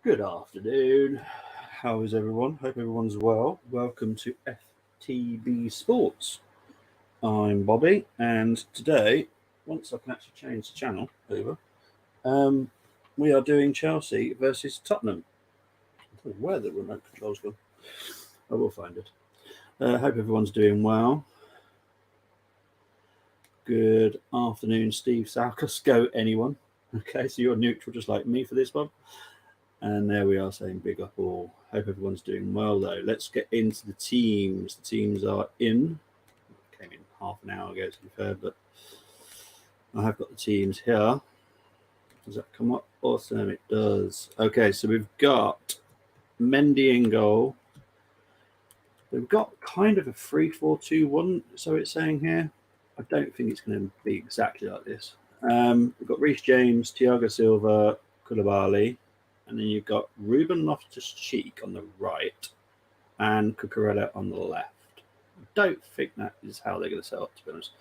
Good afternoon. How is everyone? Hope everyone's well. Welcome to FTB Sports. I'm Bobby, and today, once I can actually change the channel over, um, we are doing Chelsea versus Tottenham. I don't know where the remote control's gone. I will find it. Hope everyone's doing well. Good afternoon, Steve Salkus. Go anyone. Okay, so you're neutral just like me for this one. And there we are saying big up all. Hope everyone's doing well though. Let's get into the teams. The teams are in. Came in half an hour ago to be fair, but I have got the teams here. Does that come up? Awesome, it does. Okay, so we've got Mendy in goal. We've got kind of a 3-4-2-1, so it's saying here. I don't think it's going to be exactly like this. We've got Reece James, Thiago Silva, Koulibaly, and then you've got Ruben Loftus-Cheek on the right and Cucurella on the left. I don't think that is how they're going to set up, to be honest.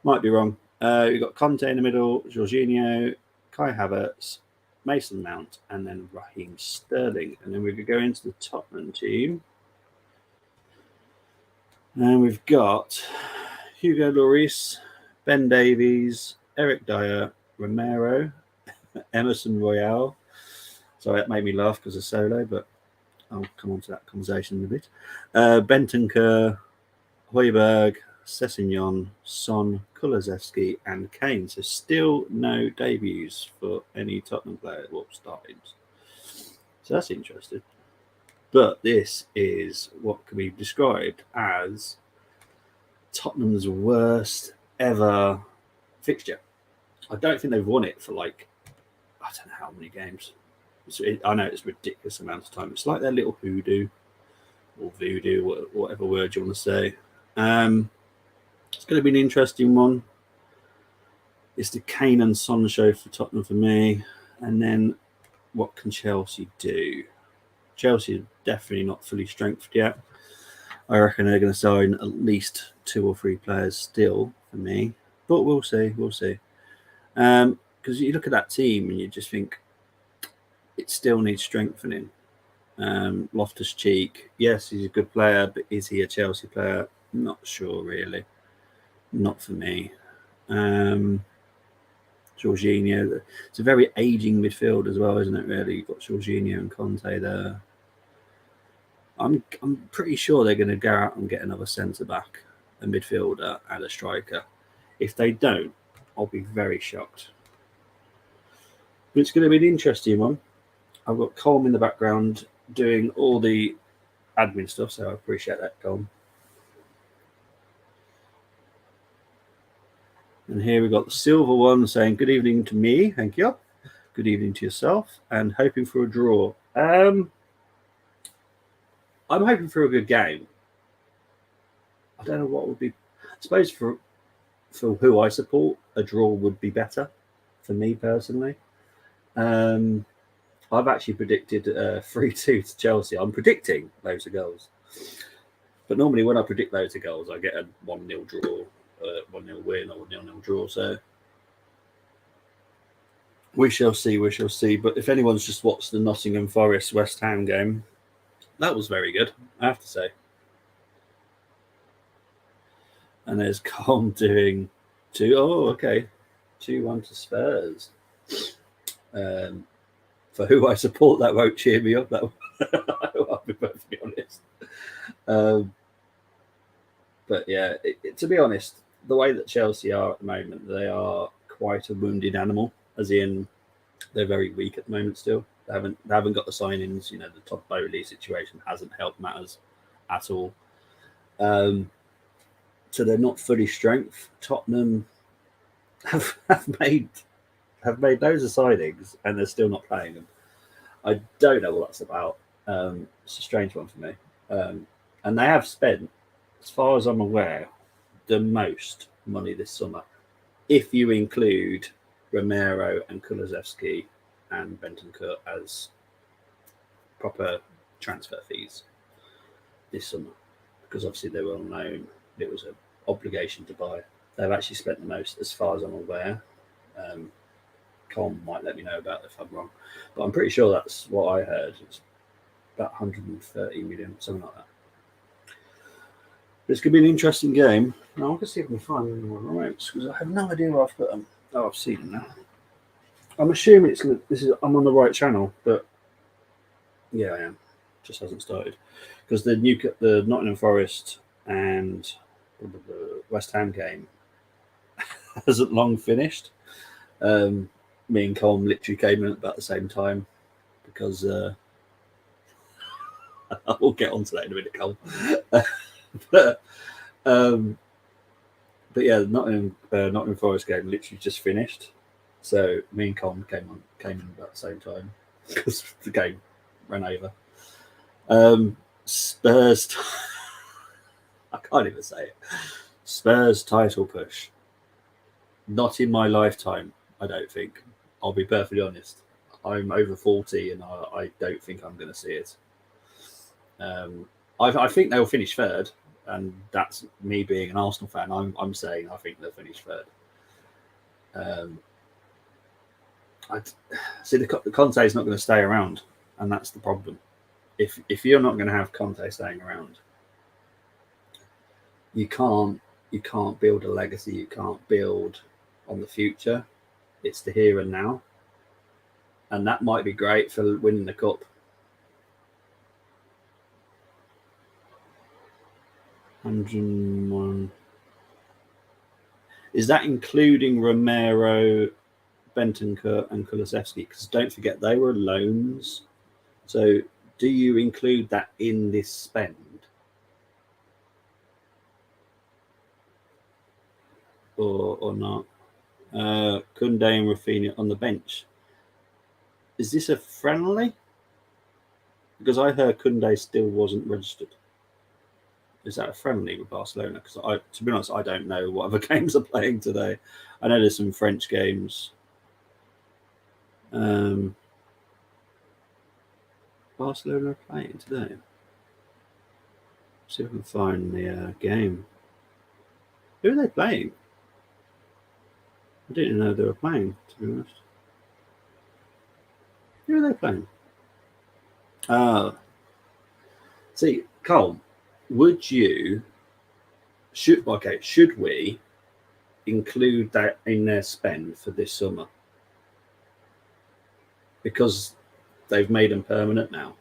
Might be wrong. We've got Conte in the middle, Jorginho, Kai Havertz, Mason Mount, and then Raheem Sterling. And then we could go into the Tottenham team. And we've got Hugo Lloris, Ben Davies, Eric Dyer, Romero, Emerson Royale. Sorry, that made me laugh because of Solo, but I'll come on to that conversation in a bit. Bentancur, Højbjerg, Sessegnon, Son, Kulusevski, and Kane. So still no debuts for any Tottenham player or startings. So that's interesting. But this is what can be described as Tottenham's worst ever fixture. I don't think they've won it for I don't know how many games. I know it's a ridiculous amount of time. It's like their little hoodoo or voodoo, whatever word you want to say. It's going to be an interesting one. It's the Kane and Son show for Tottenham for me. And then what can Chelsea do? Chelsea are definitely not fully strengthened yet. I reckon they're going to sign at least 2 or 3 players still for me. But we'll see. We'll see. Because you look at that team and you just think it still needs strengthening. Loftus-Cheek, yes, he's a good player, but is he a Chelsea player? Not sure, really. Not for me. Jorginho, it's a very aging midfield as well, isn't it, really? You've got Jorginho and Conte there. I'm pretty sure they're going to go out and get another centre-back, a midfielder, and a striker. If they don't, I'll be very shocked. But it's going to be an interesting one. I've got Colm in the background doing all the admin stuff, so I appreciate that, Colm. And here we've got the silver one saying, good evening to me, thank you. Good evening to yourself, and hoping for a draw. I'm hoping for a good game. I don't know what would be. I suppose for who I support, a draw would be better for me personally. I've actually predicted 3-2 to Chelsea. I'm predicting loads of goals. But normally when I predict loads of goals, I get a 1-0 draw, 1-0 win or 0-0 draw. So we shall see, we shall see. But if anyone's just watched the Nottingham Forest West Ham game, that was very good, I have to say. And there's Colm doing 2. Oh, okay. 2-1 to Spurs. For who I support, that won't cheer me up. I'll be perfectly honest. But yeah, to be honest, the way that Chelsea are at the moment, they are quite a wounded animal. As in, they're very weak at the moment. Still, they haven't got the signings. You know, the Todd Bowley situation hasn't helped matters at all. So they're not fully strength. Tottenham have made loads of signings and they're still not playing them. I don't know what that's about. It's a strange one for me. And they have spent, as far as I'm aware, the most money this summer, if you include Romero and Kulusevski and Bentancur as proper transfer fees this summer, because obviously they were on loan. It was an obligation to buy. They've actually spent the most, as far as I'm aware. Colm might let me know about if I'm wrong, but I'm pretty sure that's what I heard. It's about 130 million, something like that. This could be an interesting game. Now I'm going to see if I can find any more remotes because I have no idea where I've put them. Oh, I've seen them now. I'm assuming I'm on the right channel, but yeah, I am. Just hasn't started because the Nottingham Forest and the West Ham game hasn't long finished. Me and Colm literally came in at about the same time because we'll get onto that in a minute, Colm. But yeah, the Nottingham Forest game literally just finished, so me and Colm came in about the same time because the game ran over. Spurs, I can't even say it. Spurs title push. Not in my lifetime, I don't think. I'll be perfectly honest. I'm over 40 and I don't think I'm going to see it. I think they'll finish third, and that's me being an Arsenal fan. I'm saying I think they'll finish third. I see the Conte is not going to stay around, and that's the problem. If you're not going to have Conte staying around, you can't build a legacy. You can't build on the future. It's the here and now, and that might be great for winning the cup. 101. Is that including Romero, Bentancur, and Kulusevski? Because don't forget they were loans. So do you include that in this spend? Or not? Koundé and Rafinha on the bench. Is this a friendly? Because I heard Koundé still wasn't registered. Is that a friendly with Barcelona? Because to be honest, I don't know what other games are playing today. I know there's some French games. Barcelona are playing today. See if I can find the game. Who are they playing? I didn't know they were playing, to be honest. Who are they playing? See, Colm, should we include that in their spend for this summer? Because they've made them permanent now.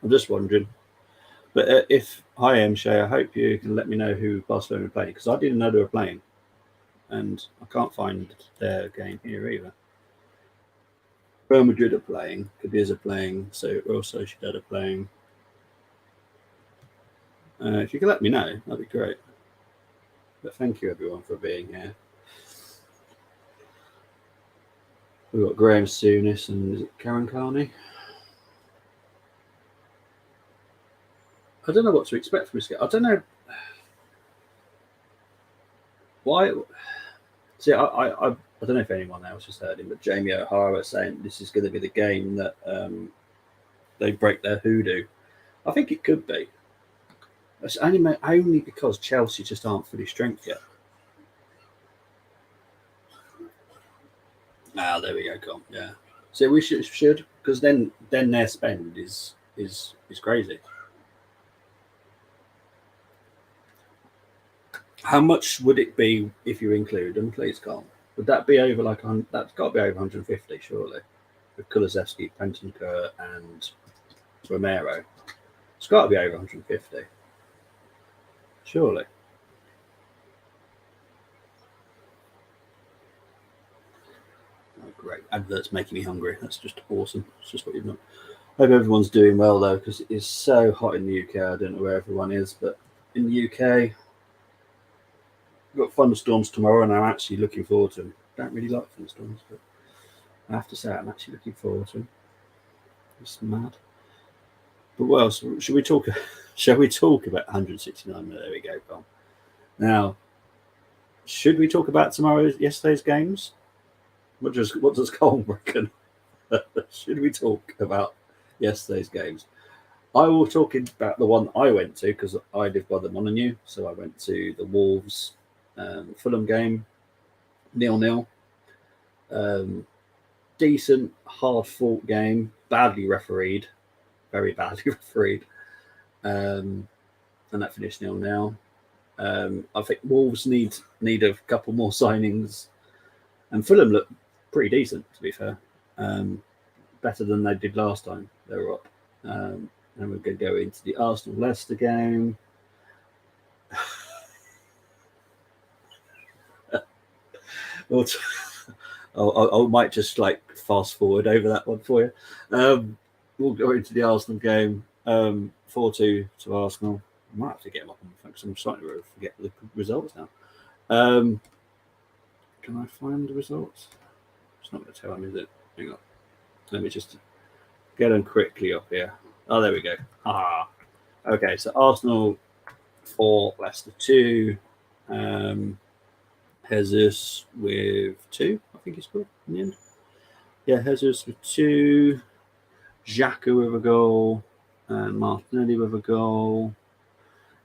I'm just wondering. But hi M Shay, I hope you can let me know who Barcelona are playing, because I didn't know they were playing, and I can't find their game here either. Real Madrid are playing, Cadiz are playing, so Real Sociedad are playing. If you can let me know, that'd be great. But thank you everyone for being here. We've got Graham Souness and is it Karen Carney? I don't know what to expect from this game. I don't know why. See, I don't know if anyone else has heard him, but Jamie O'Hara saying this is going to be the game that they break their hoodoo. I think it could be. It's only because Chelsea just aren't fully strength yet. There we go, Colm. Yeah. So we should because then their spend is crazy. How much would it be if you include them, please, Colm? Would that be over that's got to be over 150, surely, with Kulusevski, Bentancur, and Romero? It's got to be over 150, surely. Oh, great. Adverts making me hungry. That's just awesome. It's just what you've done. Hope everyone's doing well, though, because it is so hot in the UK. I don't know where everyone is, but in the UK, we've got thunderstorms tomorrow, and I'm actually looking forward to them. I don't really like thunderstorms, but I have to say I'm actually looking forward to them. It's mad. But what else? Shall we talk about 169? There we go, Colm. Now, should we talk about yesterday's games? What does Colm reckon? Should we talk about yesterday's games? I will talk about the one I went to because I live by the Molineux, so I went to the Wolves Fulham game, 0-0. Decent, hard-fought game, badly refereed, very badly refereed, and that finished 0-0. I think Wolves need a couple more signings, and Fulham look pretty decent, to be fair. Better than they did last time they were up. And we're going to go into the Arsenal-Leicester game. I might just like fast forward over that one for you. We'll go into the Arsenal game. 4-2 to Arsenal. I might have to get them up on the phone because I'm starting to forget the results now. Can I find the results? It's not going to tell me, is it? Hang on. Let me just get them quickly up here. Oh, there we go. Okay, so Arsenal 4, Leicester 2. Jesus with 2, I think he scored in the end. Yeah, Jesus with 2. Xhaka with a goal. And Martinelli with a goal.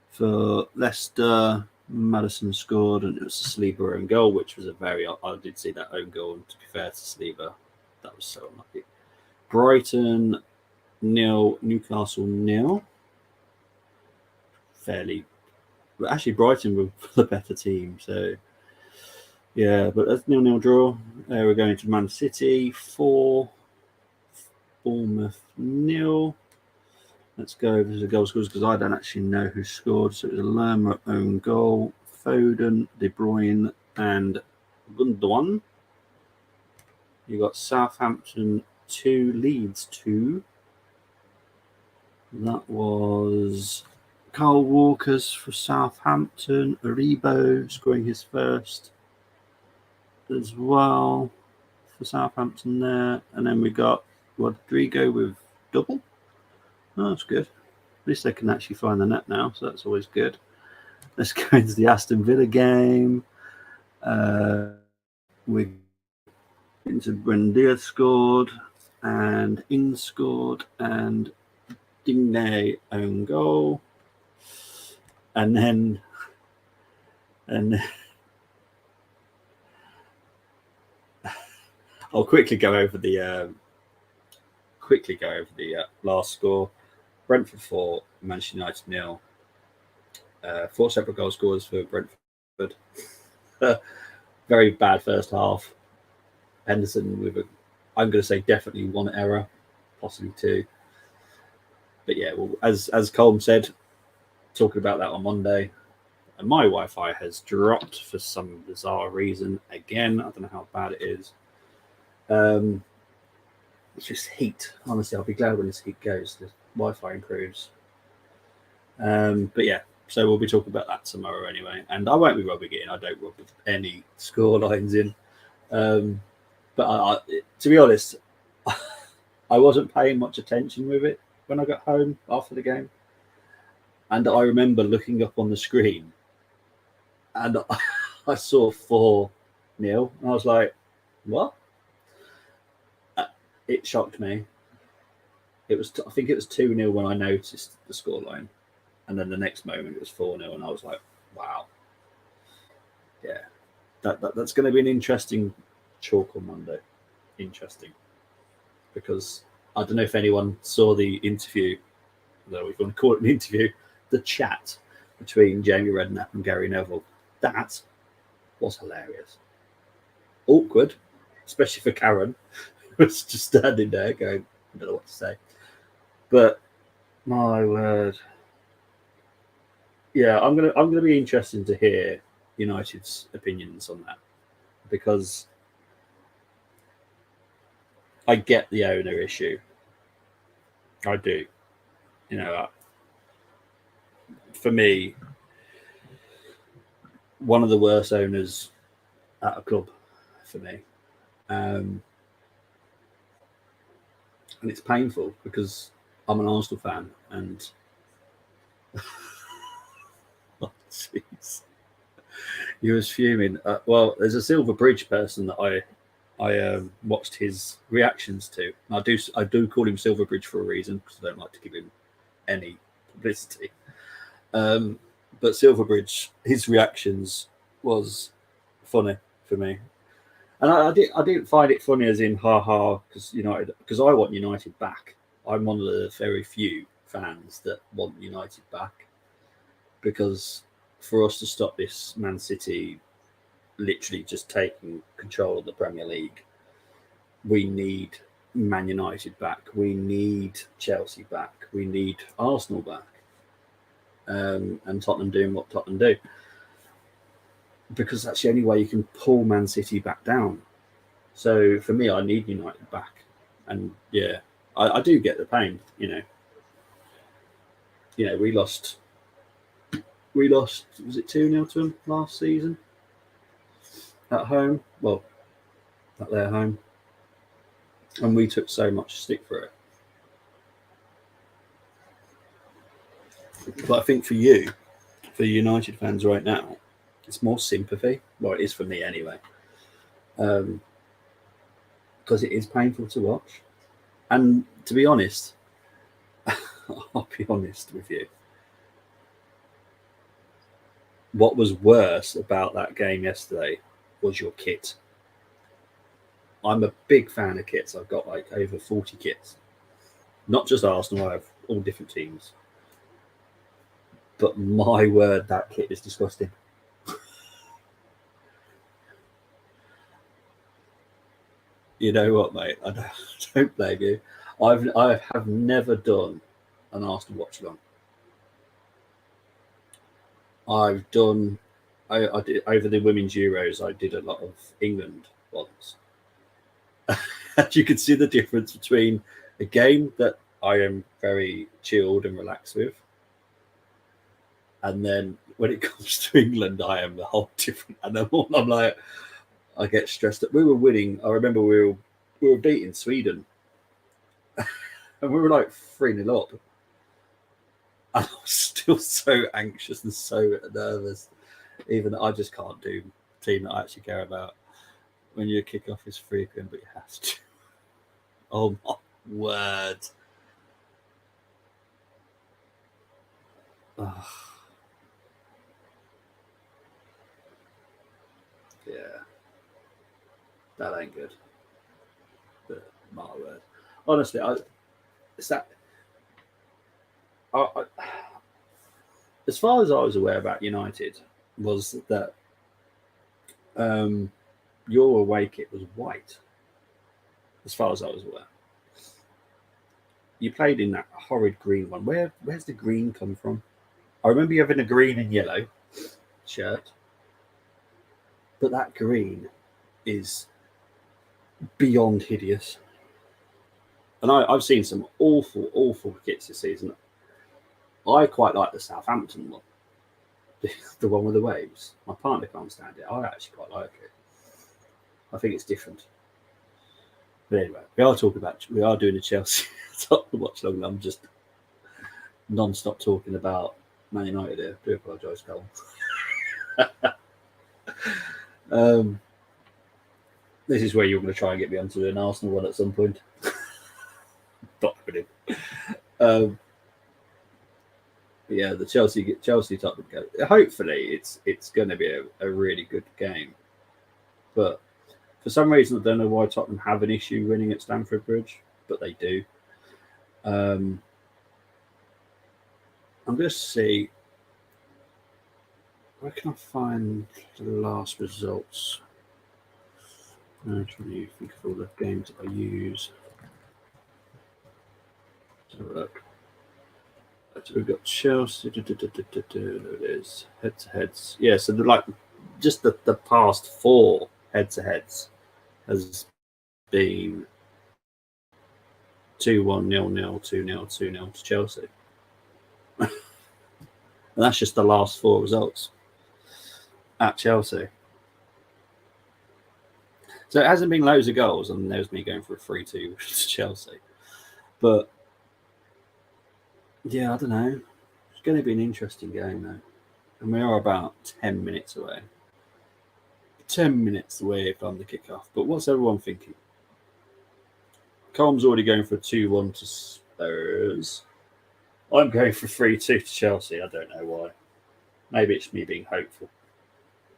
For Leicester, Maddison scored, and it was a Saliba own goal, which was I did see that own goal, and to be fair to Saliba, that was so unlucky. Brighton 0, Newcastle 0. But actually Brighton were the better team, so yeah, but that's 0-0 draw. We're going to Man City 4, Bournemouth 0. Let's go over the goal scores because I don't actually know who scored. So it was a Lerma own goal, Foden, De Bruyne, and Gundogan. You got Southampton 2, Leeds 2. That was Carl Walker's for Southampton. Aribo scoring his first as well for Southampton there. And then we got Rodrigo with double. Oh, that's good. At least they can actually find the net now, so that's always good. Let's go into the Aston Villa game. We into Buendia scored, and Ings scored, and Digne own goal. And then I'll quickly go over the last score. Brentford 4, Manchester United 0. 4 separate goal scorers for Brentford. Very bad first half. Henderson with I'm going to say definitely 1 error, possibly 2. But yeah, well, as Colm said, talking about that on Monday, and my Wi-Fi has dropped for some bizarre reason. Again, I don't know how bad it is. It's just heat. Honestly, I'll be glad when this heat goes. The Wi-Fi improves. But yeah, so we'll be talking about that tomorrow anyway. And I won't be rubbing it in. I don't rub any score lines in. But to be honest, I wasn't paying much attention with it when I got home after the game. And I remember looking up on the screen and I saw 4-0. And I was like, what? It shocked me. I think it was 2-0 when I noticed the scoreline. And then the next moment it was 4-0. And I was like, wow. Yeah. That's going to be an interesting chalk on Monday. Interesting. Because I don't know if anyone saw the interview, though we're going to call it an interview, the chat between Jamie Redknapp and Gary Neville. That was hilarious. Awkward, especially for Karen, who was just standing there going, I don't know what to say. But my word. Yeah, I'm gonna be interested to hear United's opinions on that, because I get the owner issue. I do. For me, one of the worst owners at a club for me. And it's painful because I'm an Arsenal fan, and oh, jeez, you was fuming. Well, there's a Silver Bridge person that I watched his reactions to. I do call him Silver Bridge for a reason, because I don't like to give him any publicity. But Silverbridge, his reactions was funny for me. And I didn't find it funny as in ha ha because I want United back. I'm one of the very few fans that want United back because for us to stop this Man City literally just taking control of the Premier League, we need Man United back. We need Chelsea back. We need Arsenal back. And Tottenham doing what Tottenham do. Because that's the only way you can pull Man City back down. So for me, I need United back. And yeah, I do get the pain, we lost, was it 2-0 to them last season? At home? Well, at their home. And we took so much stick for it. But I think for United fans right now, it's more sympathy. Well, it is for me anyway. Because it is painful to watch. And to be honest, I'll be honest with you. What was worse about that game yesterday was your kit. I'm a big fan of kits. I've got like over 40 kits. Not just Arsenal, I have all different teams. But my word, that kit is disgusting. You know what, mate? I don't blame you. I have never done an Arsenal watch along. I've done. I did over the women's Euros. I did a lot of England ones, and you can see the difference between a game that I am very chilled and relaxed with, and then when it comes to England, I am the whole different animal. I'm like, I get stressed. We were winning. I remember we were beating Sweden, and we were like 3-0 up. And I was still so anxious and so nervous. Even I just can't do a team that I actually care about. When your kickoff is frequent, but you have to. Oh my word! Oh. Yeah, that ain't good. But my word, honestly, it's that. As far as I was aware about United, was that your away kit was white. As far as I was aware, you played in that horrid green one. Where's the green come from? I remember you having a green and yellow shirt, but that green is beyond hideous. And I've seen some awful, awful kits this season. I quite like the Southampton one, the one with the waves. My partner can't stand it. I actually quite like it. I think it's different. But anyway, we are doing a Chelsea watch long. I'm just non-stop talking about Man United here. I do apologise, Colin. This is where you're going to try and get me onto an Arsenal one at some point. Not happening. Yeah, the Chelsea Tottenham game. Hopefully, it's going to be a really good game. But for some reason, I don't know why Tottenham have an issue winning at Stamford Bridge, but they do. I'm going to see. Where can I find the last results? I'm trying to think of all the games that I use. Let's have a look. So we've got Chelsea. There it is. Head-to-heads. Yeah, so just the past 4 head-to-heads has been 2-1, 0-0, 2-0, 2-0 to Chelsea. And that's just the last 4 results at Chelsea. So it hasn't been loads of goals, and there's me going for a 3-2 to Chelsea. But yeah, I don't know. It's going to be an interesting game, though. And we are about 10 minutes away. 10 minutes away from the kickoff. But what's everyone thinking? Colm's already going for a 2-1 to Spurs. I'm going for 3-2 to Chelsea. I don't know why. Maybe it's me being hopeful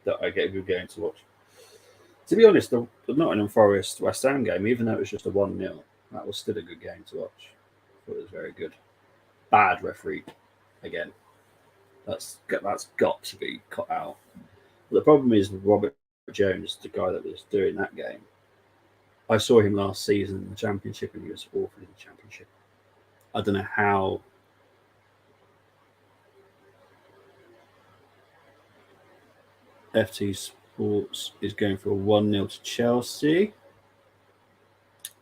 that I get a good game to watch. To be honest, the Nottingham Forest West Ham game, even though it was just a 1-0, that was still a good game to watch. I thought it was very good. Bad referee again. That's got to be cut out. But the problem is with Robert Jones, the guy that was doing that game. I saw him last season in the Championship, and he was awful in the Championship. I don't know how. FT Sports is going for a 1-0 to Chelsea.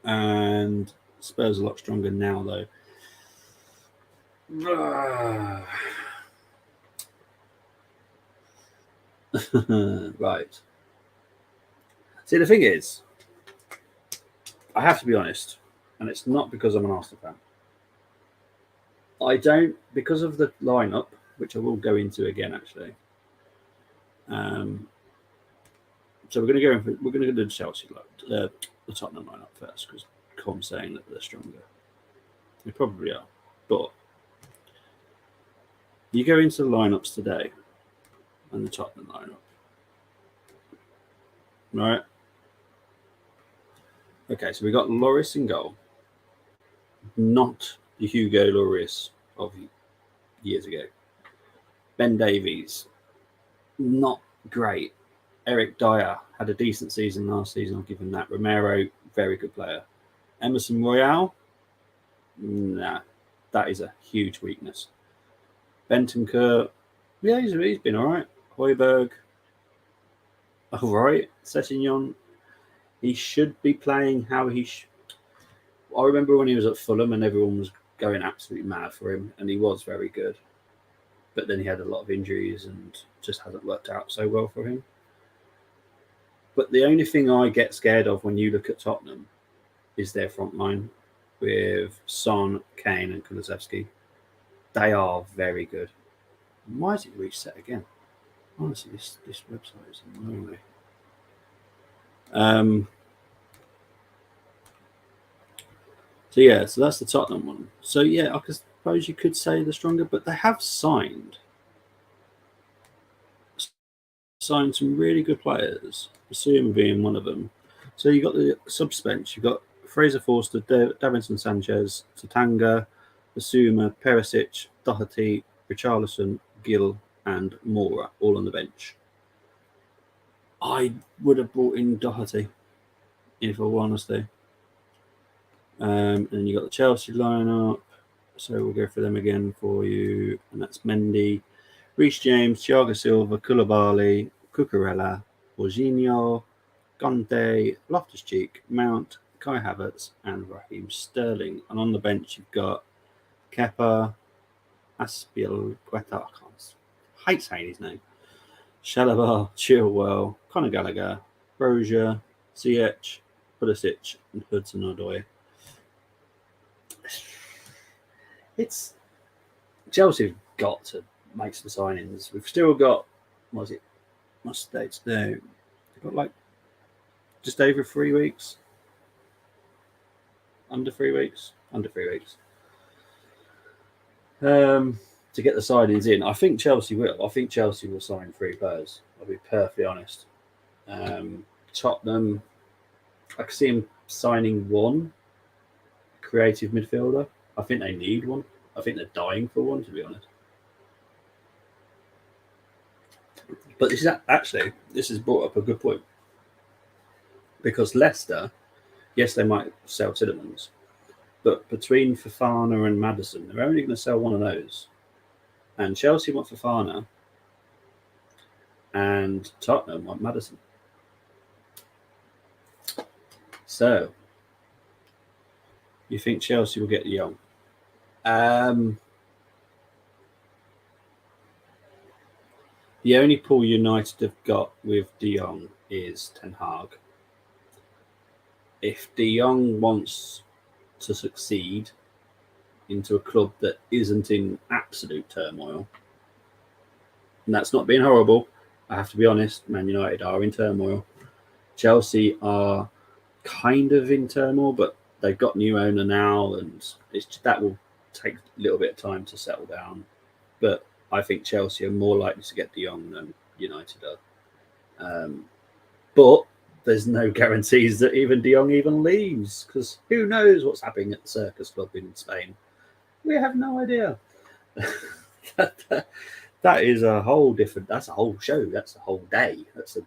And Spurs are a lot stronger now, though. Right. See, the thing is, I have to be honest, and it's not because I'm an Arsenal fan. I don't, because of the lineup, which I will go into again, actually. So we're going to go. We're going to go to Chelsea, the Tottenham lineup first, because Com's saying that they're stronger. They probably are, but you go into the lineups today, and the Tottenham lineup, right? Okay, so we got Lloris in goal, not the Hugo Lloris of years ago. Ben Davies, not great. Eric Dyer had a decent season last season. I'll give him that. Romero, very good player. Emerson Royale, nah, that is a huge weakness. Bentancur, yeah, he's been all right. Højbjerg, all right. Sessegnon, he should be playing how he should. I remember when he was at Fulham and everyone was going absolutely mad for him, and he was very good. But then he had a lot of injuries and just hasn't worked out so well for him. But the only thing I get scared of when you look at Tottenham is their front line with Son, Kane, and Kulusevski. They are very good. Why is it reset again? Honestly, this website is annoying me. So that's the Tottenham one. So yeah, I suppose you could say they're stronger, but they have signed some really good players, Basuma being one of them. So you got the subbench. You got Fraser Forster, Davinson Sanchez, Tatanga, Basuma, Perisic, Doherty, Richarlison, Gill, and Mora, all on the bench. I would have brought in Doherty, in all honesty. And then you got the Chelsea lineup. So we'll go for them again for you. And that's Mendy, Reece James, Thiago Silva, Koulibaly, Cucurella, Jorginho, Conte, Loftus-Cheek, Mount, Kai Havertz, and Raheem Sterling. And on the bench, you've got Kepa, Aspilicueta, I hate saying his name, Chalobah, Chilwell, Conor Gallagher, Brozier, Ziyech, Pulisic, and Hudson-Odoi. It's Chelsea have got to make some signings. We've still got, what's dates now? We've got like just over 3 weeks. Under 3 weeks. To get the signings in. I think Chelsea will. I think Chelsea will sign 3 players. I'll be perfectly honest. Tottenham, I can see him signing 1 creative midfielder. I think they need one. I think they're dying for one, to be honest. But this has brought up a good point. Because Leicester, yes, they might sell Tielemans, but between Fofana and Maddison, they're only going to sell one of those. And Chelsea want Fofana, and Tottenham want Maddison. So, you think Chelsea will get De Jong? The only pull United have got with De Jong is Ten Hag. If De Jong wants to succeed into a club that isn't in absolute turmoil, and that's not being horrible, I have to be honest, Man United are in turmoil. Chelsea are kind of in turmoil, but they've got new owner now, and that will take a little bit of time to settle down. But I think Chelsea are more likely to get De Jong than United are. But there's no guarantees that even De Jong even leaves, because who knows what's happening at the Circus Club in Spain. We have no idea. That is a whole different. That's a whole show. That's a whole day. That's a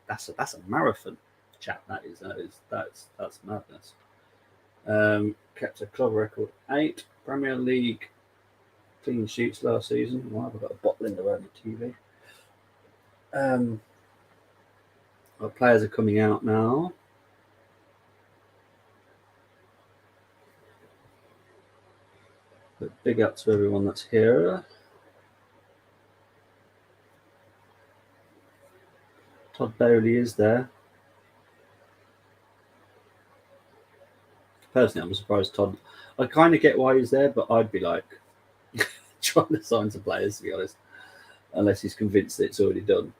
marathon, chat. That's madness. Kept a club record 8 Premier League clean sheets last season. Why have I got a bottle in the road TV? Our players are coming out now. But big up to everyone that's here. Todd Bowley is there. Personally, I'm surprised Todd. I kind of get why he's there, but I'd be like trying to sign some players, to be honest, unless he's convinced that it's already done.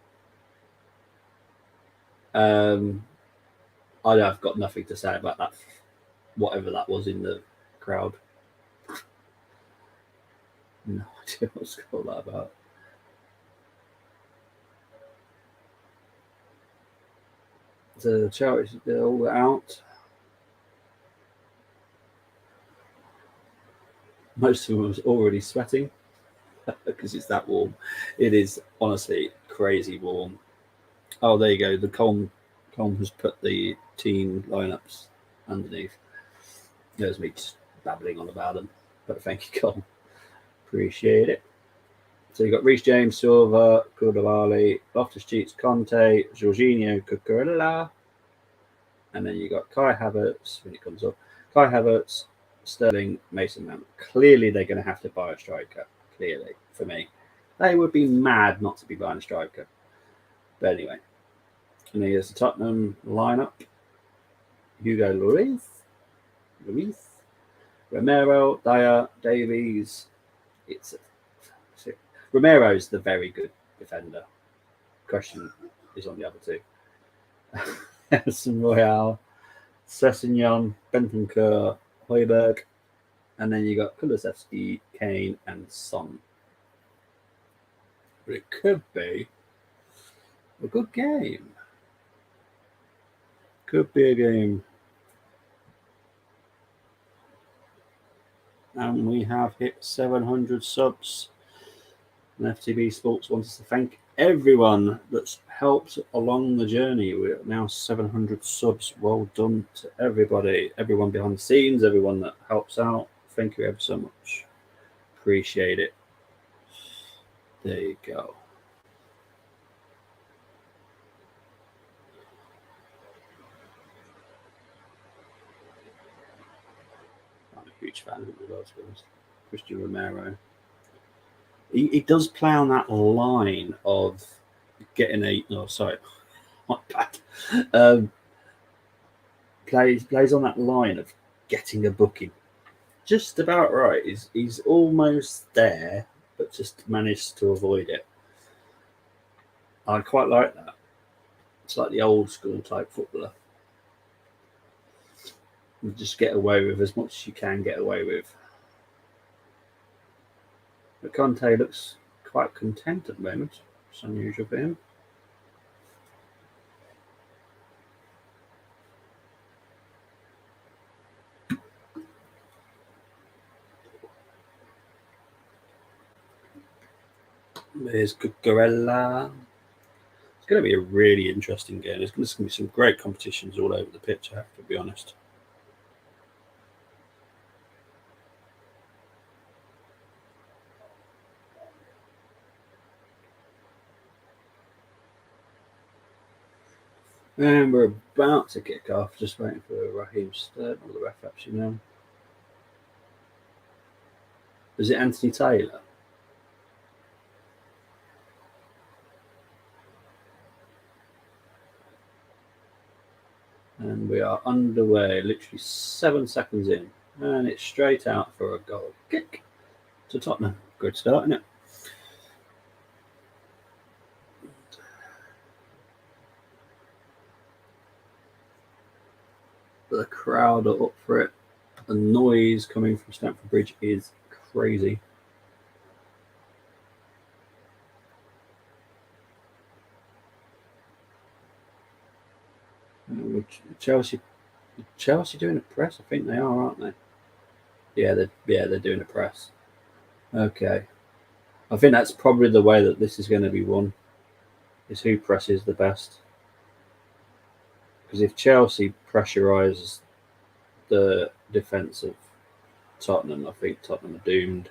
I've got nothing to say about that, whatever that was in the crowd. No idea what's all that about. So the charities, they're all out. Most of them was already sweating because it's that warm. It is honestly crazy warm. Oh, there you go. The Colm has put the team lineups underneath. There's me just babbling on about them. But thank you, Colm. Appreciate it. So you've got Reece James, Silva, Koulibaly, Loftus-Cheek, Conte, Jorginho, Cucurella, and then you got Kai Havertz when it comes up. Kai Havertz, Sterling, Mason Mount. Clearly, they're going to have to buy a striker. Clearly, for me, they would be mad not to be buying a striker. But anyway, and here's the Tottenham lineup: Hugo Lloris, Romero, Dyer, Davies. Romero's the very good defender. Question is on the other two. Emerson Royale, Sessegnon, Bentancur, Højbjerg, and then you got Kulusevski, Kane, and Son. But it could be a good game. Could be a game. And we have hit 700 subs. And FTB Sports wants to thank everyone that's helped along the journey. We're now 700 subs. Well done to everybody, everyone behind the scenes, everyone that helps out. Thank you ever so much. Appreciate it. There you go. I'm a huge fan of him as well, to be honest. Christian Romero. He does play on that line of getting a. No, sorry, my bad. Plays on that line of getting a booking. Just about right. He's almost there, but just managed to avoid it. I quite like that. It's like the old school type footballer. You just get away with as much as you can get away with. But Conte looks quite content at the moment. It's unusual for him. There's Cucurella. It's going to be a really interesting game. There's going to be some great competitions all over the pitch, I have to be honest. And we're about to kick off, just waiting for Raheem Sterling, or the ref actually now. Is it Anthony Taylor? And we are underway, literally 7 seconds in. And it's straight out for a goal kick to Tottenham. Good start, isn't it? The crowd are up for it. The noise coming from Stamford Bridge is crazy. And we're Chelsea doing a press? I think they are, aren't they? Yeah, they're doing a press. Okay. I think that's probably the way that this is going to be won, is who presses the best. Because if Chelsea pressurises the defence of Tottenham, I think Tottenham are doomed.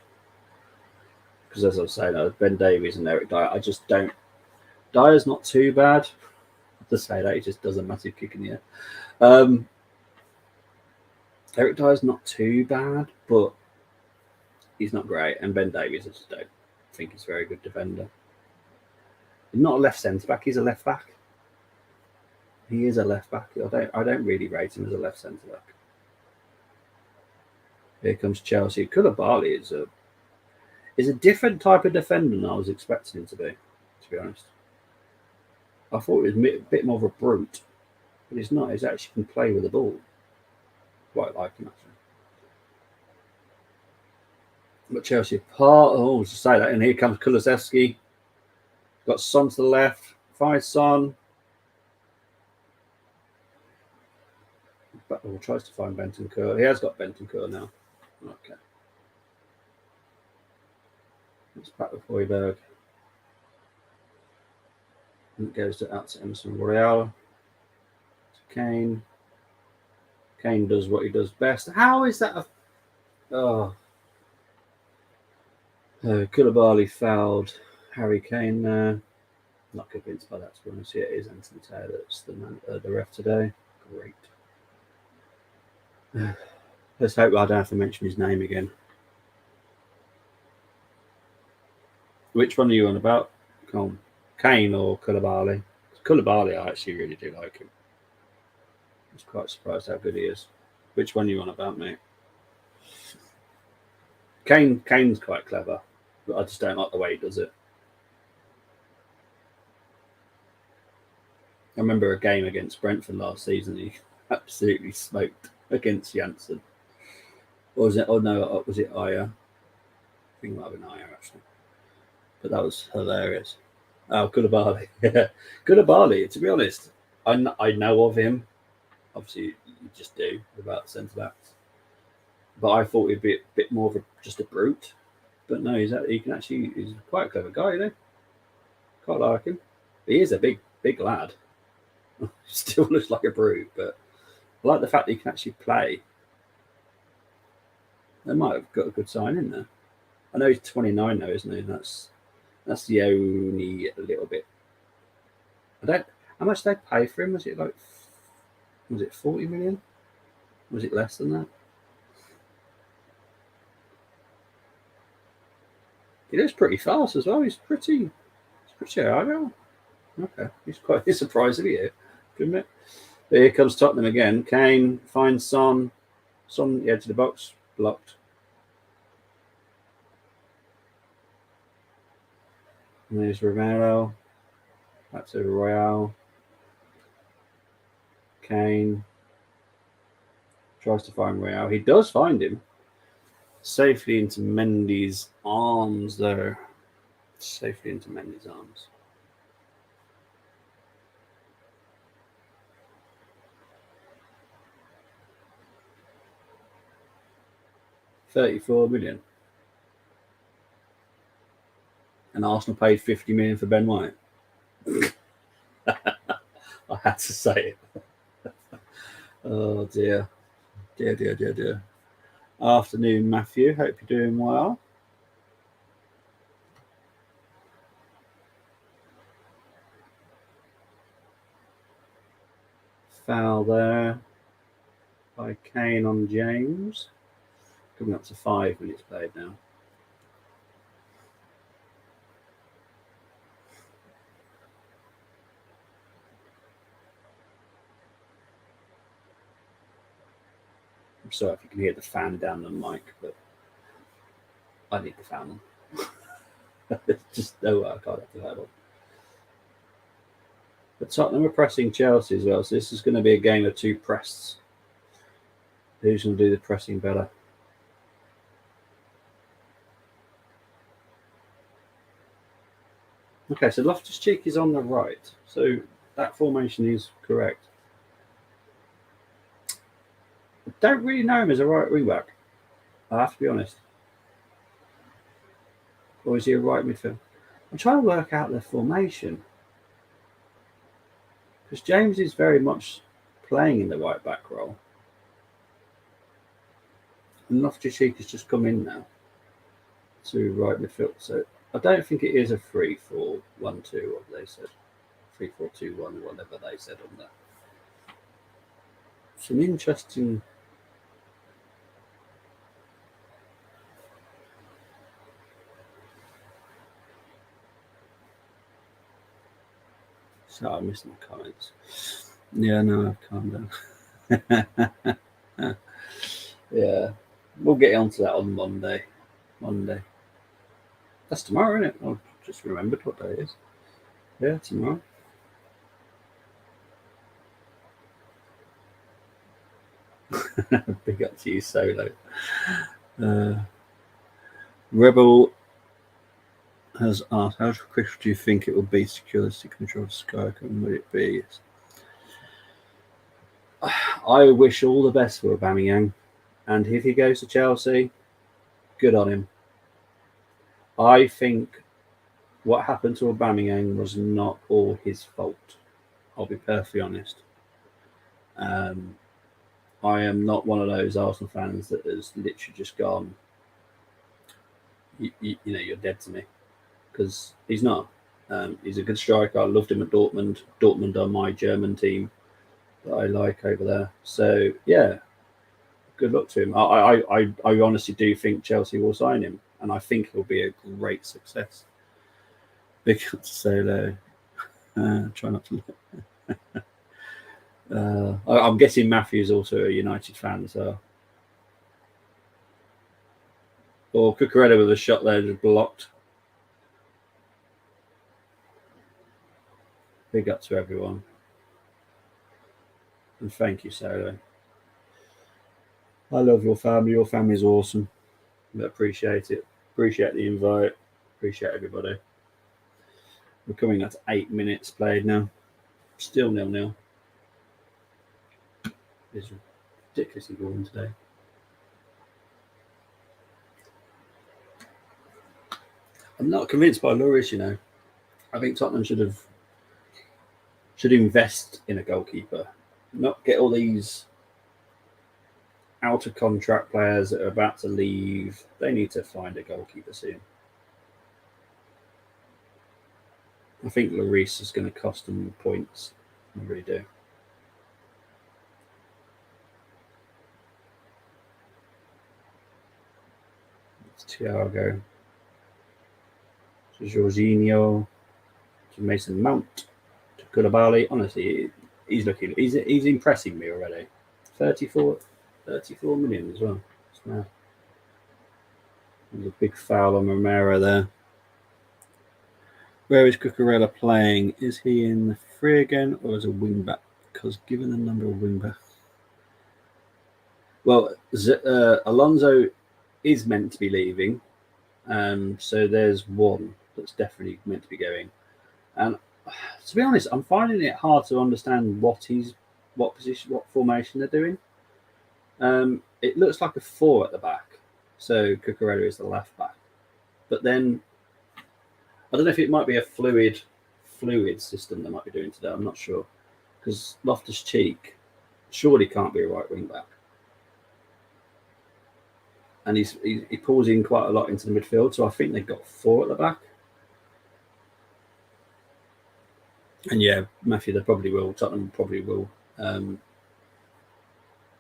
Because as I was saying, Ben Davies and Eric Dyer, I just don't. Dyer's not too bad. To say that, he just does a massive kick in the air. Eric Dyer's not too bad, but he's not great. And Ben Davies, I just don't think he's a very good defender. He's not a left centre back. He's a left back. He is a left back. I don't really rate him as a left centre back. Here comes Chelsea. Koulibaly is a different type of defender than I was expecting him to be honest. I thought he was a bit more of a brute, but he's not. He's actually can play with the ball. Quite like him actually. But Chelsea to say that, and here comes Kulusevski. Got Son to the left. Finds Son. But tries to find Bentancur. He has got Bentancur now. Okay. It's back with Højbjerg. And it goes out to Emerson Royale. To Kane. Kane does what he does best. How is that Koulibaly fouled Harry Kane there. Not convinced by that, to be honest. Yeah, it is Anthony Taylor that's the ref today. Great. Let's hope I don't have to mention his name again. Which one are you on about? Kane or Koulibaly? Koulibaly, I actually really do like him. I was quite surprised how good he is. Which one are you on about, mate? Kane's quite clever, but I just don't like the way he does it. I remember a game against Brentford last season. He absolutely smoked against Janssen. Or was it? Oh no, was it Aya? I think it might have been Aya actually. But that was hilarious. Oh, Koulibaly. Yeah, Koulibaly. To be honest, I know of him. Obviously, you just do about centre backs. But I thought he'd be a bit more of just a brute. But no, he's quite a clever guy, you know. Quite like him. He is a big lad. Still looks like a brute, but I like the fact that he can actually play. They might have got a good sign in there. I know he's 29 now, isn't he? That's the only little bit. How much did they pay for him? Was it 40 million? Was it less than that? He looks pretty fast as well. He's pretty agile. Okay, he's quite surprised to be here. Good admit. But here comes Tottenham again. Kane finds Son. Son the edge of the box, blocked. And there's Romero. That's over Royale. Kane tries to find Royale. He does find him. Safely into Mendy's arms, though. Safely into Mendy's arms. £34 million. And Arsenal paid 50 million for Ben White. I had to say it. Oh dear. Dear. Afternoon, Matthew. Hope you're doing well. Foul there by Kane on James. Coming up to 5 minutes played now. I'm sorry if you can hear the fan down the mic, but I need the fan on. There's just no way I can't have that on. But Tottenham are pressing Chelsea as well, so this is going to be a game of two press. Who's going to do the pressing better? Okay, so Loftus-Cheek is on the right, so that formation is correct. don't really know him as a right wing back. I have to be honest. Or is he a right midfield? I'm trying to work out their formation because James is very much playing in the right back role, and Loftus-Cheek has just come in now to right midfield. So I don't think it is a 3-4-1-2. What they said, 3-4-2-1, whatever they said on that. It's an interesting. So I missed my comments. Yeah, no, I've calmed down. Yeah, we'll get onto that on Monday. Monday. That's tomorrow, isn't it? I just remembered what day it is. Yeah, tomorrow. Big up to you, Solo. Rebel has asked, how quick do you think it will be to secure the signature of Sky? And would it be? I wish all the best for Aubameyang, and if he goes to Chelsea, good on him. I think what happened to Aubameyang was not all his fault. I'll be perfectly honest. I am not one of those Arsenal fans that has literally just gone, you know, you're dead to me, because he's not. He's a good striker. I loved him at Dortmund. Dortmund are my German team that I like over there. So yeah, good luck to him. I honestly do think Chelsea will sign him, and I think he'll be a great success. Big up to Solo. Try not to. I'm guessing Matthew's also a United fan, so. Or Cucurella with a shot there just blocked. Big up to everyone. And thank you, Sarah. I love your family. Your family's awesome. I appreciate it. Appreciate the invite. Appreciate everybody. We're coming up to 8 minutes played now. Still 0-0. It's ridiculously boring today. I'm not convinced by Lloris, you know. I think Tottenham should invest in a goalkeeper. Not get all these out of contract players that are about to leave. They need to find a goalkeeper soon. I think Lloris is going to cost them points. I really do. It's Thiago. To Jorginho. To Mason Mount. To Koulibaly. Honestly, he's impressing me already. 34 million as well. There's a big foul on Romero there. Where is Cucurella playing? Is he in the free again or as a wing back? Because given the number of wing backs. Well, Alonso is meant to be leaving. So there's one that's definitely meant to be going. And to be honest, I'm finding it hard to understand what position, what formation they're doing. It looks like a 4 at the back. So Cucurella is the left back. But then I don't know if it might be a fluid system they might be doing today. I'm not sure. Because Loftus-Cheek surely can't be a right wing back. And he pulls in quite a lot into the midfield. So I think they've got 4 at the back. And yeah, Matthew, they probably will. Tottenham probably will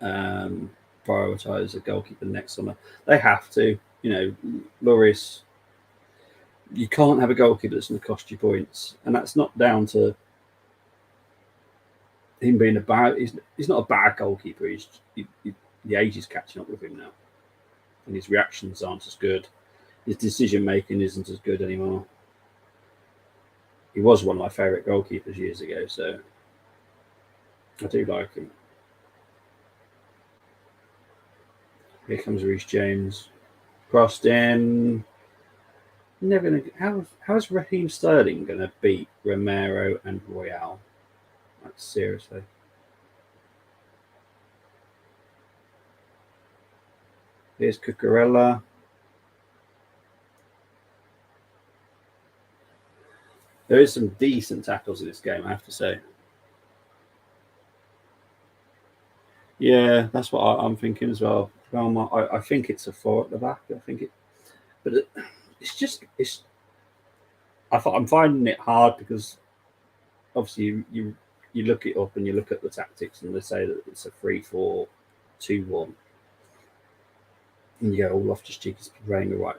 prioritise a goalkeeper next summer. They have to. You know, Lloris, you can't have a goalkeeper that's going to cost you points. And that's not down to him being a bad... He's not a bad goalkeeper. The age is catching up with him now. And his reactions aren't as good. His decision-making isn't as good anymore. He was one of my favourite goalkeepers years ago, so I do like him. Here comes Reece James. Crossed in. Never gonna. How's Raheem Sterling gonna beat Romero and Royale? Like, seriously. Here's Cucurella. There is some decent tackles in this game, I have to say. Yeah, that's what I'm thinking as well. I think it's a 4 at the back. I think it, but it's just it's. I'm finding it hard because obviously you look it up and you look at the tactics and they say that it's a 3-4-2-1, and you go, "Oh, Loftus-Cheek is playing the right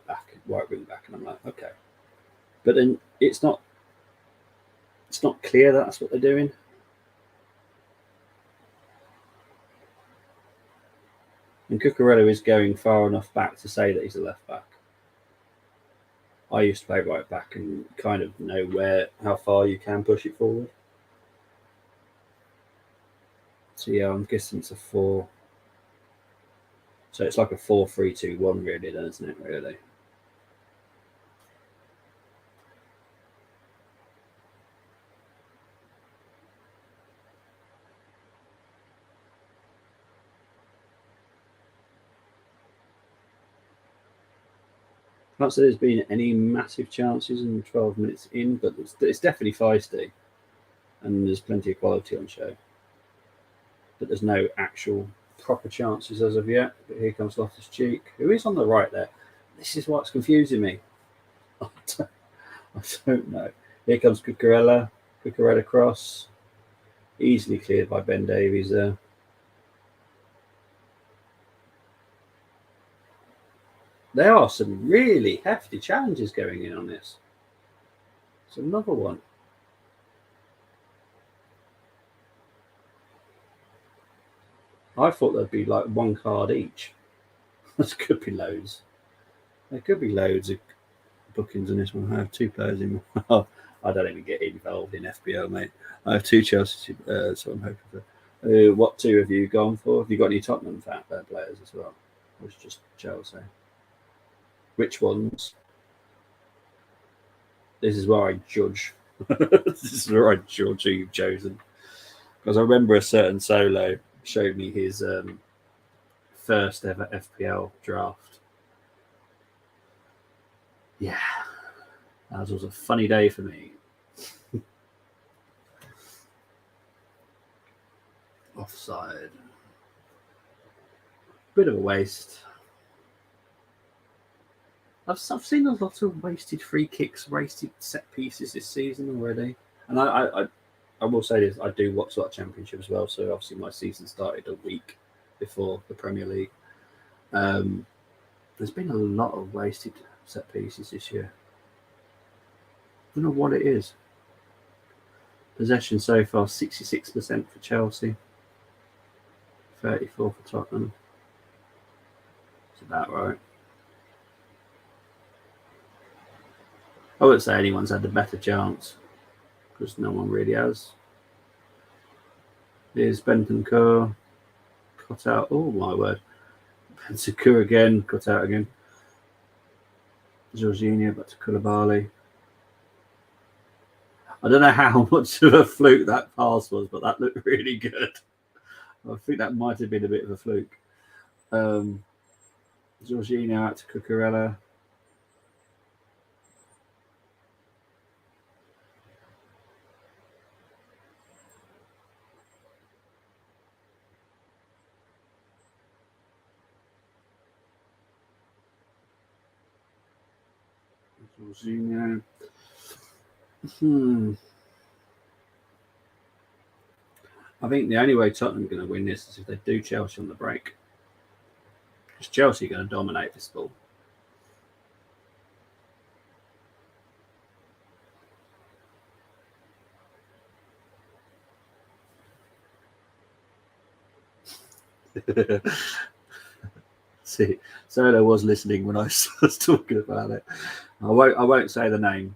wing back," and I'm like, okay, but then it's not clear that that's what they're doing. And Cucurella is going far enough back to say that he's a left back. I used to play right back and kind of know how far you can push it forward. So yeah, I'm guessing it's a 4. So it's like a 4-3-2-1 really, then, isn't it? Really. Can't say there's been any massive chances in 12 minutes in, but it's definitely feisty, and there's plenty of quality on show. But there's no actual proper chances as of yet. But here comes Loftus-Cheek, who is on the right there. This is what's confusing me. I don't know. Here comes Cucurella. Cucurella cross. Easily cleared by Ben Davies there. There are some really hefty challenges going in on this. It's another one. I thought there'd be like one card each. There could be loads. There could be loads of bookings in this one. I have 2 players in. I don't even get involved in FPL, mate. I have 2 Chelsea, so I'm hoping for. What 2 have you gone for? Have you got any Tottenham players as well? Or it's just Chelsea? Which ones? This is where I judge. This is where I judge who you've chosen. Because I remember a certain solo showed me his first ever FPL draft. Yeah, that was a funny day for me. Offside. Bit of a waste. I've seen a lot of wasted free kicks, wasted set pieces this season already. And I will say this, I do watch a lot of Championship as well, so obviously my season started a week before the Premier League. There's been a lot of wasted set pieces this year. I don't know what it is. Possession so far, 66% for Chelsea, 34 for Tottenham. It's about right. I wouldn't say anyone's had the better chance because no one really has. Here's Bentancur, cut out. Oh my word. Bentancur again, cut out again. Jorginho back to Koulibaly. I don't know how much of a fluke that pass was, but that looked really good. I think that might have been a bit of a fluke. Jorginho out to Cucurella. Jorginho. I think the only way Tottenham are going to win this is if they do Chelsea on the break. Because Chelsea are going to dominate this ball. See, Solo was listening when I was talking about it. I won't say the name.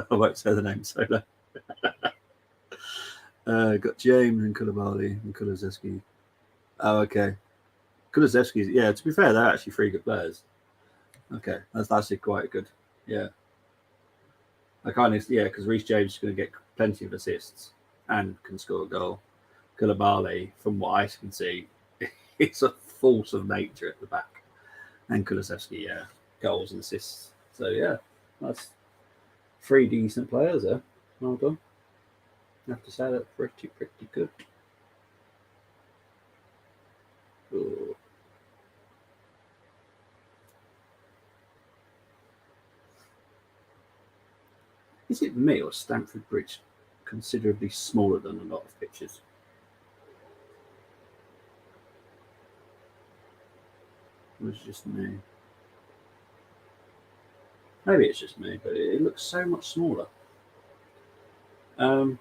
I won't say the name, Solo. Got James and Koulibaly and Kulusevski. Oh, okay. Kulusevski's, yeah, to be fair, they're actually 3 good players. Okay, that's actually quite good. Yeah. I kind of, yeah, because Reece James is going to get plenty of assists and can score a goal. Koulibaly, from what I can see, He's a force of nature at the back. And Kulusevski, yeah, goals and assists. So yeah, that's 3 decent players there. Well done. I have to say that's pretty good. Ooh. Is it me or Stamford Bridge considerably smaller than a lot of pitches? Or is it just me? Maybe it's just me, but it looks so much smaller. I'm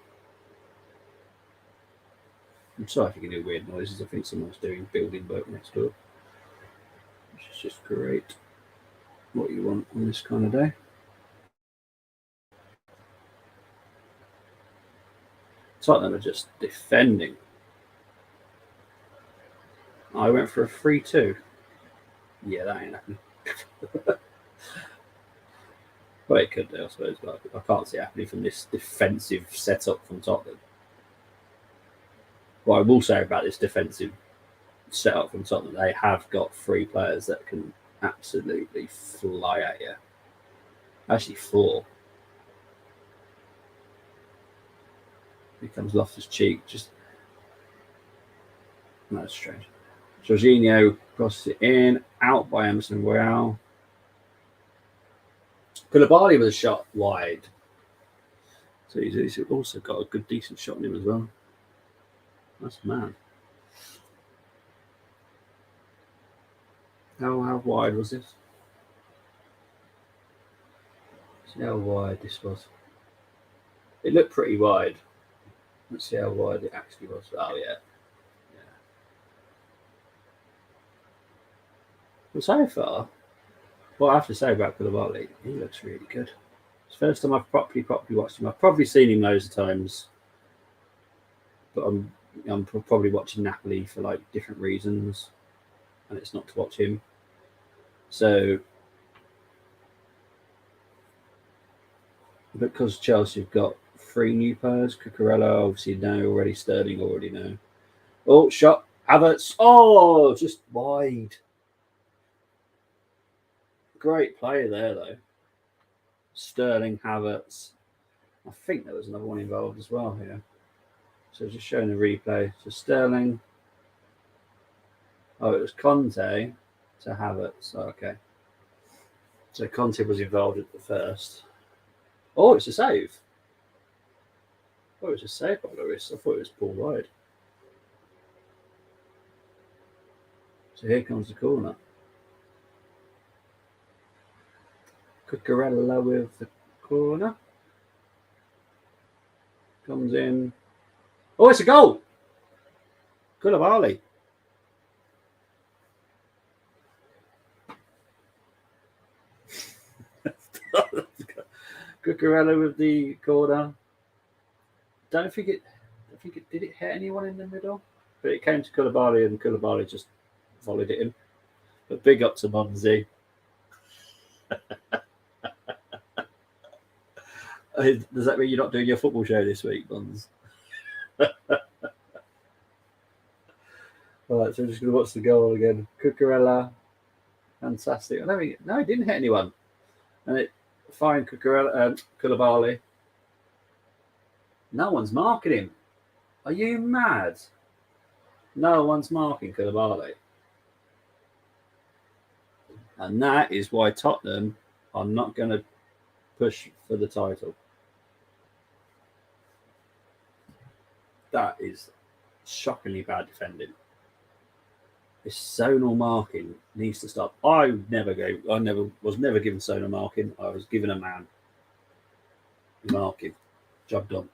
sorry if you can hear weird noises. I think someone's doing building work next door, which is just great. What you want on this kind of day. Tottenham are just defending. I went for a 3-2. Yeah, that ain't happening. Well, it could do, I suppose, but I can't see it happening from this defensive setup from Tottenham. What I will say about this defensive setup from Tottenham, they have got 3 players that can absolutely fly at you. Actually, 4. Here comes Loftus-Cheek. Just that's strange. Jorginho crosses it in, out by Emerson Royale. Koulibaly was a shot wide. So he's also got a good, decent shot on him as well. That's mad. How wide was this? See how wide this was. It looked pretty wide. Let's see how wide it actually was. Oh, yeah. Well, so far, what I have to say about Koulibaly, he looks really good. It's the first time I've properly watched him. I've probably seen him loads of times, but I'm probably watching Napoli for like different reasons, and it's not to watch him. So, because Chelsea have got 3 new players, Cucurella obviously know already, Sterling already know. Oh, shot, Havertz. Oh, just wide. Great player there though. Sterling, Havertz. I think there was another one involved as well here. So just showing the replay. So Sterling. Oh, it was Conte to Havertz. Oh, okay. So Conte was involved at the first. Oh, it's a save. Oh, it's a save by Lewis. I thought it was Paul wide. So here comes the corner. Cucurella with the corner. Comes in. Oh, it's a goal. Koulibaly. Cucurella with the corner. Don't think it did it hit anyone in the middle, but it came to Koulibaly and Koulibaly just volleyed it in. But big up to Monzi. Does that mean you're not doing your football show this week, Mons? All right, so we're just going to watch the goal again. Cucurella, fantastic. I don't think no, it didn't hit anyone, and it fine Cucurella, Koulibaly. No one's marking him. Are you mad? No one's marking Koulibaly. And that is why Tottenham are not going to push for the title. That is shockingly bad defending. This zonal marking needs to stop. I was never given zonal marking. I was given a man marking. Job done.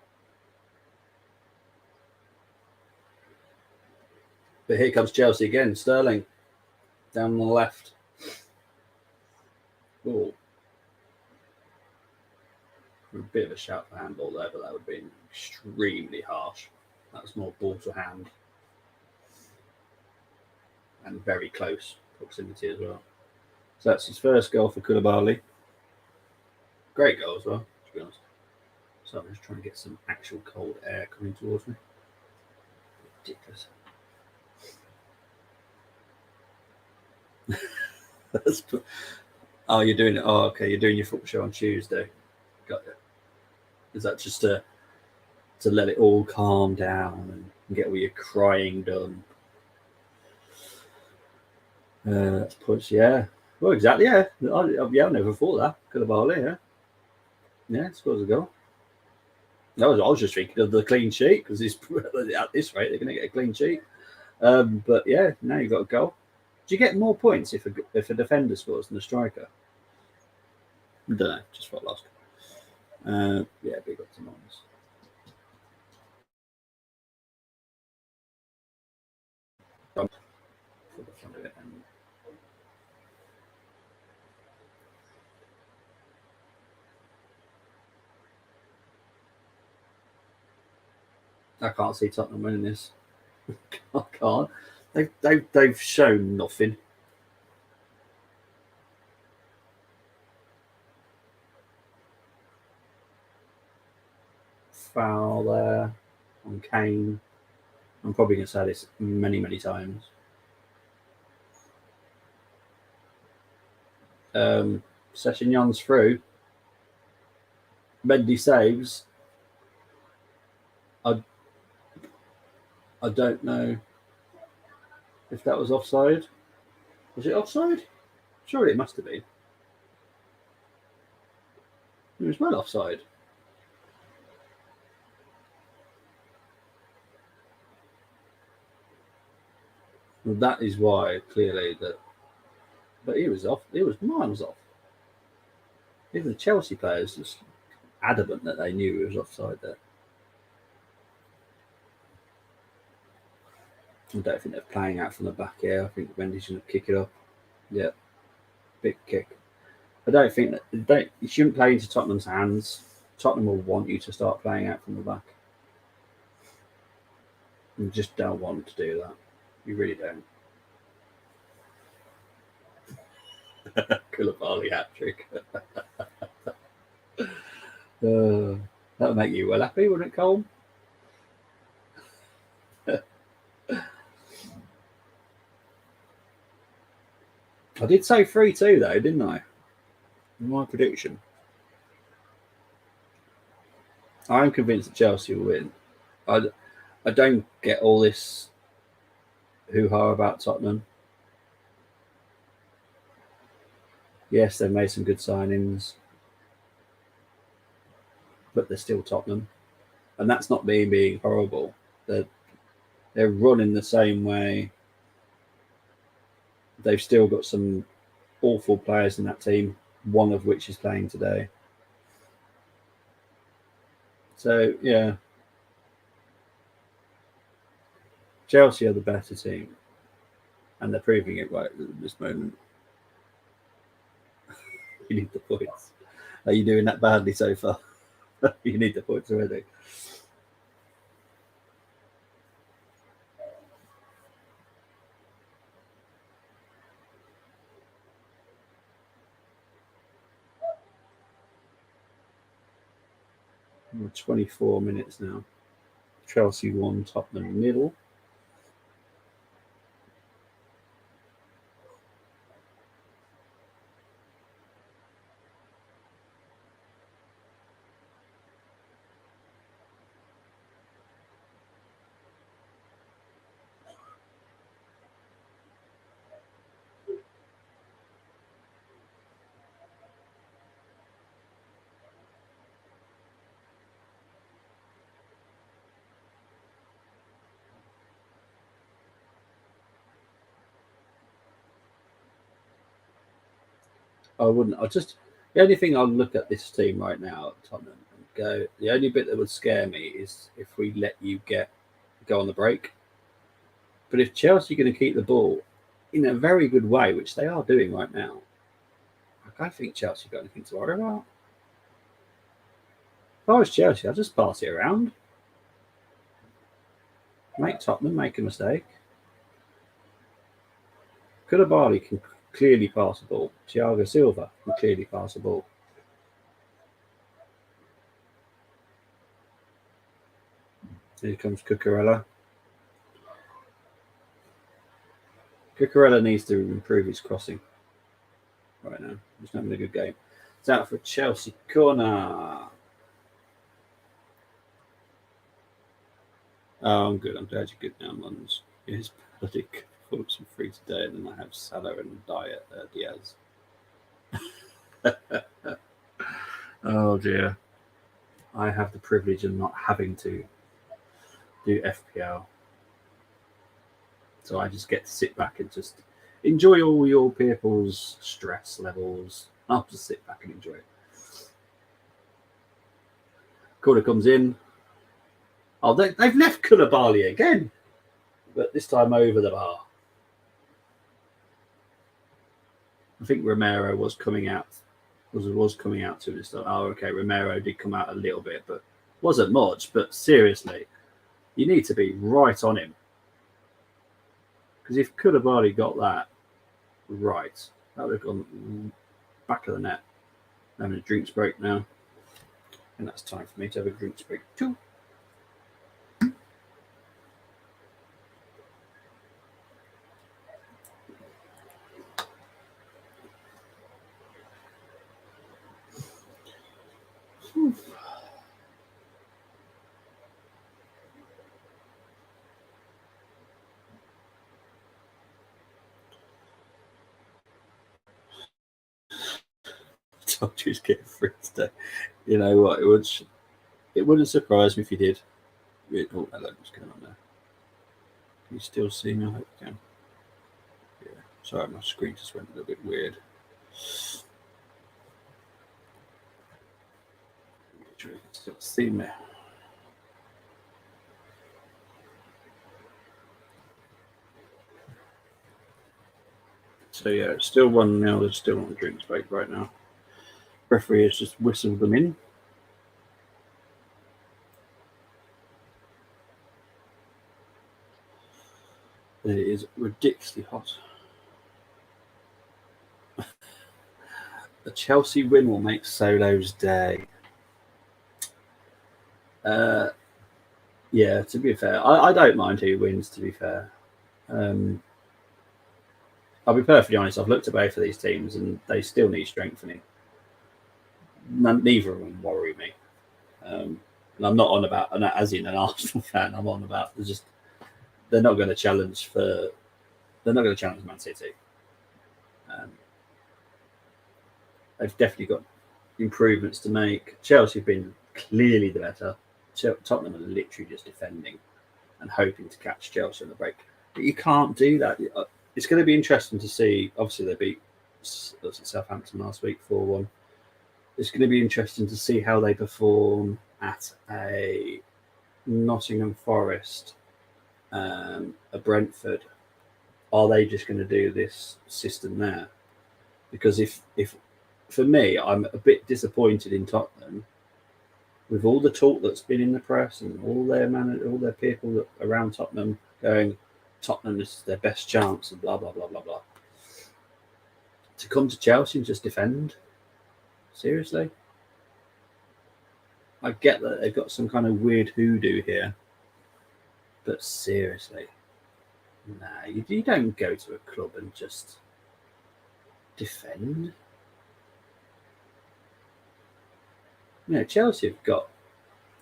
But here comes Chelsea again. Sterling down on the left. Oh, a bit of a shout for handball there, but that would have been extremely harsh. That was more ball to hand and very close proximity as well. So that's his first goal for Koulibaly. Great goal as well, to be honest. So I'm just trying to get some actual cold air coming towards me. Ridiculous. Oh, you're doing it. Oh, okay. You're doing your football show on Tuesday. Got it. Is that just to let it all calm down and get all your crying done? That's push. Yeah. Well, exactly. Yeah. I never thought that. Koulibaly. Yeah. Yeah. Scores a goal. I was just thinking of the clean sheet because at this rate they're going to get a clean sheet. But yeah, now you've got a goal. Do you get more points if a defender scores than a striker? I don't know. Just for last. Yeah, big ups and downs. For the fun of it. I can't see Tottenham winning this. I can't. They've shown nothing. Foul there on Kane. I'm probably going to say this many times. Sessegnon's through. Mendy saves. I don't know if that was offside. Was it offside? Surely it must have been. It was well offside. Well, that is why clearly that. But he was off. He was miles off. Even the Chelsea players just adamant that they knew he was offside there. I don't think they're playing out from the back here. I think Mendy's going to kick it up. Yeah, big kick. I don't think that you shouldn't play into Tottenham's hands. Tottenham will want you to start playing out from the back. You just don't want to do that. You really don't. Koulibaly hat trick. That would make you well happy, wouldn't it, Cole? I did say 3-2 though, didn't I? My prediction. I'm convinced that Chelsea will win. I don't get all this hoo-ha about Tottenham. Yes, they've made some good signings, but they're still Tottenham, and that's not me being horrible. They're running the same way. They've still got some awful players in that team, one of which is playing today. So yeah, Chelsea are the better team, and they're proving it right at this moment. You need the points. Are you doing that badly so far? You need the points already. We're 24 minutes now. Chelsea 1, Tottenham nil. I wouldn't. The only thing I'll look at this team right now at Tottenham and go. The only bit that would scare me is if we let you go on the break. But if Chelsea are going to keep the ball in a very good way, which they are doing right now, I don't think Chelsea got anything to worry about. If I was Chelsea, I'd just pass it around. Make Tottenham make a mistake. Koulibaly can clearly pass the ball. Thiago Silva can clearly pass the ball. Here comes Cucurella. Cucurella needs to improve his crossing. right now. He's not having a good game. It's out for a Chelsea corner. Oh, I'm good. I'm glad you're good now, Mons. He's bloody performance from free today, and then I have Salah and Diaz. Oh dear. I have the privilege of not having to do FPL. So I just get to sit back and just enjoy all your people's stress levels. I'll just sit back and enjoy it. Corner comes in. Oh, they've left Koulibaly again, but this time over the bar. I think Romero was coming out. Was coming out to this time. Oh, okay. Romero did come out a little bit, but wasn't much. But seriously, you need to be right on him. Because if Koulibaly got that right, that would have gone back of the net. I'm having a drinks break now. And that's time for me to have a drinks break too. Told you to get free today. You know what? It wouldn't surprise me if you did. Oh, hello, what's going on there? Can you still see me? I hope you can. Yeah. Sorry, my screen just went a little bit weird. Make sure you can still see me. So yeah, it's still 1-0. There's still on drinks break right now. Referee has just whistled them in. It is ridiculously hot. A Chelsea win will make Solo's day. Yeah, to be fair, I don't mind who wins, to be fair. I'll be perfectly honest, I've looked at both of these teams and they still need strengthening. Neither of them worry me. And I'm not on about, as in an Arsenal fan, I'm on about they're not going to challenge Man City. They've definitely got improvements to make. Chelsea have been clearly the better. Tottenham are literally just defending and hoping to catch Chelsea on the break. But you can't do that. It's going to be interesting to see. Obviously, they beat Southampton last week 4-1. It's going to be interesting to see how they perform at a Nottingham Forest, a Brentford. Are they just going to do this system there? Because if for me, I'm a bit disappointed in Tottenham with all the talk that's been in the press and all their people around Tottenham going, Tottenham, this is their best chance and blah blah blah blah blah. To come to Chelsea and just defend, seriously? I get that they've got some kind of weird hoodoo here, but seriously, nah, you don't go to a club and just defend. You know, Chelsea have got.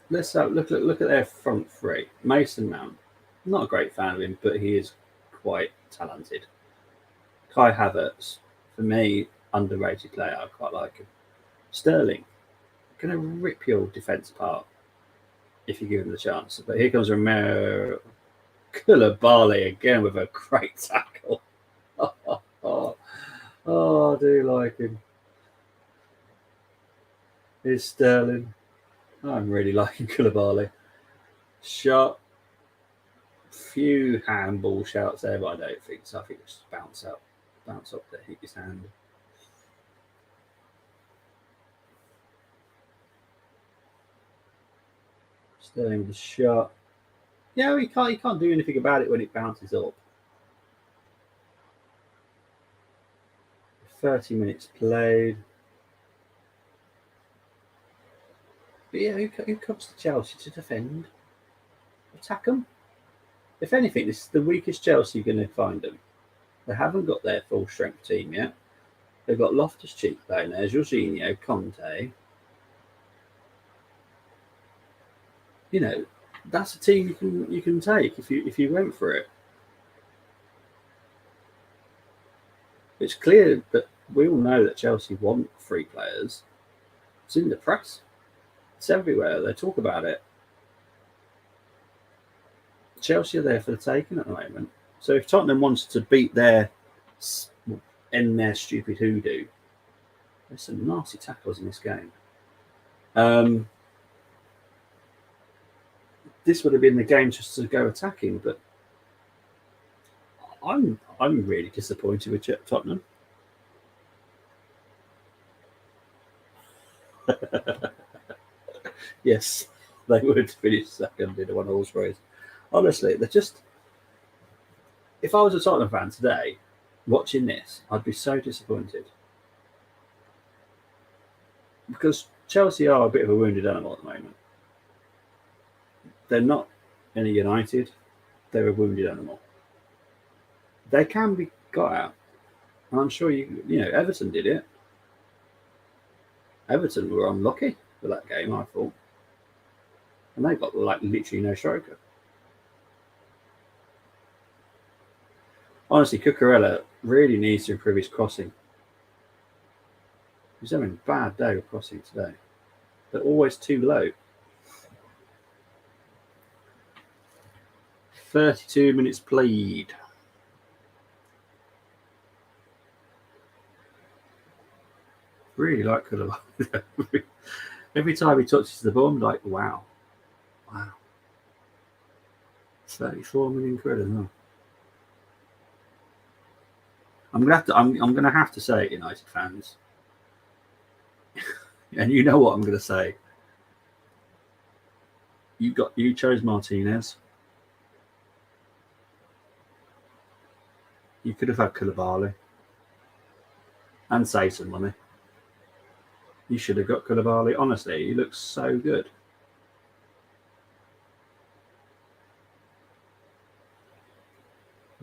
Let's look at their front three. Mason Mount, not a great fan of him, but he is quite talented. Kai Havertz, for me, underrated player. I quite like him. Sterling, going to rip your defence apart if you give him the chance. But here comes Romero. Koulibaly again with a great tackle. Oh, I do like him. Here's Sterling. I'm really liking Koulibaly. Shot. Few handball shouts there, but I don't think so. I think it's just bounce up there, hit his hand. Sterling with the shot. Yeah, he can't do anything about it when it bounces up. 30 minutes played. But yeah, who comes to Chelsea to defend? Attack them? If anything, this is the weakest Chelsea you're going to find them. They haven't got their full strength team yet. They've got Loftus-Cheek playing there, Jorginho, Conte. You know, that's a team you can take if you went for it. It's clear that we all know that Chelsea want free players. It's in the press. It's everywhere. They talk about it. Chelsea are there for the taking at the moment. So if Tottenham wants to beat end their stupid hoodoo, there's some nasty tackles in this game. This would have been the game just to go attacking, but I'm really disappointed with Tottenham. Yes, they would finish second in a 1-horse race. Honestly, they're just. If I was a Tottenham fan today, watching this, I'd be so disappointed because Chelsea are a bit of a wounded animal at the moment. They're not in a United; they're a wounded animal. They can be got out, and I'm sure you know Everton did it. Everton were unlucky for that game, I thought, and they got like literally no striker. Honestly, Cucurella really needs to improve his crossing. He's having a bad day with crossing today. They're always too low. 32 minutes played. Really like Koulibaly. Every time he touches the ball, I'm like, wow. 34 million quid as well. I'm gonna have to say it, United fans. And you know what I'm gonna say. You chose Martinez. You could have had Koulibaly and save some money. You should have got Koulibaly. Honestly, he looks so good.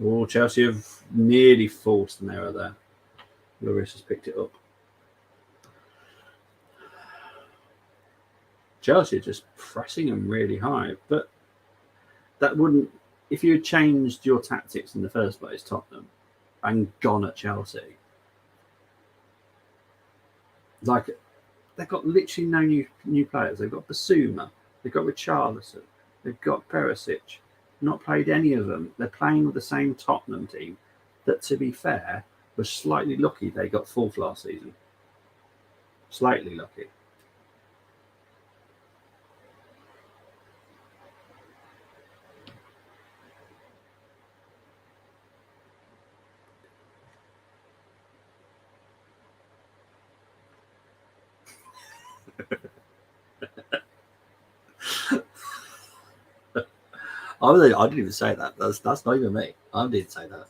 Oh, Chelsea have nearly forced an error there. Lloris has picked it up. Chelsea are just pressing them really high, but that wouldn't. If you had changed your tactics in the first place, Tottenham, and gone at Chelsea, like they've got literally no new players. They've got Basuma, they've got Richarlison, they've got Perisic. Not played any of them. They're playing with the same Tottenham team that, to be fair, was slightly lucky they got fourth last season. Slightly lucky. I didn't even say that. That's not even me. I didn't say that.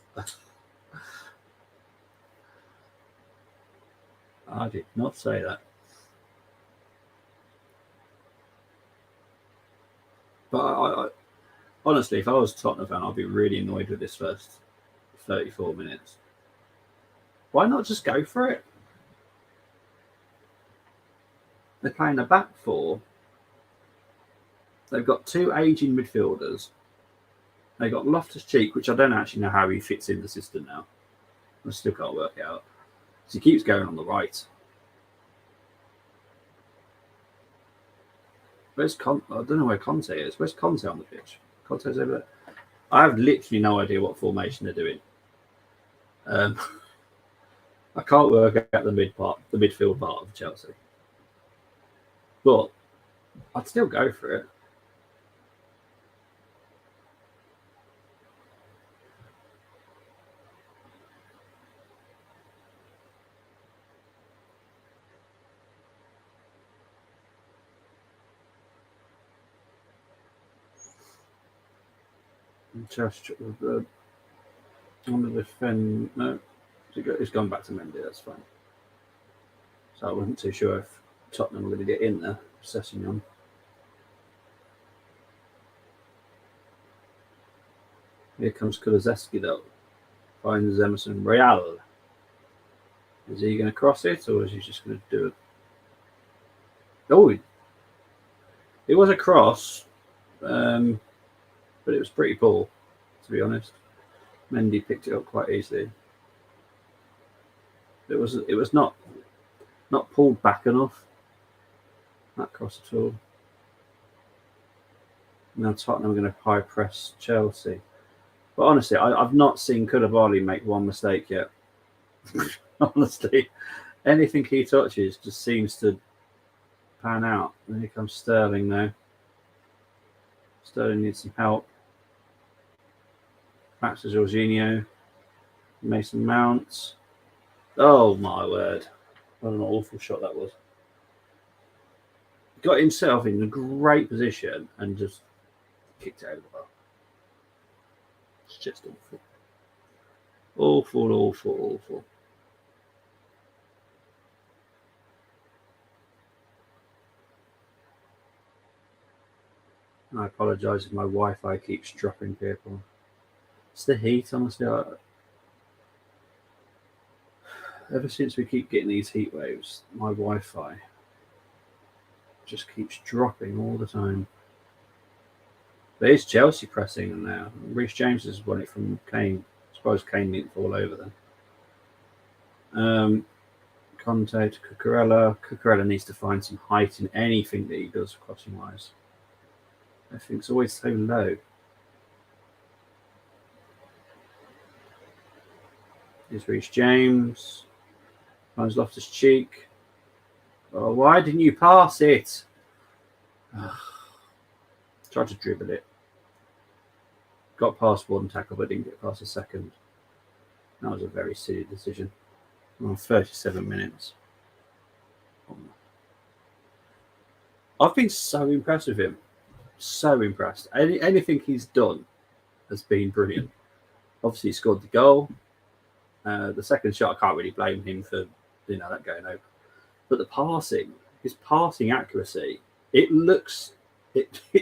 I did not say that. But honestly, if I was a Tottenham fan, I'd be really annoyed with this first 34 minutes. Why not just go for it? They're playing a back four. They've got two aging midfielders. They've got Loftus-Cheek, which I don't actually know how he fits in the system now. I still can't work it out. So he keeps going on the right. I don't know where Conte is. Where's Conte on the pitch? Conte's over there. I have literally no idea what formation they're doing. I can't work out the midfield part of Chelsea. But I'd still go for it. Just on the defend. No, it's gone back to Mendy. That's fine. So I wasn't too sure if Tottenham were going to get in there. Sessignon. Here comes Kulusevski though. Finds Emerson Royal. Is he going to cross it, or is he just going to do it? Oh, it was a cross, but it was pretty poor, to be honest. Mendy picked it up quite easily. It was not pulled back enough, that cross at all. Now Tottenham are going to high press Chelsea. But honestly, I've not seen Koulibaly make one mistake yet. Honestly, anything he touches just seems to pan out. And here comes Sterling now. Sterling needs some help. Back to Jorginho. Mason Mount. Oh my word. What an awful shot that was. Got himself in a great position and just kicked it over the bar. It's just awful. Awful, awful, awful. I apologise if my Wi-Fi keeps dropping people. It's the heat, honestly. Ever since we keep getting these heat waves, my Wi-Fi just keeps dropping all the time. But it's Chelsea pressing now. Reece James has won it from Kane. I suppose Kane didn't fall over then. Conte to Cucurella. Cucurella needs to find some height in anything that he does crossing wise. Everything's always so low. Here's Reece James. Finds Loftus-Cheek. Oh, why didn't you pass it? Tried to dribble it. Got past one tackle, but didn't get past a second. That was a very silly decision. On 37 minutes. I've been so impressed with him. So impressed. Anything he's done has been brilliant. Obviously, he scored the goal. The second shot, I can't really blame him for that going over. But the passing, his passing accuracy, it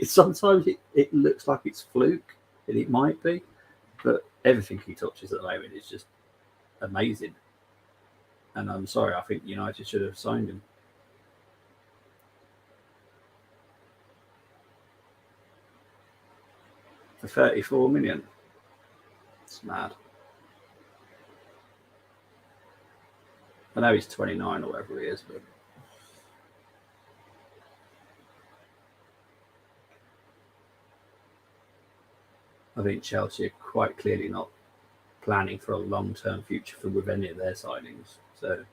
sometimes it looks like it's fluke, and it might be, but everything he touches at the moment is just amazing. And I'm sorry, I think United should have signed him. For 34 million. It's mad. I know he's 29 or whatever he is, but I think Chelsea are quite clearly not planning for a long-term future with any of their signings. So I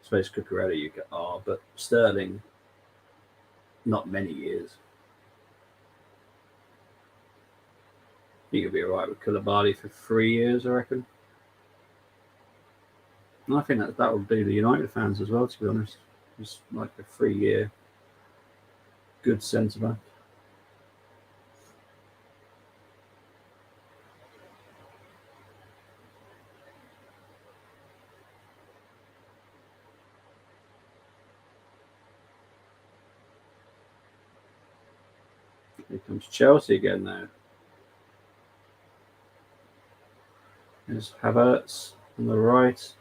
suppose Cucurella you get but Sterling, not many years. I think you'll be all right with Koulibaly for 3 years, I reckon. And I think that will do the United fans as well, to be honest. Just like a 3-year good centre-back. Here comes Chelsea again now. There's Havertz on the right.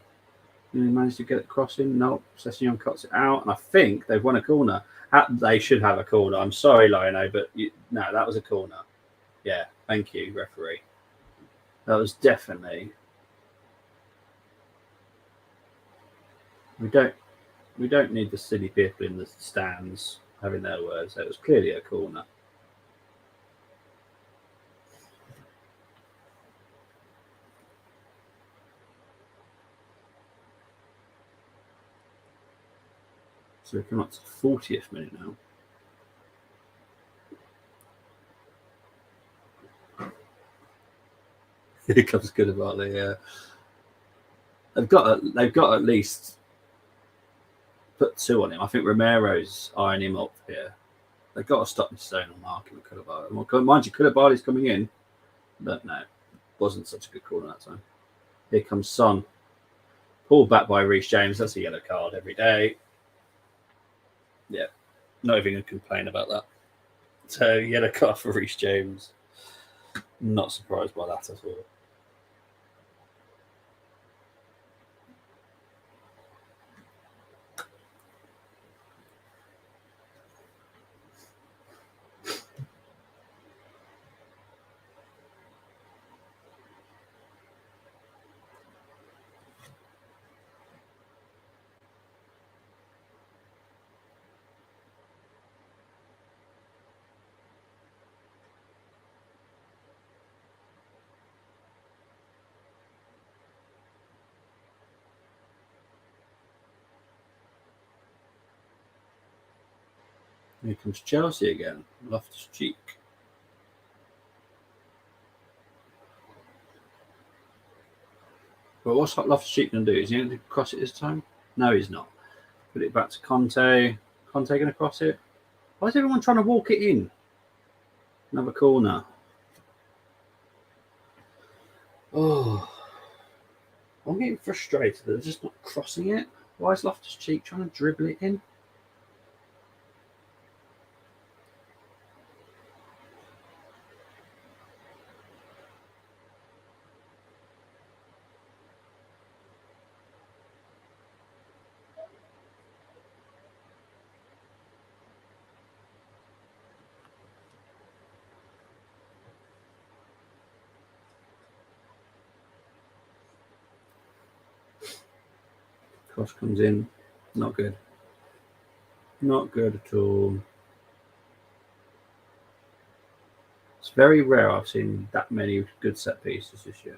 He managed to get it crossing. No, Sessegnon cuts it out, and I think they've won a corner. They should have a corner. I'm sorry, Lionel, but no, that was a corner. Yeah, thank you, referee. That was definitely. We don't need the silly people in the stands having their words. It was clearly a corner. So we're coming up to the 40th minute now. Here comes Koulibaly. Yeah, they've got at least put 2 on him. I think Romero's eyeing him up here. They've got to stop him staying on marking with Koulibaly. Mind you, Koulibaly's coming in, but no, wasn't such a good corner that time. Here comes Son. Pulled back by Reece James. That's a yellow card every day. Yeah, not even going to complain about that. So, yellow card for Reece James. Not surprised by that at all. Here comes Chelsea again. Loftus-Cheek. But what's Loftus-Cheek going to do? Is he going to cross it this time? No, he's not. Put it back to Conte. Conte going to cross it? Why is everyone trying to walk it in? Another corner. Oh, I'm getting frustrated. They're just not crossing it. Why is Loftus-Cheek trying to dribble it in? Cross comes in. Not good. Not good at all. It's very rare I've seen that many good set pieces this year.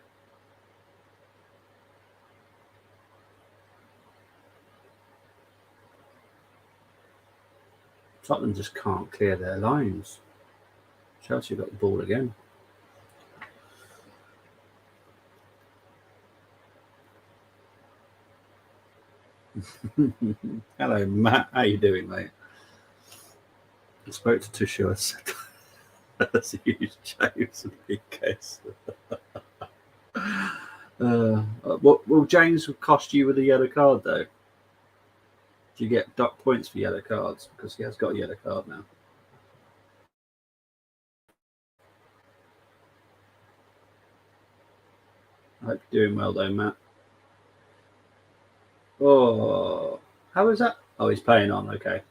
Tottenham just can't clear their lines. Chelsea got the ball again. Hello, Matt. How you doing, mate? I spoke to Tushu. I said, that's a huge James and big case. What will James cost you with a yellow card, though? Do you get dock points for yellow cards? Because he has got a yellow card now. I hope you're doing well, though, Matt. Oh, how is that? Oh, he's paying on. Okay,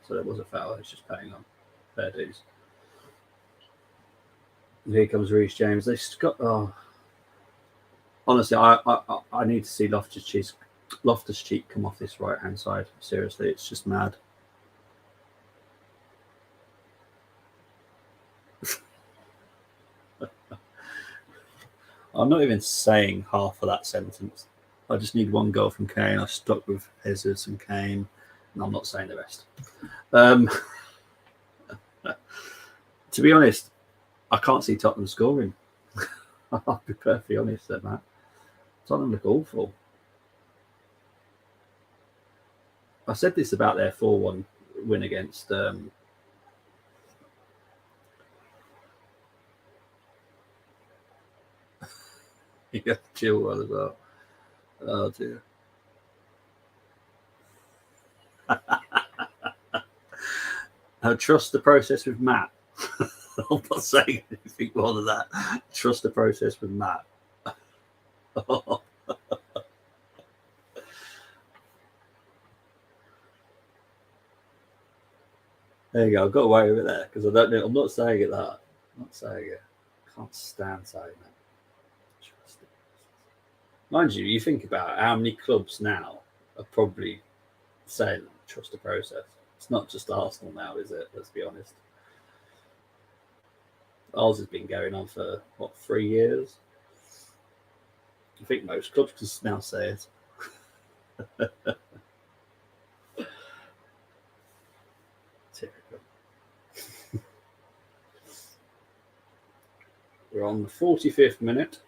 so that was a foul. It's just paying on. Fair dues. Here comes Reece James. They've got. Oh, honestly, I need to see Loftus-Cheek come off this right hand side. Seriously, it's just mad. I'm not even saying half of that sentence. I just need one goal from Kane. I stuck with Jesus and Kane, and I'm not saying the rest. To be honest, I can't see Tottenham scoring. I'll be perfectly honest there, Matt. Tottenham look awful. I said this about their 4-1 win against yeah, Chilwell as well. Oh dear. I trust the process with Matt. I'm not saying anything more than that. Trust the process with Matt. There you go. I got away with it there because I don't know. I'm not saying it that. I'm not saying it. I can't stand saying that. Trust it. Mind you, you think about how many clubs now are probably saying trust the process. It's not just Arsenal now, is it? Let's be honest. Ours has been going on for, 3 years? I think most clubs can now say it. Typical. We're on the 45th minute.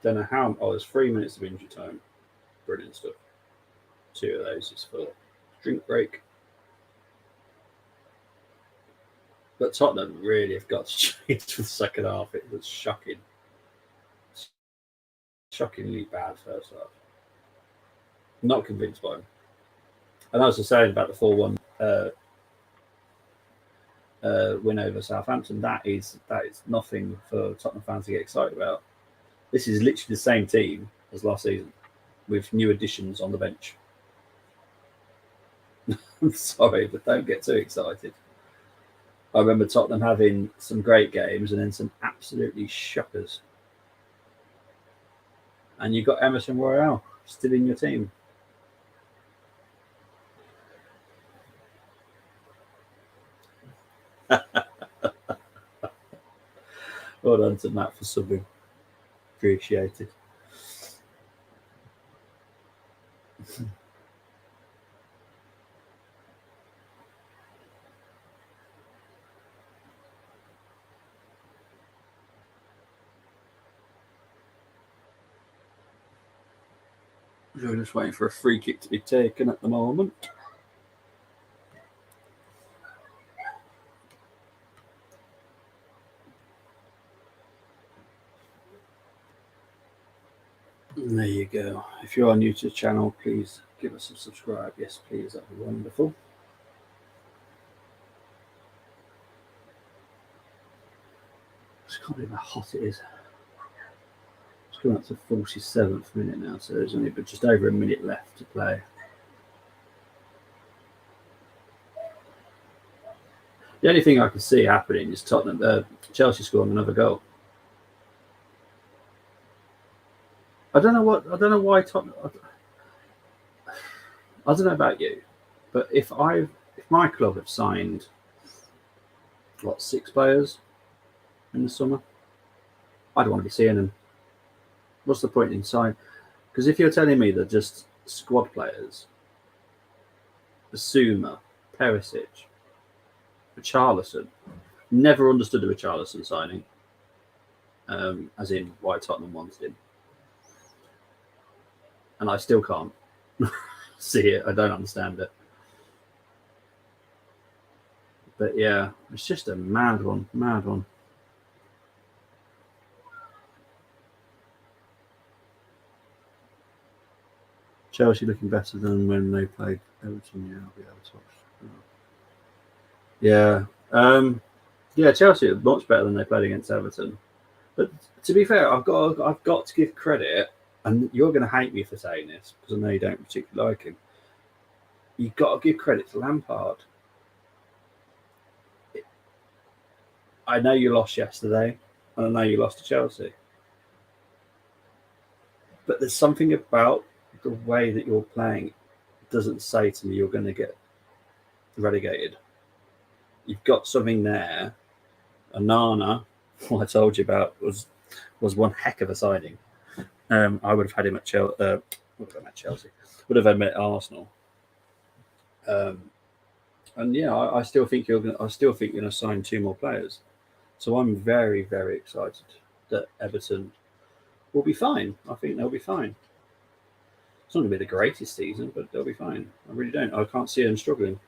Don't know how. Oh, there's 3 minutes of injury time. Brilliant stuff. 2 of those is for drink break. But Tottenham really have got to change for the second half. It was shocking. Shockingly bad first half. Not convinced by him. And I was just saying about the 4-1 win over Southampton. That is nothing for Tottenham fans to get excited about. This is literally the same team as last season, with new additions on the bench. I'm sorry, but don't get too excited. I remember Tottenham having some great games and then some absolutely shockers. And you've got Emerson Royale still in your team. Well done to Matt for subbing. Appreciated. We're just waiting for a free kick to be taken at the moment. And there you go. If you are new to the channel, please give us a subscribe. Yes, please. That'd be wonderful. I just can't believe how hot it is. It's coming up to 47th minute now, so there's only just over a minute left to play. The only thing I can see happening is Chelsea scoring another goal. I don't know why Tottenham. I don't know about you, but if my club have signed 6 players in the summer, I don't want to be seeing them. What's the point in signing? Because if you're telling me they're just squad players, Basuma, Perisic, Richarlison, never understood the Richarlison signing, as in why Tottenham wanted him, and I still can't see it. I don't understand it. But yeah, it's just a mad one. Chelsea looking better than when they played Everton. Yeah, I'll be able to watch. Yeah, Chelsea are much better than they played against Everton. But to be fair, I've got to give credit, and you're going to hate me for saying this because I know you don't particularly like him. You've got to give credit to Lampard. I know you lost yesterday, and I know you lost to Chelsea. But there's something about the way that you're playing doesn't say to me you're going to get relegated. You've got something there. Onana, what I told you about, was one heck of a signing. I would have had him at Chelsea. Would have had him at Arsenal. And yeah, I still think you're going to sign 2 more players. So I'm very, very excited that Everton will be fine. I think they'll be fine. It's not going to be the greatest season, but they'll be fine. I really don't. I can't see them struggling.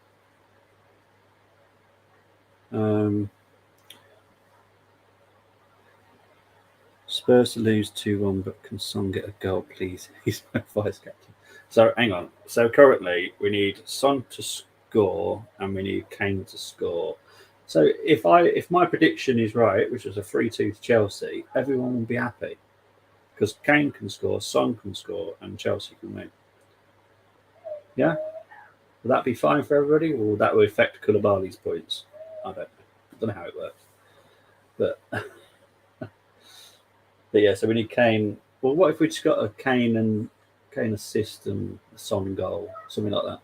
Spurs to lose 2-1, but can Son get a goal, please? He's my vice captain. So hang on. So currently we need Son to score and we need Kane to score. So if my prediction is right, which was a 3-2 to Chelsea, everyone will be happy because Kane can score, Son can score, and Chelsea can win. Yeah, will that be fine for everybody, or will that affect Koulibaly's points? I don't know how it works, but yeah. So we need Kane. Well, what if we just got a Kane assist and a Son goal, something like that?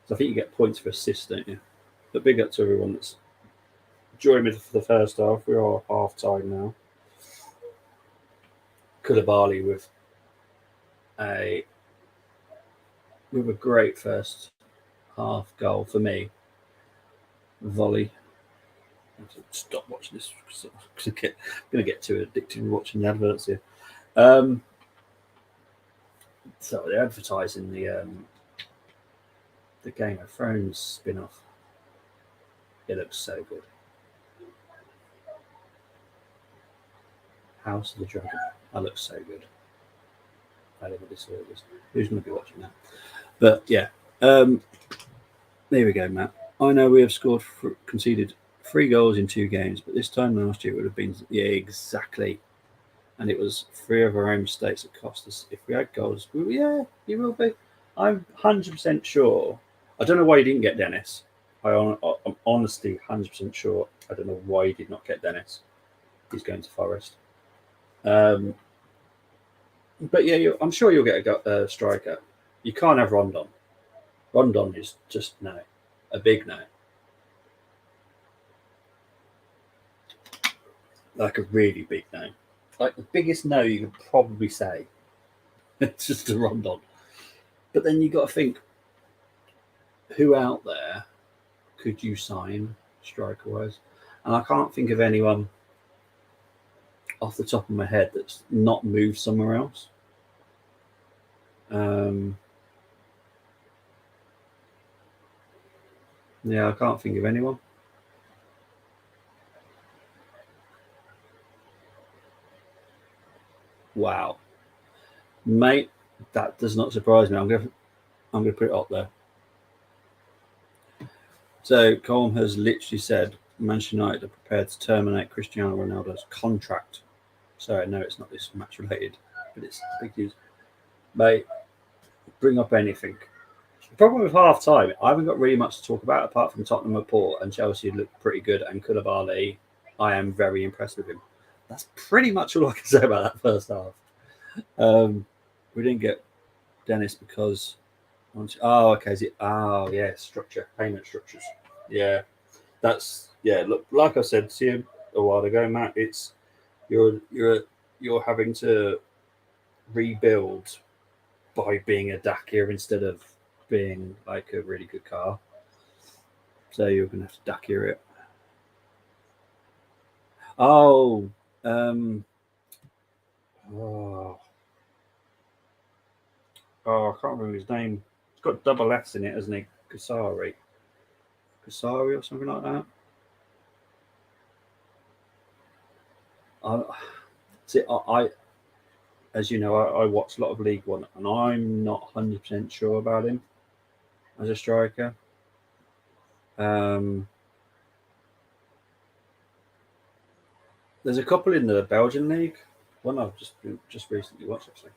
So I think you get points for assist, don't you? But big up to everyone that's joined me for the first half. We are half time now. Koulibaly with a great first half goal for me. Volley. I have to stop watching this because I'm going to get too addicted to watching the adverts here. So they're advertising the Game of Thrones spin-off. It looks so good. House of the Dragon. That looks so good. Who's going to be watching that? But yeah, there we go, Matt. I know we have conceded 3 goals in 2 games, but this time last year it would have been exactly. And it was 3 of our own mistakes that cost us. If we had goals, you will be. I'm 100% sure. I don't know why you didn't get Dennis. I'm honestly 100% sure. I don't know why you did not get Dennis. He's going to Forest. But yeah, I'm sure you'll get a striker. You can't have Rondon. Rondon is just no, a big no. Like a really big no. Like the biggest no you could probably say. It's just a Rondon. But then you got to think, who out there could you sign striker-wise? And I can't think of anyone off the top of my head that's not moved somewhere else. Yeah, I can't think of anyone. Wow, mate, that does not surprise me. I'm gonna put it up there. So Colm has literally said Manchester United are prepared to terminate Cristiano Ronaldo's contract. Sorry, no, it's not this match related, but it's big news. Mate, bring up anything. The problem with half time, I haven't got really much to talk about apart from Tottenham report and Chelsea looked pretty good, and Koulibaly, I am very impressed with him. That's pretty much all I can say about that first half. We didn't get Dennis because okay, is it? Oh yeah, structure, payment structures. Yeah, that's yeah. Look, like I said to you a while ago, Matt, it's you're having to rebuild by being a Dacia instead of being like a really good car. So you're gonna have to Dacia it. Oh, um, oh, I can't remember his name. It's got double S in it, hasn't he? Kasari or something like that. I see. As you know, I watch a lot of League One, and I'm not 100% sure about him as a striker. Um, there's a couple in the Belgian league. One I've just recently watched actually,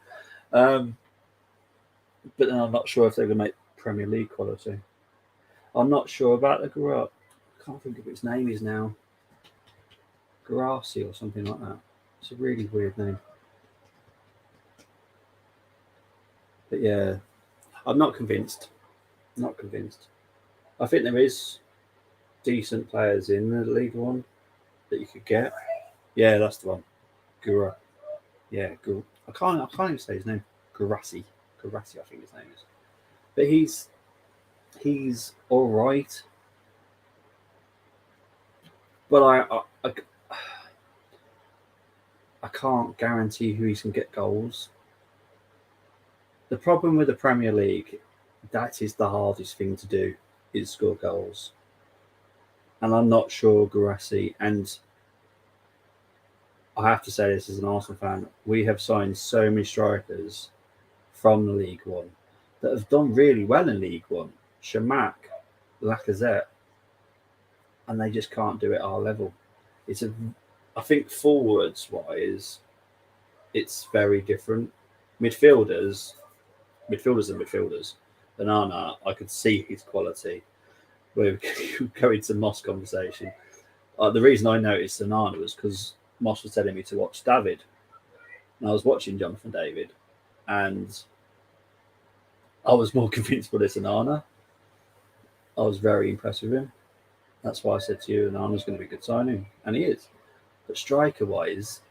um, but then I'm not sure if they're going to make Premier League quality. I'm not sure about the Garot. I can't think of what his name is now. Garasi or something like that. It's a really weird name. But yeah, I'm not convinced. Not convinced. I think there is decent players in the League One that you could get. Yeah, that's the one. Gura. Yeah, Gura. I can't even say his name. Garasi. Garasi, I think his name is. But he's all right. But I can't guarantee who he's going to get goals. The problem with the Premier League, that is the hardest thing to do, is score goals. And I'm not sure Garassi, and I have to say this as an Arsenal fan, we have signed so many strikers from the League One that have done really well in League One. Shamak, Lacazette, and they just can't do it at our level. I think forwards wise, it's very different. Midfielders, midfielders and midfielders. Banana, I could see his quality. We're going to Moss conversation. The reason I noticed Banana was because Moss was telling me to watch David, and I was watching Jonathan David, and I was more convinced by this Anana. I was very impressed with him. That's why I said to you, Anana's going to be a good signing, and he is. But striker wise,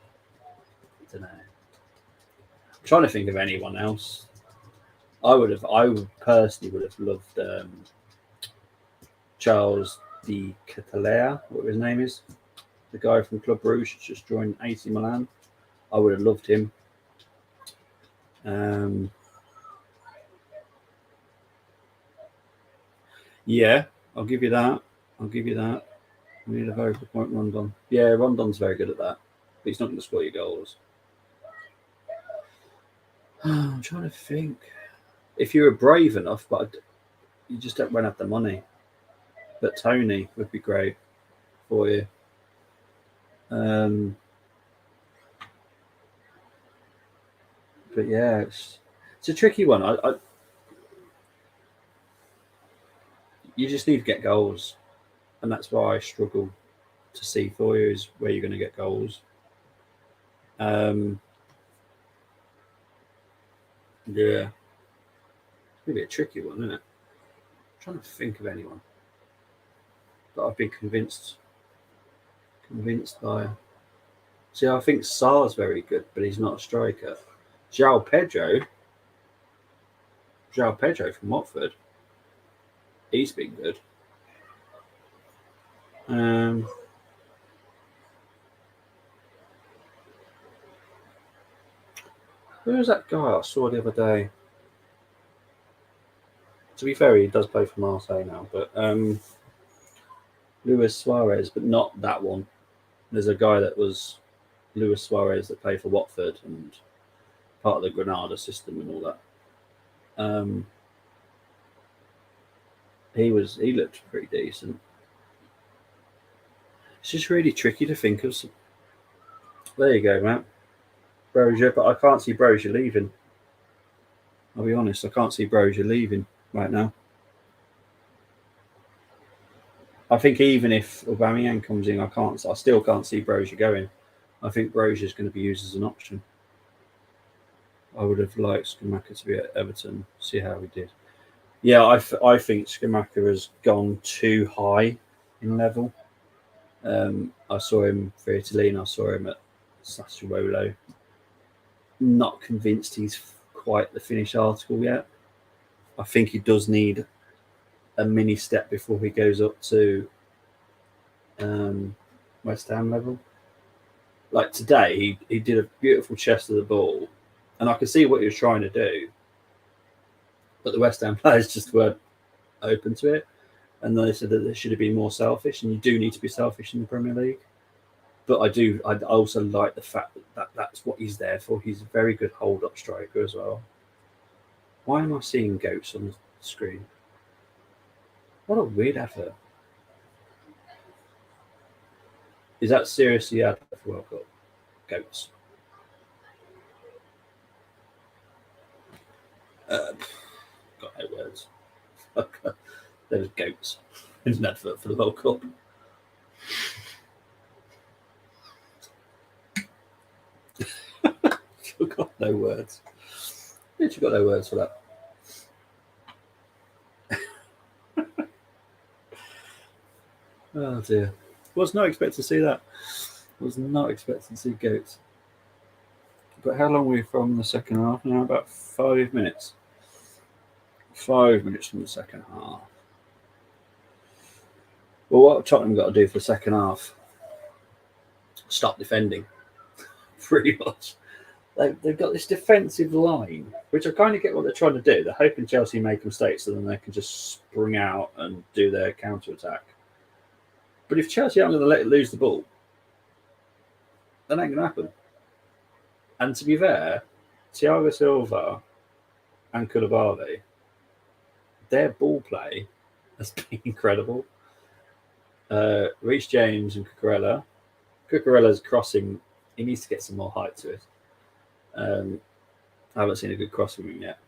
I don't know. I'm trying to think of anyone else. I would personally would have loved Charles de Catalea, whatever his name is, the guy from Club Rouge just joined AC Milan. I would have loved him. Um, yeah, I'll give you that. I'll give you that. We need a very good point, Rondon. Yeah, Rondon's very good at that, but he's not going to score your goals. I'm trying to think. If you were brave enough, but you just won't have the money. But Tony would be great for you. Um, but yeah, it's a tricky one. You just need to get goals, and that's why I struggle to see for you is where you're going to get goals. Um, yeah, it's going to be a tricky one, isn't it? I'm trying to think of anyone that I've been convinced by. See, I think Sar's very good, but he's not a striker. João Pedro, João Pedro from Watford, he's been good. Um, who was that guy I saw the other day? To be fair, he does play for Marseille now, but Luis Suarez, but not that one. There's a guy that was Luis Suarez that played for Watford and part of the Granada system and all that. He looked pretty decent. It's just really tricky to think of. There you go, Matt. Brozier, but I can't see Brozier leaving. I'll be honest, I can't see Brozier leaving right now. I think even if Aubameyang comes in, I still can't see Brozier going. I think Brozier is going to be used as an option. I would have liked Schumacher to be at Everton, see how he did. Yeah, I think Schumacher has gone too high in level. I saw him for Italy and I saw him at Sassuolo. Not convinced he's quite the finished article yet. I think he does need a mini step before he goes up to West Ham level. Like today, he did a beautiful chest of the ball, and I could see what he was trying to do, but the West Ham players just weren't open to it, and they said that they should have been more selfish, and you do need to be selfish in the Premier League. But I also like the fact that that's what he's there for. He's a very good hold-up striker as well. Why am I seeing goats on the screen? What a weird advert. Is that seriously advert for World Cup? Goats. Got no words. There's goats. There's an advert for the World Cup. I've got no words. Literally got no words for that. Oh dear. Was not expecting to see that. Was not expecting to see goats. But how long are we from the second half now? About 5 minutes. 5 minutes from the second half. Well, what Tottenham got to do for the second half? Stop defending. Pretty much. They've got this defensive line, which I kind of get what they're trying to do. They're hoping Chelsea make mistakes so then they can just spring out and do their counter-attack. But if Chelsea aren't going to let it lose the ball, that ain't going to happen. And to be fair, Thiago Silva and Koulibaly, their ball play has been incredible. Reece James and Cucurella's crossing, he needs to get some more height to it. I haven't seen a good cross from him yet.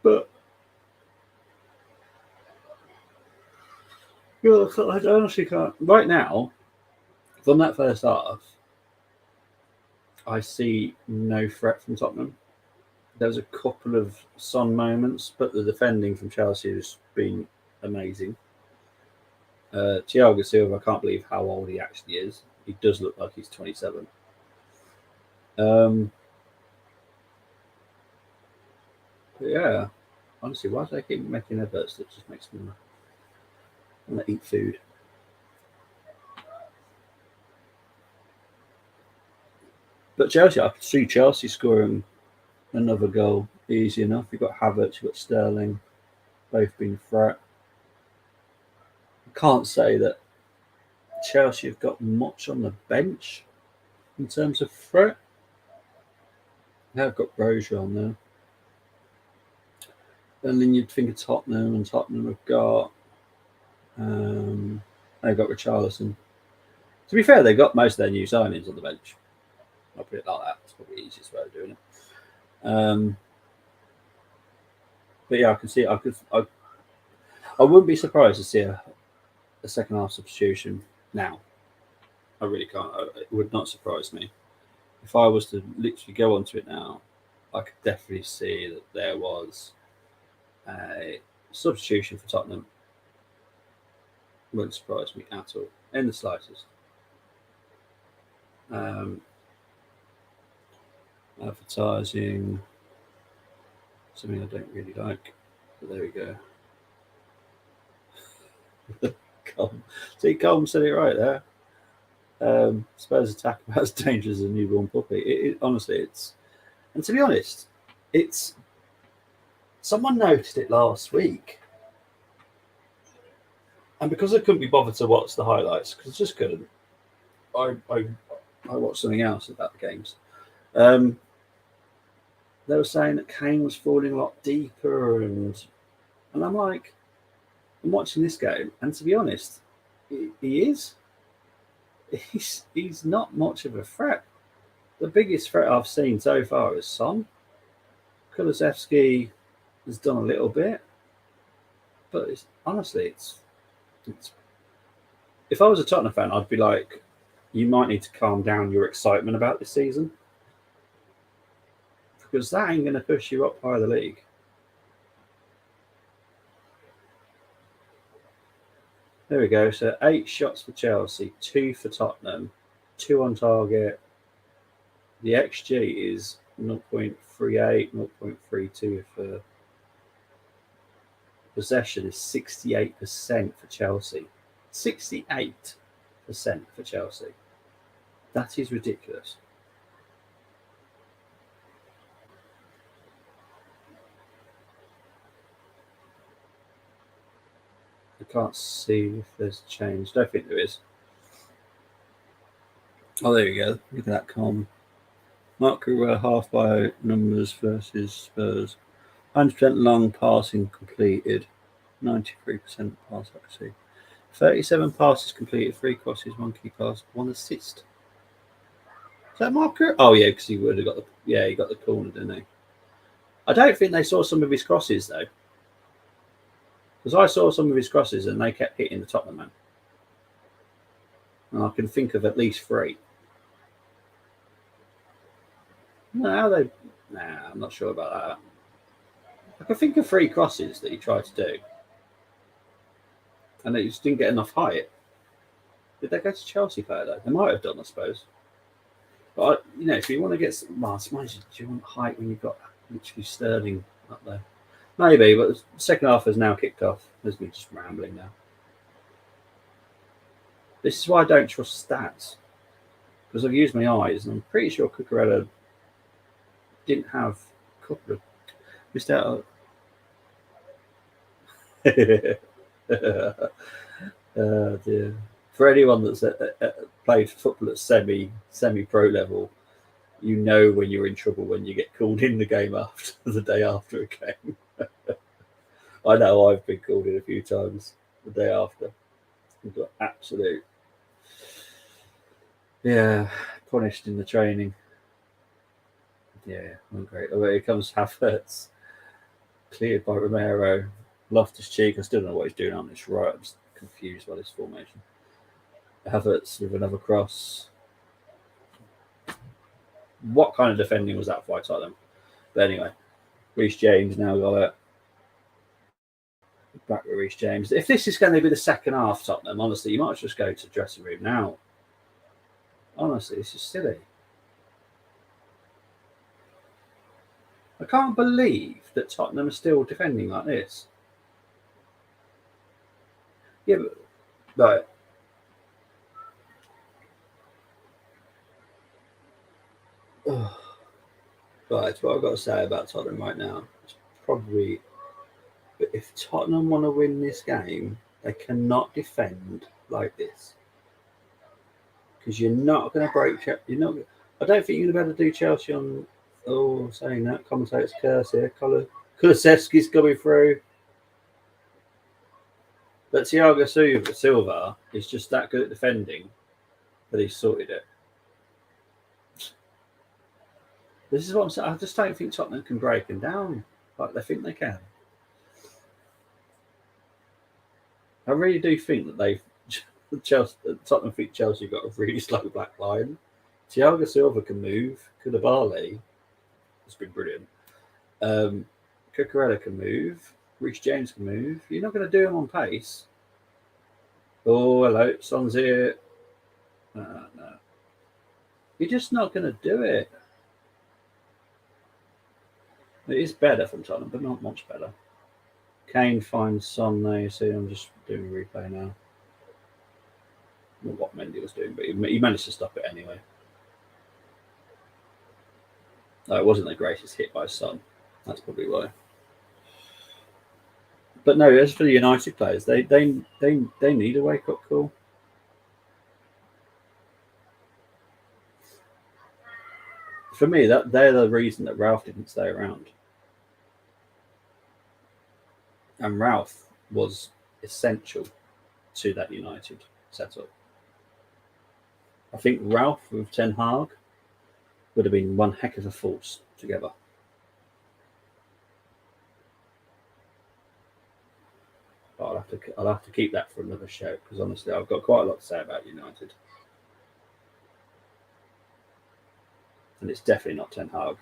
But I honestly can't. Right now, from that first half, I see no threat from Tottenham. There was a couple of Son moments, but the defending from Chelsea has been amazing. Thiago Silva, I can't believe how old he actually is. He does look like he's 27. But yeah, honestly, why do they keep making adverts that just makes me want to eat food? But Chelsea, I could see Chelsea scoring another goal easy enough. You've got Havertz, you've got Sterling, both being threat. I can't say that Chelsea have got much on the bench in terms of threat. They have got Brozier on there. And then you'd think of Tottenham, and Tottenham have got they've got Richarlison. To be fair, they've got most of their new signings on the bench. I'll put it like that. It's probably the easiest way of doing it. But yeah, I can see. I wouldn't be surprised to see a second half substitution now. I really can't. It would not surprise me. If I was to literally go onto it now, I could definitely see that there was a substitution for Tottenham. Wouldn't surprise me at all, in the slightest. Advertising, something I don't really like, but there we go. See, Colm said it right there. Spurs attack about as dangerous as a newborn puppy. Honestly, and to be honest, it's Someone noticed it last week, and because I couldn't be bothered to watch the highlights, because I just couldn't, I watched something else about the games. They were saying that Kane was falling a lot deeper, and I'm like, I'm watching this game, and to be honest, he is. He's not much of a threat. The biggest threat I've seen so far is Son. Kulusevski has done a little bit, but honestly, it's. If I was a Tottenham fan, I'd be like, you might need to calm down your excitement about this season, because that ain't going to push you up high the league. There we go. So 8 shots for Chelsea, 2 for Tottenham, 2 on target. The XG is 0.38, 0.32 for possession is 68% for Chelsea. 68% for Chelsea. That is ridiculous. I can't see if there's change. Don't think there is. Oh, there you go. Look at that calm. Mark half by numbers versus Spurs. 100% long passing completed. 93% pass accuracy. 37 passes completed, 3 crosses, 1 key pass, 1 assist. Is that Marker? Oh yeah, because he would have got he got the corner, didn't he? I don't think they saw some of his crosses though, because I saw some of his crosses and they kept hitting the Tottenham man. And I can think of at least 3. No, I'm not sure about that. I can think of 3 crosses that he tried to do, and they just didn't get enough height. Did they go to Chelsea player though? They might have done, I suppose. But if you want to get some, well, do you want height when you've got literally Sterling up there? Maybe, but the second half has now kicked off. There's me just rambling now. This is why I don't trust stats, because I've used my eyes, and I'm pretty sure Cucurella didn't have a couple of missed out. Dear. For anyone that's played football at semi-pro level, you know when you're in trouble when you get called in the game after the day after a game. I know I've been called in a few times the day after. I've got absolute, punished in the training. Yeah, not great. Oh, here comes Havertz, cleared by Romero. Loftus-Cheek, I still don't know what he's doing on this right. I'm just confused by this formation. Havertz with another cross. What kind of defending was that for Tottenham? But anyway, Reece James now got it. Back with Reece James. If this is going to be the second half, Tottenham, honestly, you might just go to the dressing room now. Honestly, this is silly. I can't believe that Tottenham are still defending like this. Yeah, but right, what I've got to say about Tottenham right now. It's probably, if Tottenham want to win this game, they cannot defend like this, because you're not going to break. You're not. I don't think you're going to be able to do Chelsea on. Oh, saying that, commentator's curse here. Kulusevski's coming through. But Thiago Silva is just that good at defending that he's sorted it. This is what I'm saying. I just don't think Tottenham can break them down like they think they can. I really do think that Tottenham think Chelsea got a really slow black line. Thiago Silva can move. Koulibaly has been brilliant. Cucurella can move. Reece James can move. You're not going to do him on pace. Oh, hello. Son's here. No. You're just not going to do it. It is better from Tottenham, but not much better. Kane finds Son there. You see, I'm just doing a replay now. Not what Mendy was doing, but he managed to stop it anyway. No, it wasn't the greatest hit by Son. That's probably why. But no, as for the United players, they need a wake up call. For me, that they're the reason that Ralph didn't stay around. And Ralph was essential to that United setup. I think Ralph with Ten Hag would have been one heck of a force together. But I'll have to keep that for another show because honestly, I've got quite a lot to say about United, and it's definitely not Ten Hag.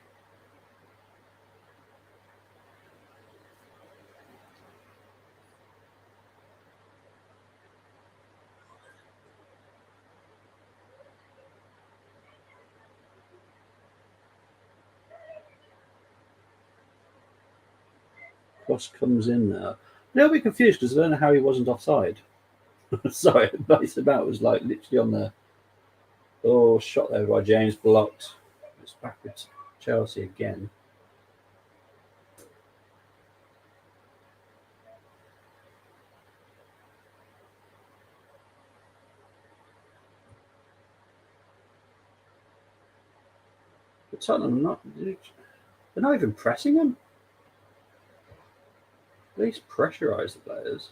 Cross comes in there. They'll be confused because I don't know how he wasn't offside. Sorry, Mason Mount was like literally on the shot there by James, blocked. It's backwards. Chelsea again. But Tottenham they're not even pressing them. At least pressurise the players.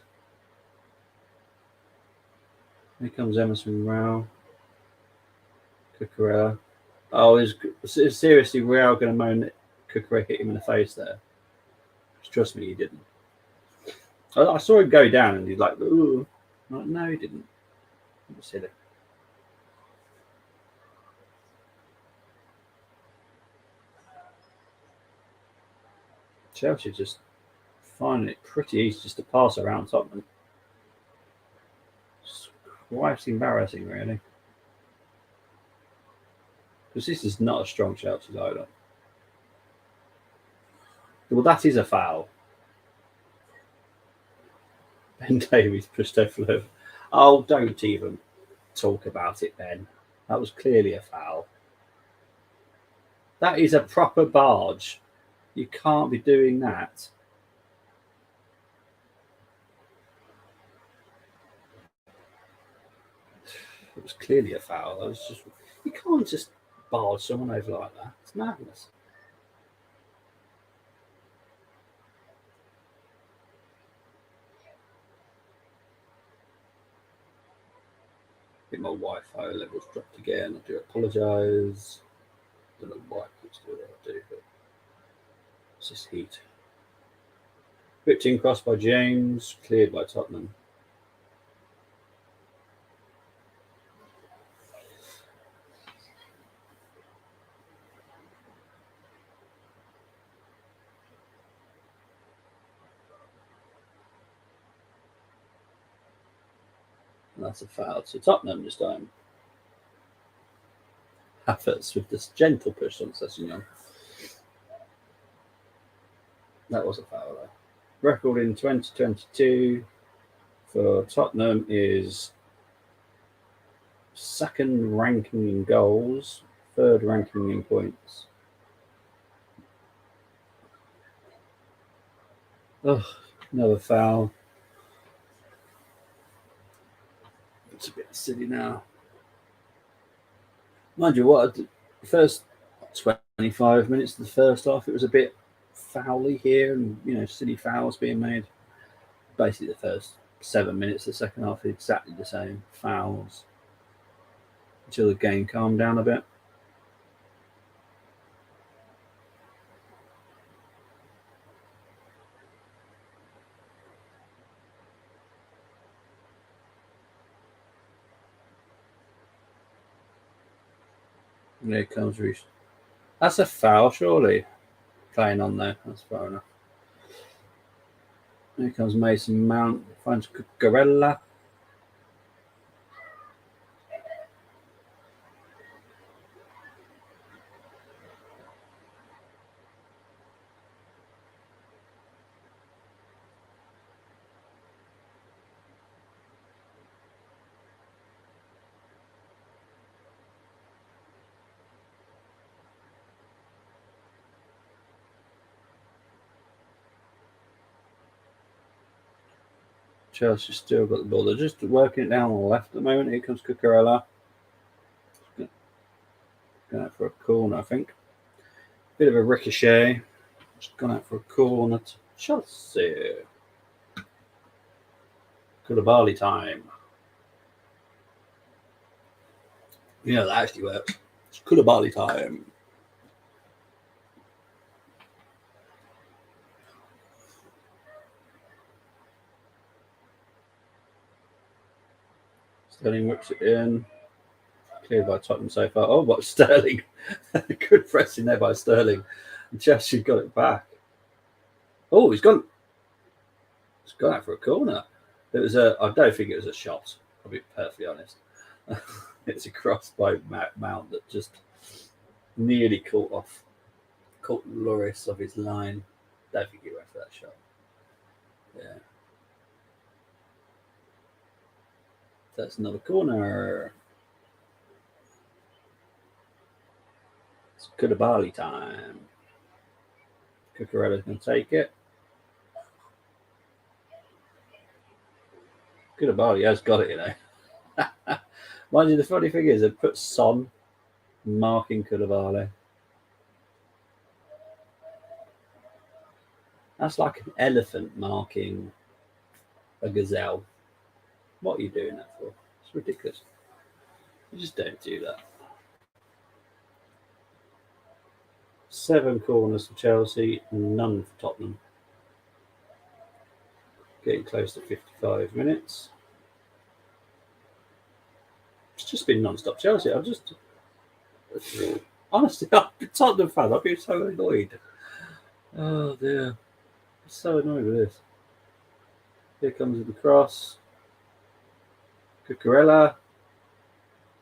Here comes Emerson Rowe. Cucurella. Oh, is seriously Real going to moan that Cucurella hit him in the face there? Trust me, he didn't. I saw him go down and he's like, ooh. I'm like, no, he didn't. He just hit it. Chelsea just finding it pretty easy just to pass around Tottenham. It's quite embarrassing, really. Because this is not a strong Chelsea side. Well, that is a foul. Ben Davies pushed over. Oh, don't even talk about it, Ben. That was clearly a foul. That is a proper barge. You can't be doing that. It was clearly a foul. That was just you can't just barge someone over like that. It's madness. I think my Wi-Fi levels dropped again. I do apologise. Don't know why it keeps doing what I do, but it's just heat. Whipped in cross by James, cleared by Tottenham. And that's a foul to Tottenham this time. Havertz with this gentle push on Sessegnon. That was a foul though. Record in 2022 for Tottenham is second ranking in goals, third ranking in points. Oh, another foul. It's a bit silly now. Mind you, what the first 25 minutes of the first half, it was a bit foully here, and silly fouls being made. Basically, the first 7 minutes of the second half, exactly the same fouls until the game calmed down a bit. And here comes Reece. That's a foul, surely. Playing on there. That's fair enough. Here comes Mason Mount. Finds Cucurella. Chelsea still got the ball. They're just working it down on the left at the moment. Here comes Cucurella. Going out for a corner, I think. Bit of a ricochet. Just gone out for a corner to Chelsea. Koulibaly time. Yeah, that actually works. It's Koulibaly time. Sterling whips it in. Cleared by Tottenham so far. Oh, what Sterling? Good pressing there by Sterling. And Chelsea got it back. Oh, he's gone. He's gone out for a corner. It was a. I don't think it was a shot. I'll be perfectly honest. It's a cross by Mount that just nearly caught Lloris off his line. Don't think he went for that shot. Yeah. That's another corner. It's Koulibaly time. Cucurella's going to take it. Koulibaly has got it, you know. Mind you, the funny thing is, they put Son marking Koulibaly. That's like an elephant marking a gazelle. What are you doing that for? It's ridiculous. You just don't do that. 7 corners for Chelsea, none for Tottenham. Getting close to 55 minutes. It's just been non-stop Chelsea. I'm just... Honestly, I'm a Tottenham fan. I've been so annoyed. Oh, dear. I'm so annoyed with this. Here comes the cross. Cucurella.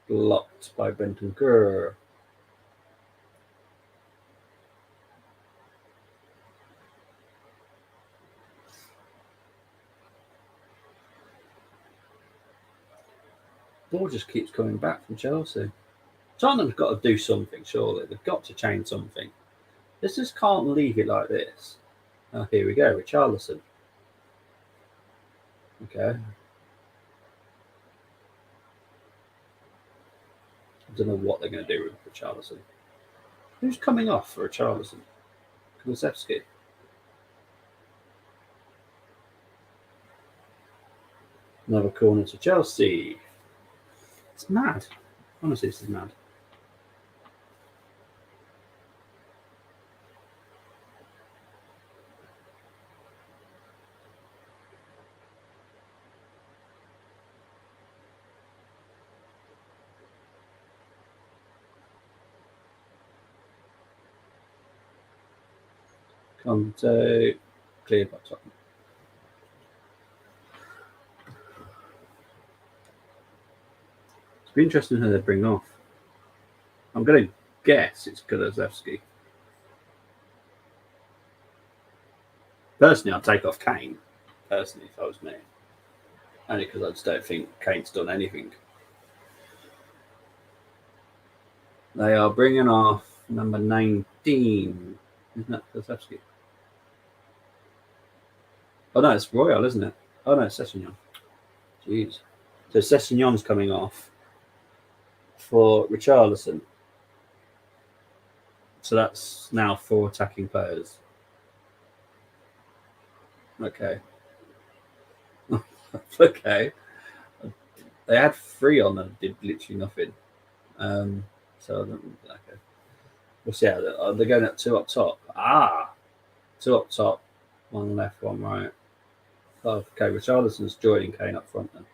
Blocked by Bentancur. Ball just keeps coming back from Chelsea. Tottenham's got to do something, surely. They've got to change something. They just can't leave it like this. Oh, here we go, Richarlison. Okay. I don't know what they're going to do with Richarlison. Who's coming off for Richarlison? Kulusevski. Another corner to Chelsea. It's mad. Honestly, this is mad. Conte, cleared by Tottenham. It'll be interesting who they bring off. I'm going to guess it's Kulusevski. Personally, I'd take off Kane. Personally, if I was me. Only because I just don't think Kane's done anything. They are bringing off number 19. Isn't that Kulusevski? Oh, no, it's Royal, isn't it? Oh, no, it's Sessegnon. Jeez. So Sessegnon's coming off for Richarlison. So that's now 4 attacking players. Okay. Okay. They had 3 on them, did literally nothing. So I don't. Okay. We'll see how they're going at 2 up top. 2 up top, 1 left, 1 right. Oh, okay, Richarlison's joining Kane up front then.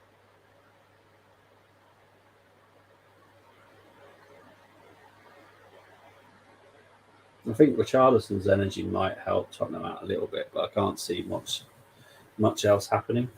I think Richarlison's energy might help Tottenham out a little bit, but I can't see much else happening.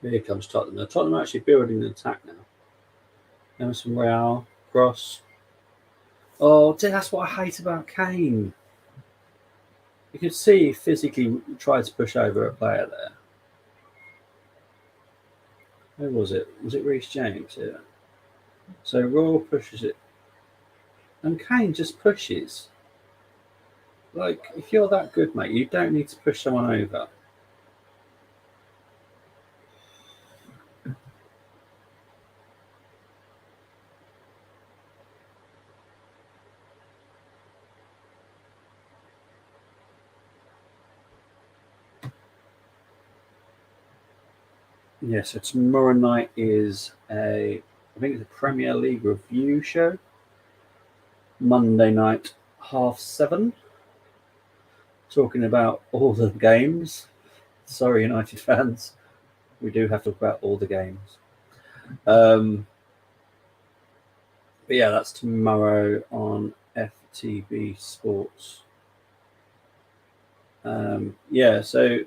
Here comes Tottenham. Now, Tottenham are actually building an attack now. Emerson Royale, cross. Oh, that's what I hate about Kane. You could see he physically tried to push over a player there. Who was it? Was it Reece James? Yeah. So Raw pushes it, and Kane just pushes. Like, if you're that good, mate, you don't need to push someone over. Yeah, so tomorrow night is I think it's a Premier League review show. Monday night, 7:30. Talking about all the games. Sorry, United fans. We do have to talk about all the games. But yeah, that's tomorrow on FTB Sports. Yeah, so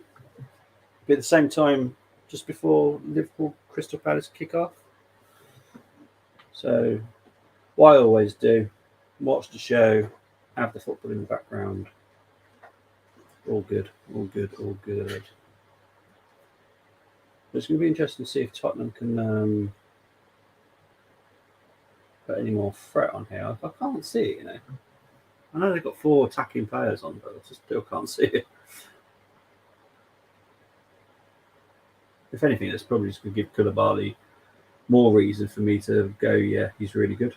at the same time, just before Liverpool Crystal Palace kick off. So, what I always do, watch the show, have the football in the background. All good, all good, all good. But it's going to be interesting to see if Tottenham can put any more threat on here. I can't see it, you know. I know they've got 4 attacking players on, but I just still can't see it. If anything, it's probably just going to give Koulibaly more reason for me to go, yeah, he's really good.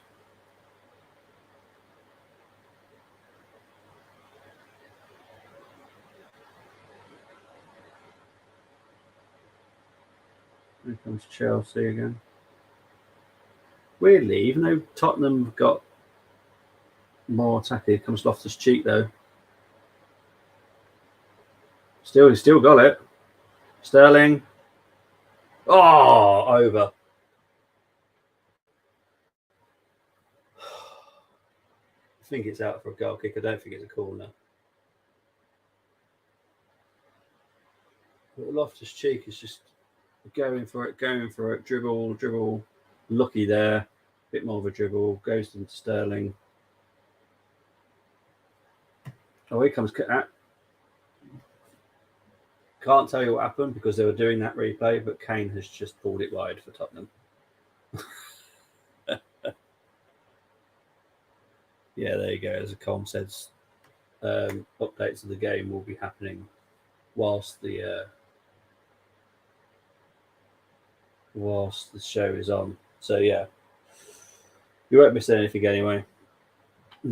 Here comes Chelsea again. Weirdly, even though Tottenham got more attacking, here comes Loftus-Cheek though. He's still got it. Sterling. Oh, over. I think it's out for a goal kick. I don't think it's a corner. But Loftus-Cheek is just going for it, dribble. Lucky there. A bit more of a dribble. Goes into Sterling. Oh, here comes. Can't tell you what happened because they were doing that replay, but Kane has just pulled it wide for Tottenham. Yeah, there you go. As a com says, updates of the game will be happening whilst the show is on. So yeah, you won't miss anything anyway.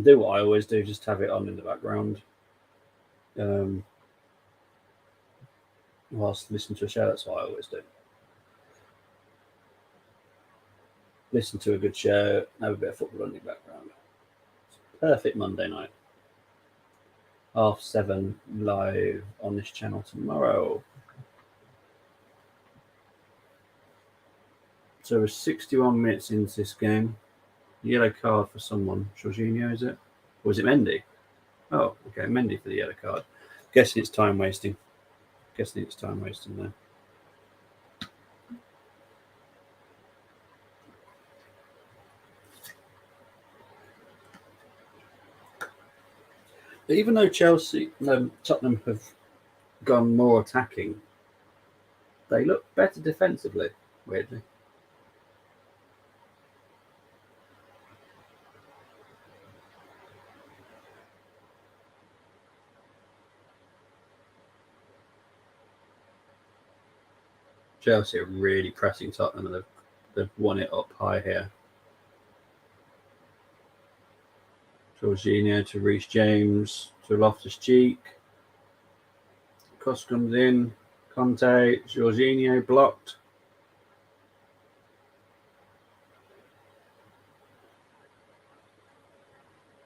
Do what I always do, just have it on in the background. Whilst listening to a show, that's what I always do. Listen to a good show, have a bit of football on the background. Perfect Monday night. 7:30 live on this channel tomorrow. So we're 61 minutes into this game. Yellow card for someone. Jorginho, is it? Or was it Mendy? Oh, okay, Mendy for the yellow card. Guessing it's time wasting. There. Even though Tottenham have gone more attacking, they look better defensively, weirdly. Chelsea are really pressing Tottenham and they've won it up high here. Jorginho to Reece James to Loftus-Cheek. Cross comes in. Conte, Jorginho blocked.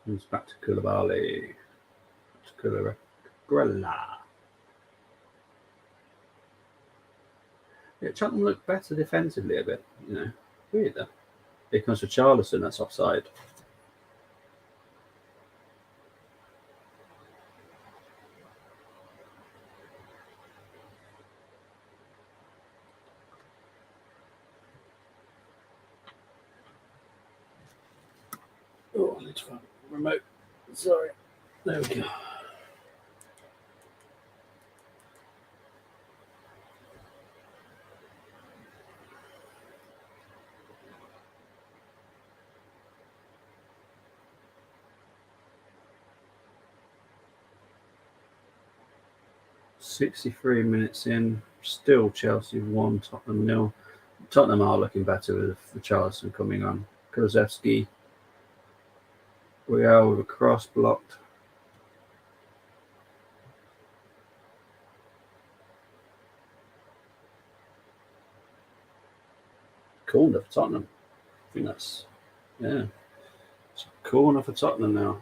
Comes back to Koulibaly. Grella. Yeah, Tottenham look better defensively a bit, you know. Weird though. Here comes Richarlison, that's offside. I need to find a remote. Sorry. There we go. "63 minutes in, still Chelsea 1, Tottenham 0. Tottenham are looking better with Richarlison coming on. Kulusevski, Real with a cross blocked. Corner for Tottenham. I think that's, yeah. It's a corner for Tottenham now.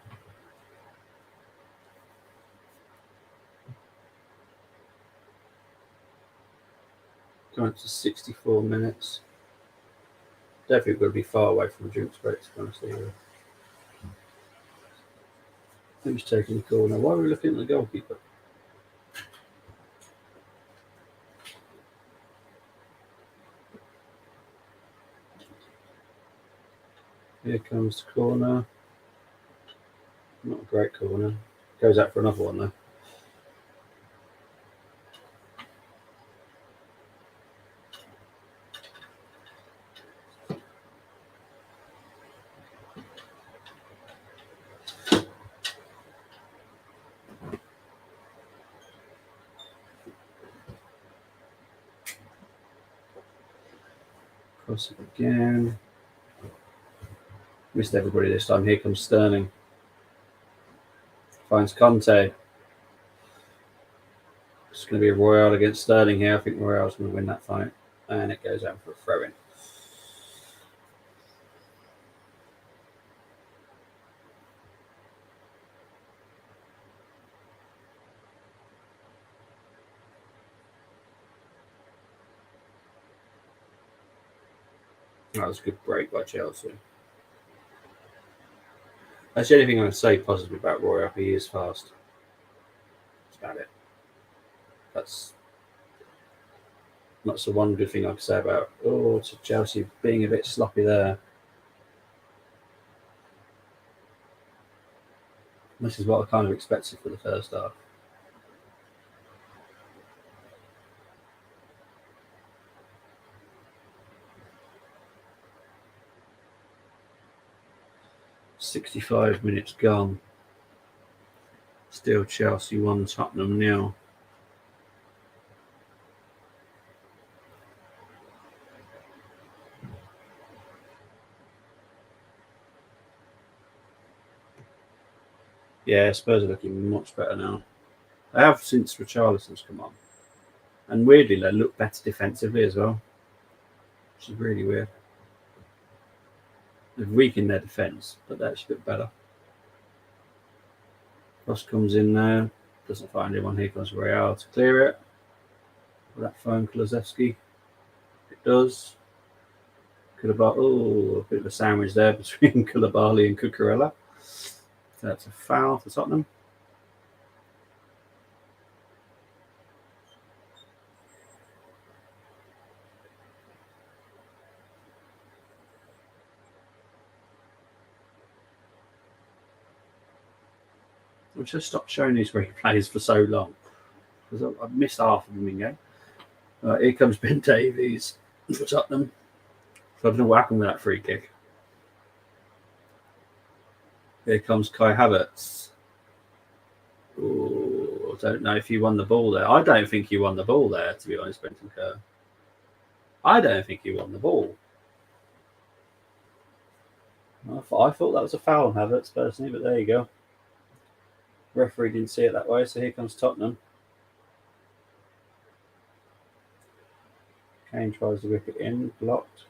Going to 64 minutes. Definitely going to be far away from the drinks break, to be honest with you. Who's taking the corner? Why are we looking at the goalkeeper? Here comes the corner. Not a great corner. Goes out for another one, though. Cross it again. Missed everybody this time. Here comes Sterling. Finds Conte. It's going to be a Royale against Sterling here. I think Royale's going to win that fight. And it goes out for a throw-in. That was a good break by Chelsea. That's the only thing I'm going to say positive about Royale. He is fast. That's about it. That's the one good thing I can say about Chelsea being a bit sloppy there. This is what I kind of expected for the first half. "65 minutes gone. Still Chelsea 1, Tottenham 0. Yeah, Spurs are looking much better now. They have since Richarlison's come on. And weirdly, they look better defensively as well. Which is really weird. They've weakened their defence, but they actually look better. Cross comes in now. Doesn't find anyone. Here comes Real to clear it. Will that find Kulusevski? It does. A bit of a sandwich there between Koulibaly and Cucurella. So that's a foul for Tottenham. We'll just stop showing these replays for so long because I've missed half of them in game. Here comes Ben Davies for Tottenham. So I don't know what happened with that free kick. Here comes Kai Havertz. I don't know if he won the ball there. I don't think he won the ball there, to be honest, Brenton Kerr. I don't think he won the ball. I thought that was a foul on Havertz personally, but there you go. Referee didn't see it that way, so here comes Tottenham. Kane tries to whip it in, blocked.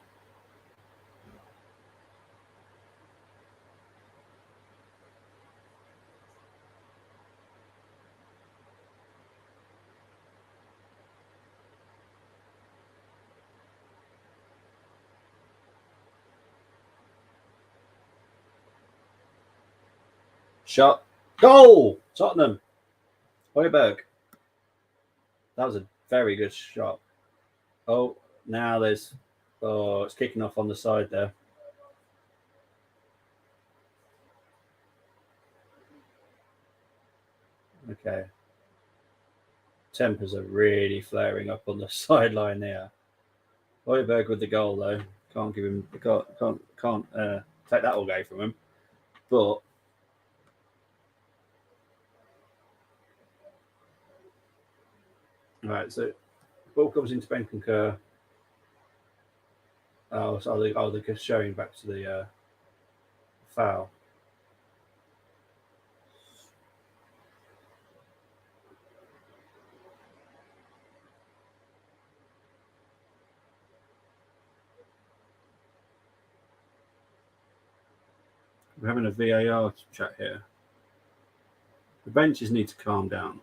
Shot. Goal! Tottenham. Højbjerg. That was a very good shot. Now it's kicking off on the side there. Okay. Tempers are really flaring up on the sideline there. Højbjerg with the goal though. Can't give him. Can't take that all away from him. But right, so ball comes into Bentancur. Oh, so they're showing back to the foul. We're having a VAR chat here. The benches need to calm down.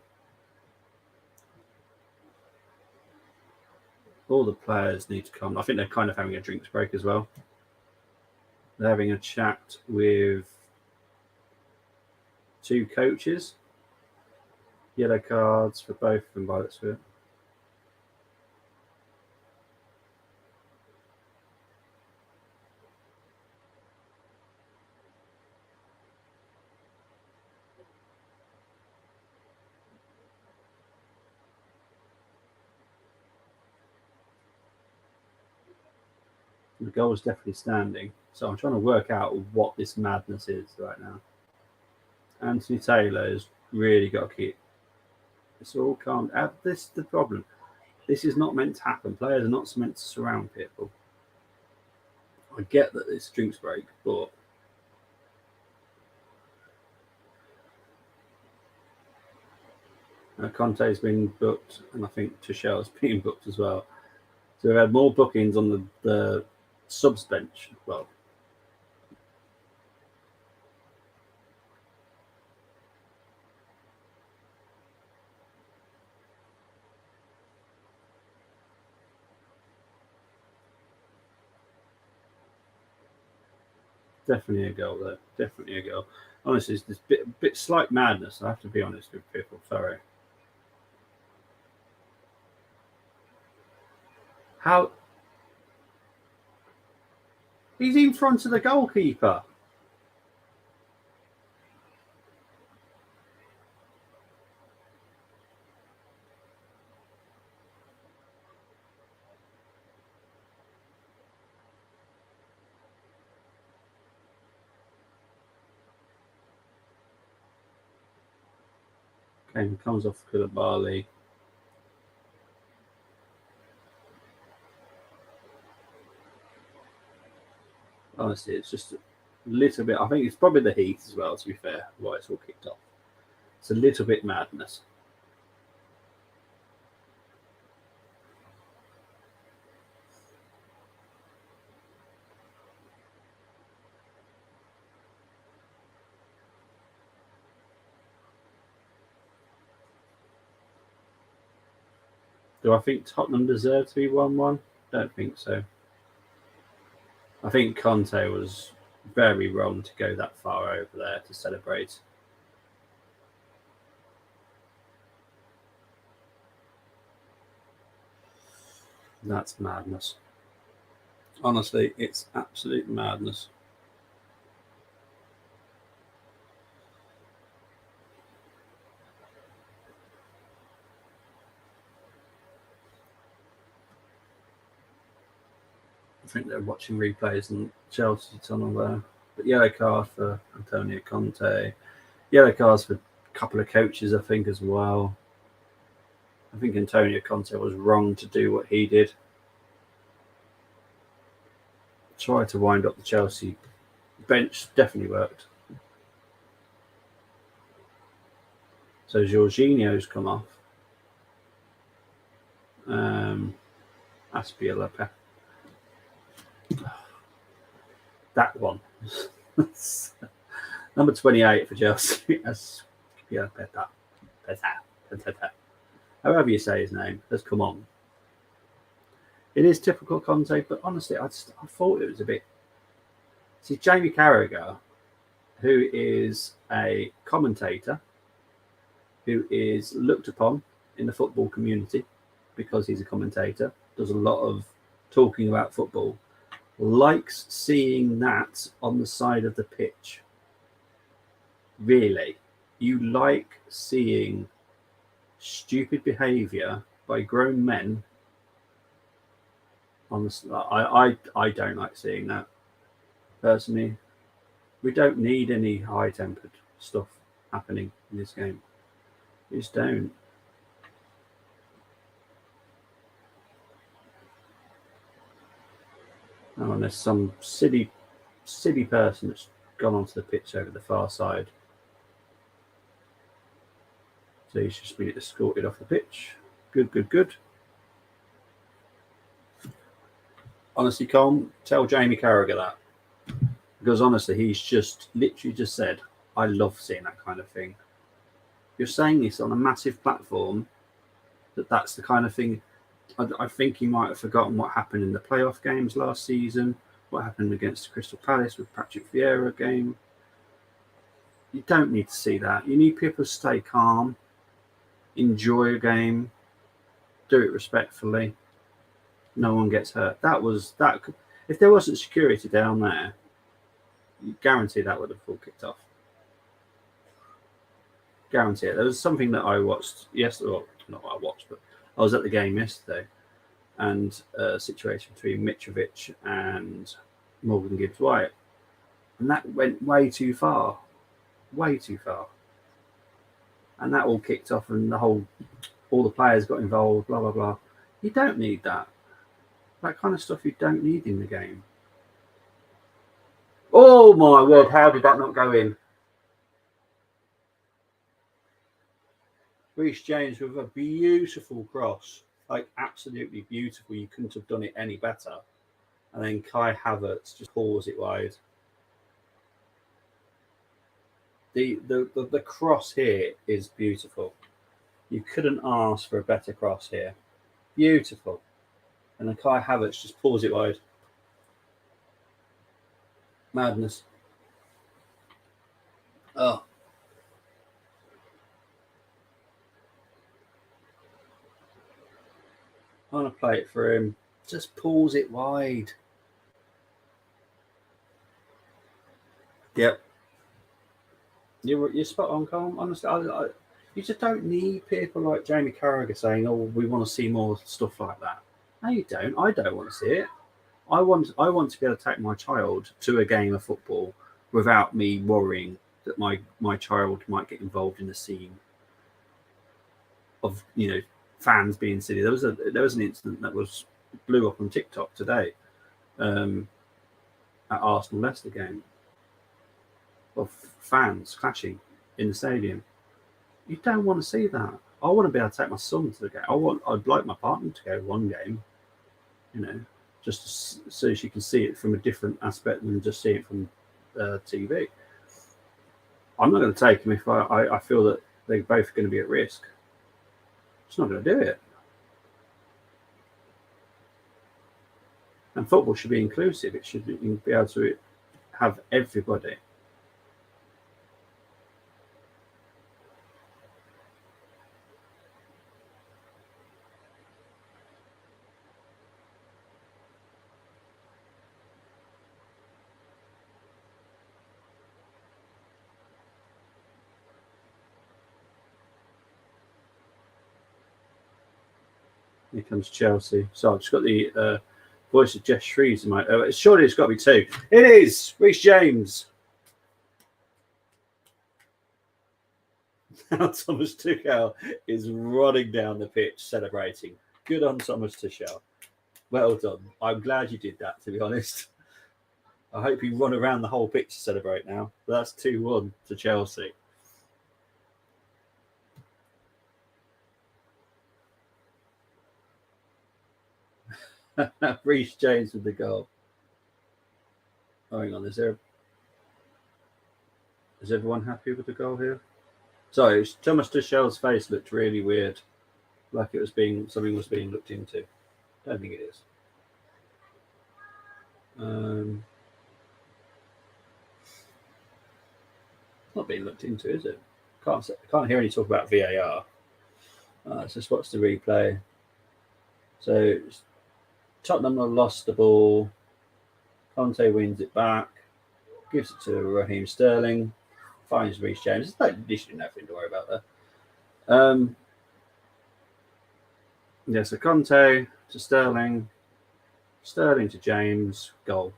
All the players need to calm. I think they're kind of having a drinks break as well. They're having a chat with two coaches. Yellow cards for both of them by the looks of it. The goal is definitely standing. So I'm trying to work out what this madness is right now. Anthony Taylor has really got to keep. It's all calm. This is the problem. This is not meant to happen. Players are not meant to surround people. I get that it's drinks break, but Conte's been booked, and I think Tuchel's been booked as well. So we've had more bookings on the subs bench. Well, definitely a goal there. Definitely a goal. Honestly, it's this bit slight madness. I have to be honest with people. Sorry. How he's in front of the goalkeeper. Okay, comes off Koulibaly. Honestly, it's just a little bit. I think it's probably the heat as well. To be fair, why it's all kicked off. It's a little bit madness. Do I think Tottenham deserve to be 1-1? Don't think so. I think Conte was very wrong to go that far over there to celebrate. That's madness. Honestly, it's absolute madness. I think they're watching replays and Chelsea tunnel there. But yellow card for Antonio Conte. Yellow cards for a couple of coaches, I think, as well. I think Antonio Conte was wrong to do what he did. Try to wind up the Chelsea bench definitely worked. So Jorginho's come off. Aspilicueta. That one. Number 28 for Chelsea. Aspilicueta. However you say his name, has come on. It is typical Conte, but honestly, I thought it was a bit. See, Jamie Carragher, who is a commentator, who is looked upon in the football community because he's a commentator, does a lot of talking about football, likes seeing that on the side of the pitch. Really. You like seeing stupid behaviour by grown men. Honestly, I don't like seeing that personally. We don't need any high-tempered stuff happening in this game. We just don't. Oh, and there's some silly person that's gone onto the pitch over the far side. So he's just been escorted off the pitch. Good. Honestly, Colm, tell Jamie Carragher that. Because honestly, he's just literally just said, I love seeing that kind of thing. You're saying this on a massive platform, that's the kind of thing. I think he might have forgotten what happened in the playoff games last season, what happened against Crystal Palace with Patrick Vieira game. You don't need to see that. You need people to stay calm, enjoy a game, do it respectfully. No one gets hurt. That. If there wasn't security down there, you guarantee that would have all kicked off. Guarantee it. There was something that I watched yesterday. Well, not what I watched, but I was at the game yesterday, and a situation between Mitrovic and Morgan Gibbs-White, and that went way too far, and that all kicked off, and all the players got involved. Blah blah blah. You don't need that. That kind of stuff you don't need in the game. Oh my word! How did that not go in? Reece James with a beautiful cross, like absolutely beautiful. You couldn't have done it any better. And then Kai Havertz just pulls it wide. The cross here is beautiful. You couldn't ask for a better cross here. Beautiful. And then Kai Havertz just pulls it wide. Madness. Oh. I want to play it for him. Just pulls it wide. Yep. You're spot on, Colm. Honestly, you just don't need people like Jamie Carragher saying, "Oh, we want to see more stuff like that." No, you don't. I don't want to see it. I want to be able to take my child to a game of football without me worrying that my child might get involved in a scene of fans being silly. There was an incident that blew up on TikTok today at Arsenal Leicester game of fans clashing in the stadium. You don't want to see that. I want to be able to take my son to the game. I'd like my partner to go to one game, just so she can see it from a different aspect than just see it from TV. I'm not going to take him if I feel that they're both going to be at risk. It's not going to do it. And football should be inclusive. It should be able to have everybody. Here comes Chelsea. So I've just got the voice of Jeff Shreves in my. Surely it's got to be two. It is Reece James. Now Thomas Tuchel is running down the pitch celebrating. Good on Thomas Tuchel. Well done. I'm glad you did that, to be honest. I hope you run around the whole pitch to celebrate now. But that's 2-1 to Chelsea. Reece James with the goal. Oh, hang on. Is everyone happy with the goal here? Sorry, Thomas Tuchel's face looked really weird, like something was being looked into. Don't think it is. It's not being looked into, is it? Can't hear any talk about VAR. Let's just watch the replay. So Tottenham have lost the ball. Conte wins it back, gives it to Raheem Sterling. finds Reece James. There's literally nothing to worry about there. Yeah, so Conte to Sterling, Sterling to James, goal.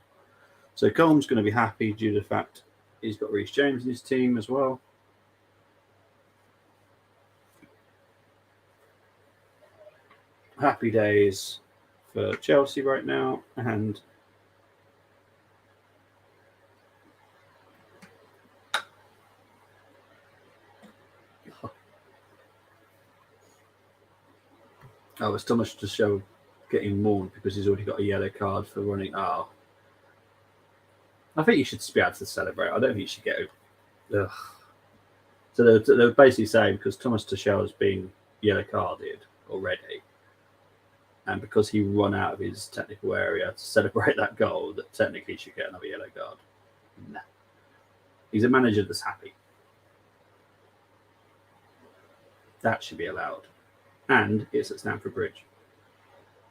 So Colm's going to be happy due to the fact he's got Reece James in his team as well. Happy days for Chelsea right now, and it's Thomas to show getting mourned because he's already got a yellow card for running. I think you should be able to celebrate. I don't think you should get. Ugh. So they're basically saying because Thomas Tuchel has been yellow carded already, and because he run out of his technical area to celebrate that goal, that technically he should get another yellow card. Nah. He's a manager that's happy. That should be allowed. And it's at Stamford Bridge.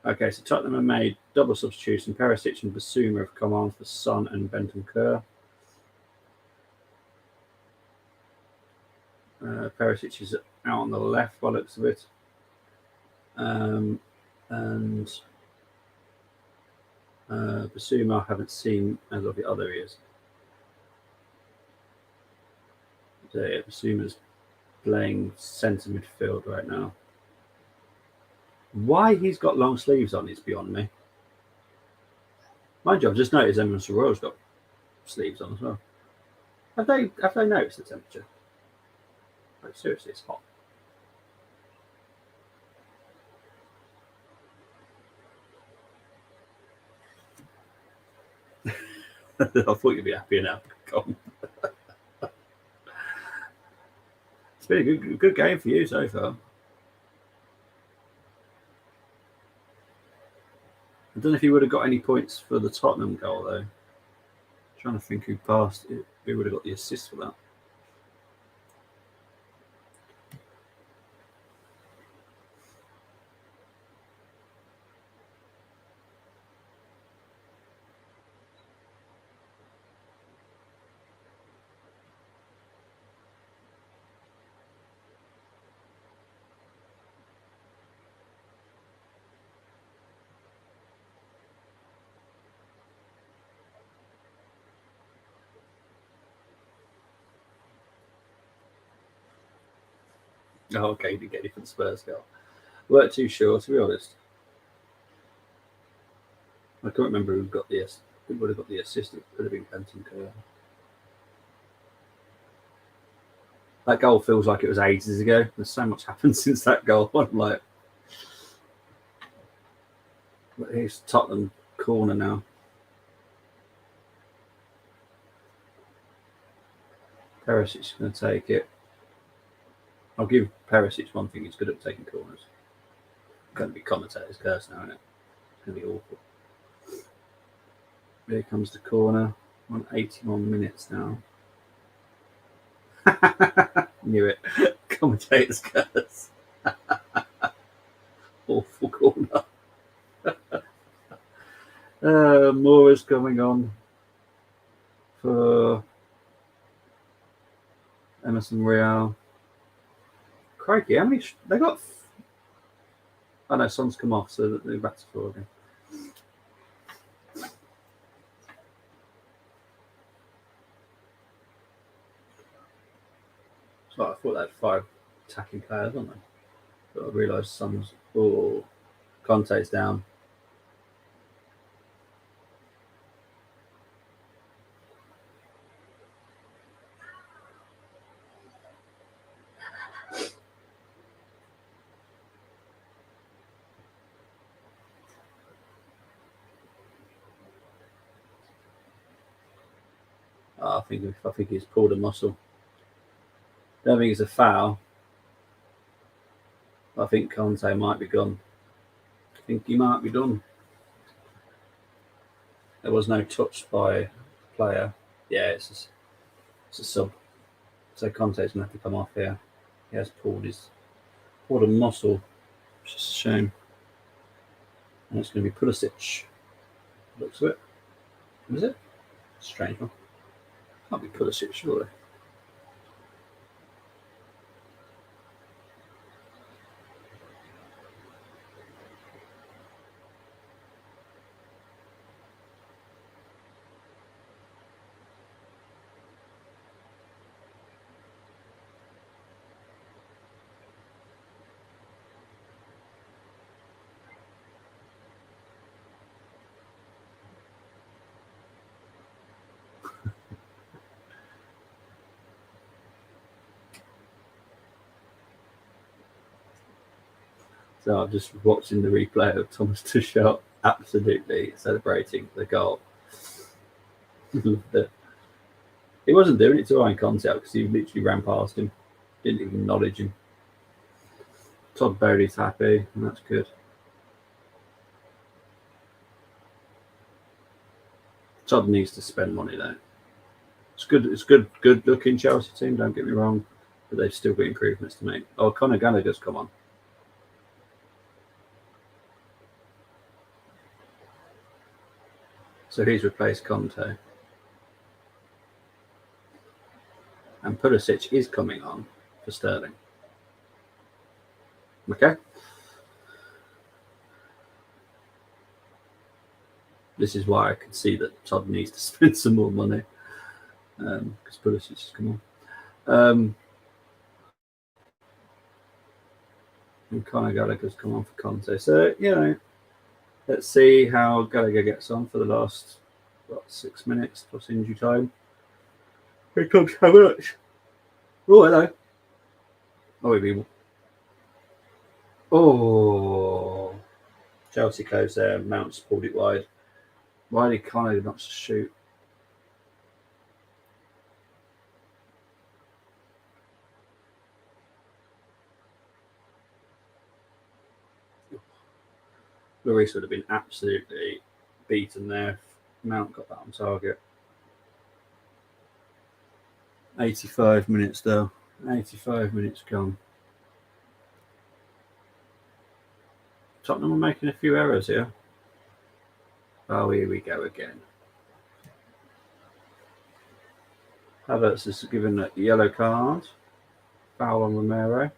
Okay, so Tottenham have made double substitution. Perisic and Basuma have come on for Son and Bentancur. Perisic is out on the left by looks of it. And Basuma I haven't seen as of the other years. So yeah, Basuma's playing centre midfield right now. Why he's got long sleeves on is beyond me. Mind you, I've just noticed Emerson Royal's got sleeves on as well. Have they noticed the temperature? Like seriously, it's hot. I thought you'd be happy now. It's been a good game for you so far. I don't know if he would have got any points for the Tottenham goal though. I'm trying to think who passed it. Who would have got the assist for that? Oh, okay, you didn't get any for the Spurs goal. Weren't too sure, to be honest. I can't remember who would have got the assist. It could have been Bentancur. That goal feels like it was ages ago. There's so much happened since that goal. I'm like, but here's Tottenham corner now. Perisic is going to take it. I'll give Perisic one thing: he's good at taking corners. It's going to be commentator's curse now, isn't it? It's going to be awful. Here comes the corner. On 81 minutes now. Knew it. Commentator's curse. Awful corner. More is coming on for Emerson Royal. Crikey, how many? They got. Oh no, Son's come off, so they're back to 4 again. So I thought they had 5 attacking players, weren't they? But I realised Son's. Oh, Conte's down. I think he's pulled a muscle. Don't think it's a foul. I think Conte might be gone. I think he might be done. There was no touch by player. Yeah, it's a sub. So Conte's gonna have to come off here. He has pulled a muscle. It's just a shame. And it's gonna be Pulisic. Looks of it. Is it? Strange one. Can't be Pulisic, surely. So I'm just watching the replay of Thomas Tuchel absolutely celebrating the goal. He wasn't doing it to Ryan Conte because he literally ran past him, didn't even acknowledge him. Todd Bowley's happy, and that's good. Todd needs to spend money though. It's good looking Chelsea team. Don't get me wrong, but they've still got improvements to make. Oh, Conor Gallagher's come on. So he's replaced Conte, and Pulisic is coming on for Sterling. Okay. This is why I can see that Todd needs to spend some more money because Pulisic has come on. And Conor Gallagher's come on for Conte. So, let's see how Gallagher gets on for the last 6 minutes plus injury time. Here comes Havertz. Oh, hello. Oh, Chelsea closed there. Mounts pulled it wide. Why did Conor not shoot? Lloris would have been absolutely beaten there. Mount got that on target. 85 minutes though. 85 minutes gone. Tottenham are making a few errors here. Oh, here we go again. Havertz has given a yellow card. Foul on Romero.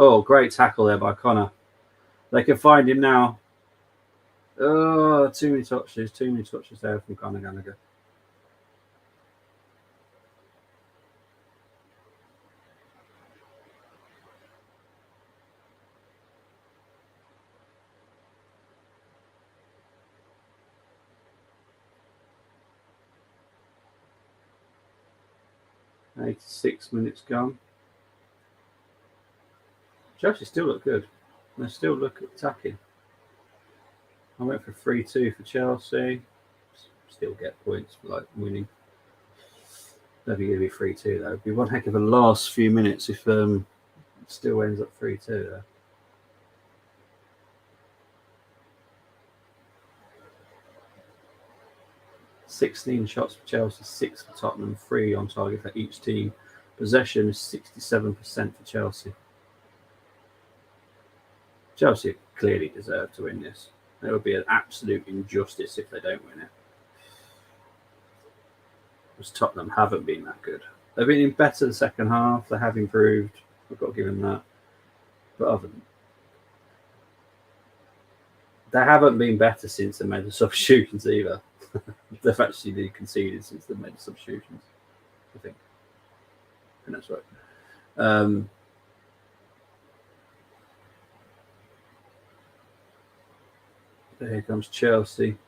Oh, great tackle there by Connor. They can find him now. Oh, too many touches there from Conor Gallagher. "86 minutes gone. Chelsea still look good. They still look attacking. I went for 3-2 for Chelsea. Still get points for like winning. Don't think it'll be 3-2 though. It'd be one heck of a last few minutes if it still ends up 3-2 there. "16 shots for Chelsea, 6 for Tottenham, 3 on target for each team. Possession is 67% for Chelsea. Chelsea clearly deserve to win this. It would be an absolute injustice if they don't win it. Because Tottenham haven't been that good. They've been in better the second half. They have improved. I've got to give them that. But other than they haven't been better since they made the substitutions either. They've actually conceded since they made the substitutions, I think. And that's right. Here comes Chelsea.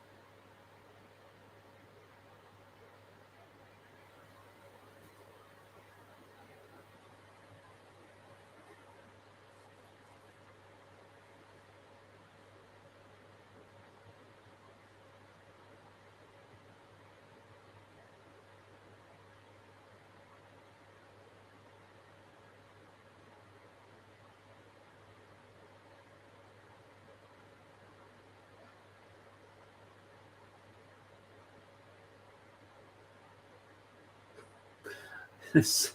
It's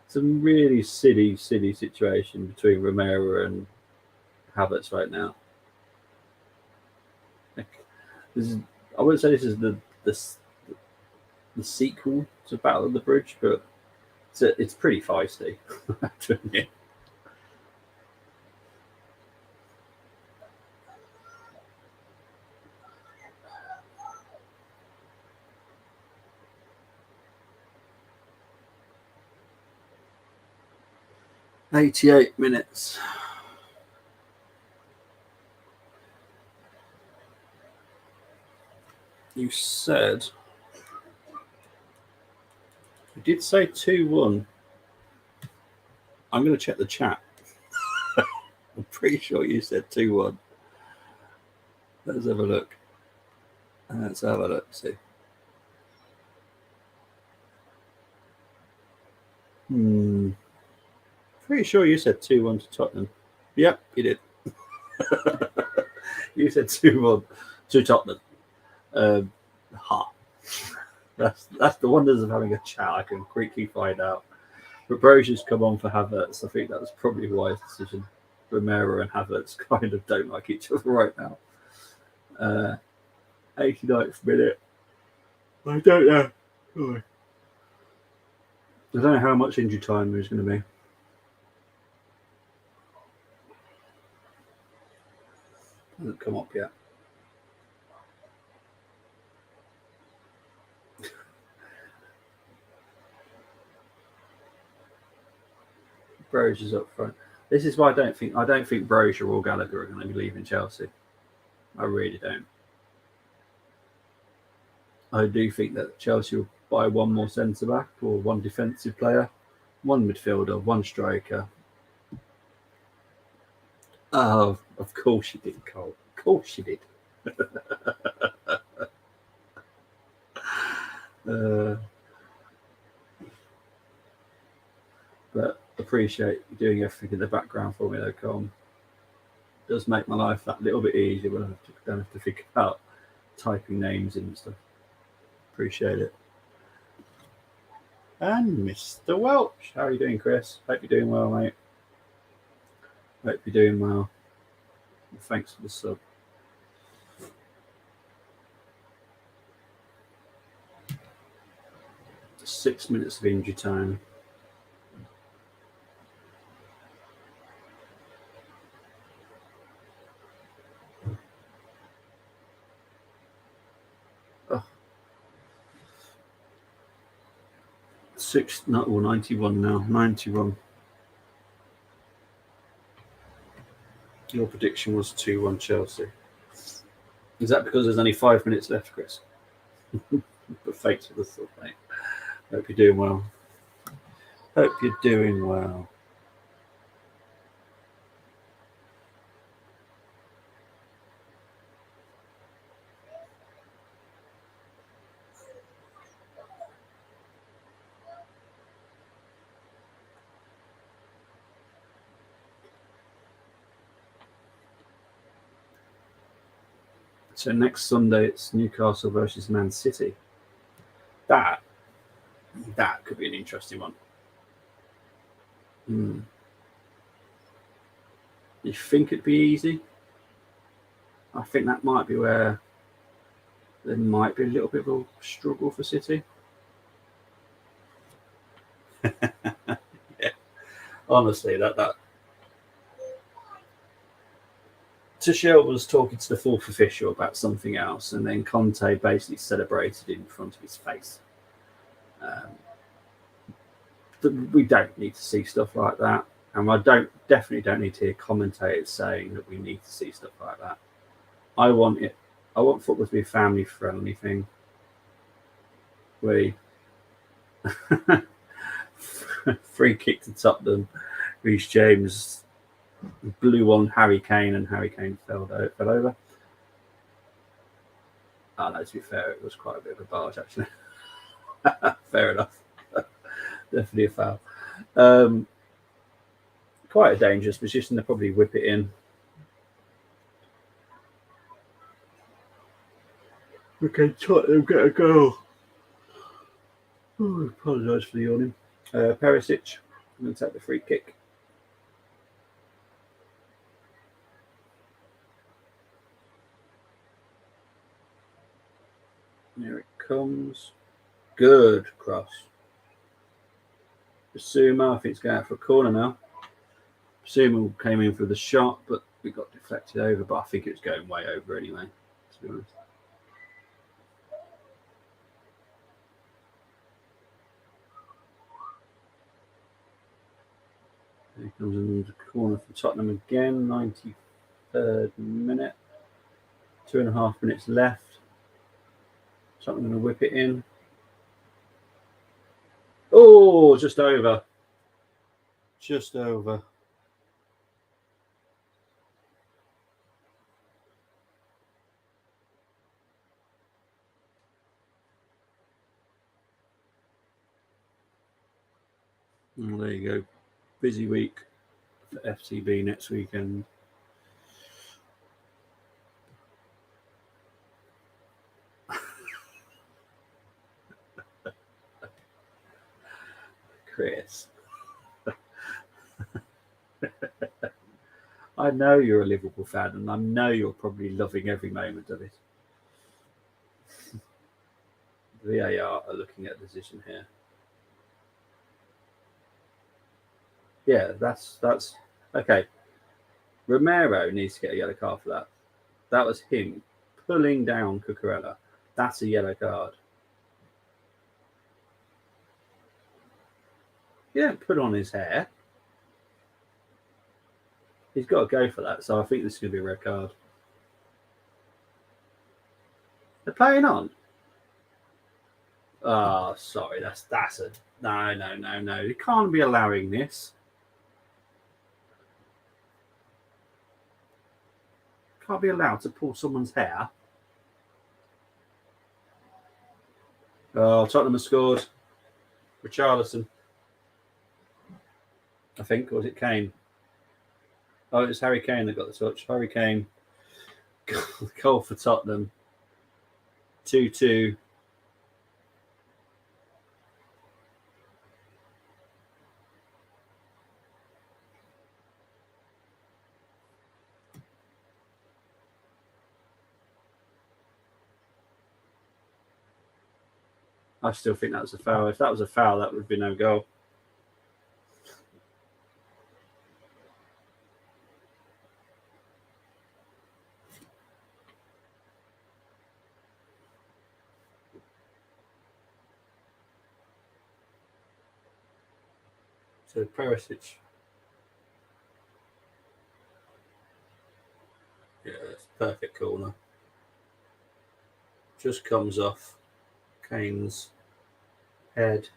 some really silly situation between Romero and Havertz right now. I wouldn't say this is the sequel to Battle of the Bridge, but it's pretty feisty. To admit. 88 minutes. You said, you did say 2-1. I'm going to check the chat. I'm pretty sure you said 2-1. Let's have a look. Let's have a look. See. Pretty sure you said 2-1 to Tottenham. Yep, you did. You said 2-1 to Tottenham. That's the wonders of having a chat. I can quickly find out. But Brosier's come on for Havertz. I think that was probably a wise decision. Romero and Havertz kind of don't like each other right now. 89th minute. I don't know. I don't know how much injury time there's going to be. Hasn't come up yet. Brosier's up front. This is why I don't think Brosier or Gallagher are going to be leaving Chelsea. I really don't. I do think that Chelsea will buy one more centre back or one defensive player, one midfielder, one striker. Oh, of course you did, Cole. Of course you did. But appreciate you doing everything in the background for me, though, Cole. It does make my life that little bit easier when I don't have to think about typing names in and stuff. Appreciate it. And Mr. Welch. How are you doing, Chris? Hope you're doing well, mate. Hope you're doing well. Thanks for the sub. Just 6 minutes of injury time. Oh. 91 now. 91. Your prediction was 2-1 Chelsea. Is that because there's only 5 minutes left, Chris? But thanks for the thought, mate. Hope you're doing well. Hope you're doing well. So next Sunday it's Newcastle versus Man City. That could be an interesting one. You think it'd be easy? I think that might be where there might be a little bit of a struggle for City. Yeah. Honestly, that Tuchel was talking to the fourth official about something else, and then Conte basically celebrated in front of his face. We don't need to see stuff like that, and I definitely don't need to hear commentators saying that we need to see stuff like that. I want football to be a family-friendly thing. Free kick to Tottenham. Reece James blew on Harry Kane, and Harry Kane fell over. Oh, no, to be fair, it was quite a bit of a barge, actually. Fair enough. Definitely a foul. Quite a dangerous position. They'll probably whip it in. Okay, Tottenham get a goal. Oh, apologise for the yawning. Perisic, I'm going to take the free kick. Here it comes. Good cross. Basuma, I think it's going out for a corner now. Basuma came in for the shot, but we got deflected over. But I think it was going way over anyway, to be honest. Comes in the corner for Tottenham again, 93rd minute. 2.5 minutes left. Tottenham going to whip it in. Oh, just over. Just over. Oh, there you go. Busy week for FTB next weekend. Chris. I know you're a Liverpool fan, and I know you're probably loving every moment of it. VAR are looking at the decision here. Yeah, that's okay. Romero needs to get a yellow card for that. That was him pulling down Cucurella. That's a yellow card. He didn't put on his hair. He's got to go for that. So I think this is going to be a red card. They're playing on. Oh, sorry. That's a no. You can't be allowing this. Can't be allowed to pull someone's hair. Oh, Tottenham has scored. Richarlison, I think, or was it Kane? Oh, it was Harry Kane that got the touch. Harry Kane, goal for Tottenham. 2-2. I still think that was a foul. If that was a foul, that would be no goal. So Perisic. Yeah, it's perfect corner. Just comes off Kane's head.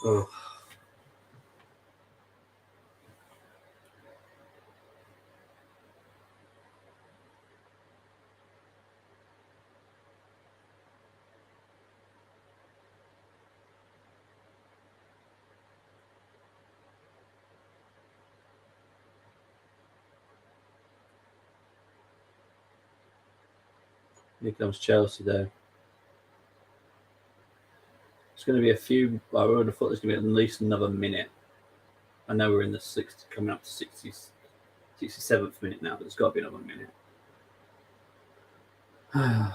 Oh. Here comes Chelsea, though. It's going to be a few. I would have thought there's going to be at least another minute. I know we're in the 60, coming up to 67th minute now, but there's got to be another minute. Yeah,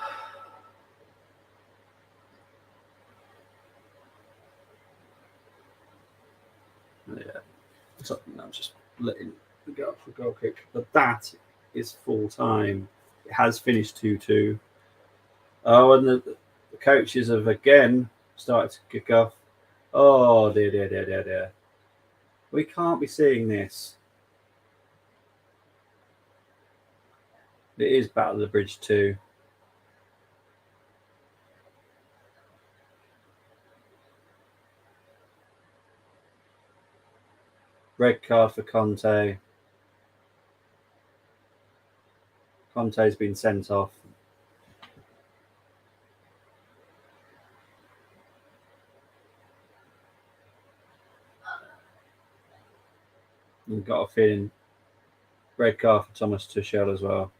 something I'm just letting go for goal kick, but that is full time. It has finished 2-2. Oh, and the coaches have again started to kick off. Oh dear. We can't be seeing this. It is Battle of the Bridge 2. Red card for Conte. Conte's been sent off. And got a feeling red card for Thomas Tuchel as well.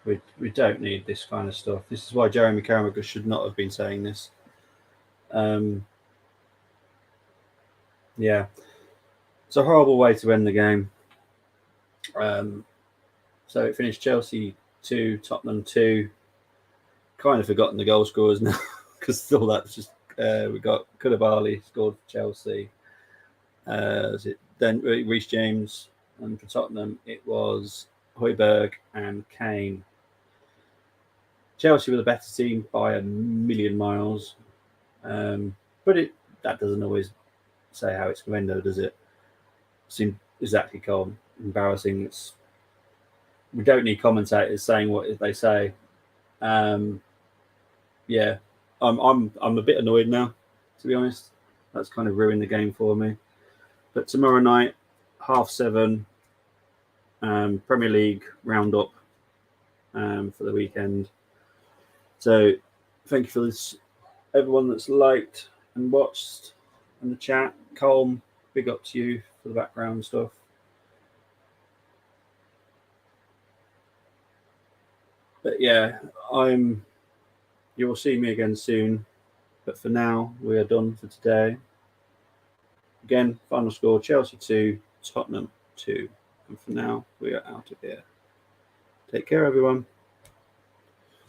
We don't need this kind of stuff. This is why Jeremy Carragher should not have been saying this. Yeah, it's a horrible way to end the game. So it finished Chelsea 2, Tottenham 2. Kind of forgotten the goal scorers now because all that's just we got Koulibaly scored for Chelsea. Was it then Reece James, and for Tottenham it was Højbjerg and Kane. Chelsea were the better team by a million miles, but that doesn't always say how it's going to end, though, does it? Seems exactly calm, embarrassing. We don't need commentators saying what they say. Yeah, I'm a bit annoyed now, to be honest. That's kind of ruined the game for me. But tomorrow night, 7:30, Premier League roundup for the weekend. So thank you for this, everyone that's liked and watched in the chat. Colm, big up to you for the background stuff. But yeah, you will see me again soon. But for now, we are done for today. Again, final score, Chelsea 2, Tottenham 2. And for now, we are out of here. Take care, everyone.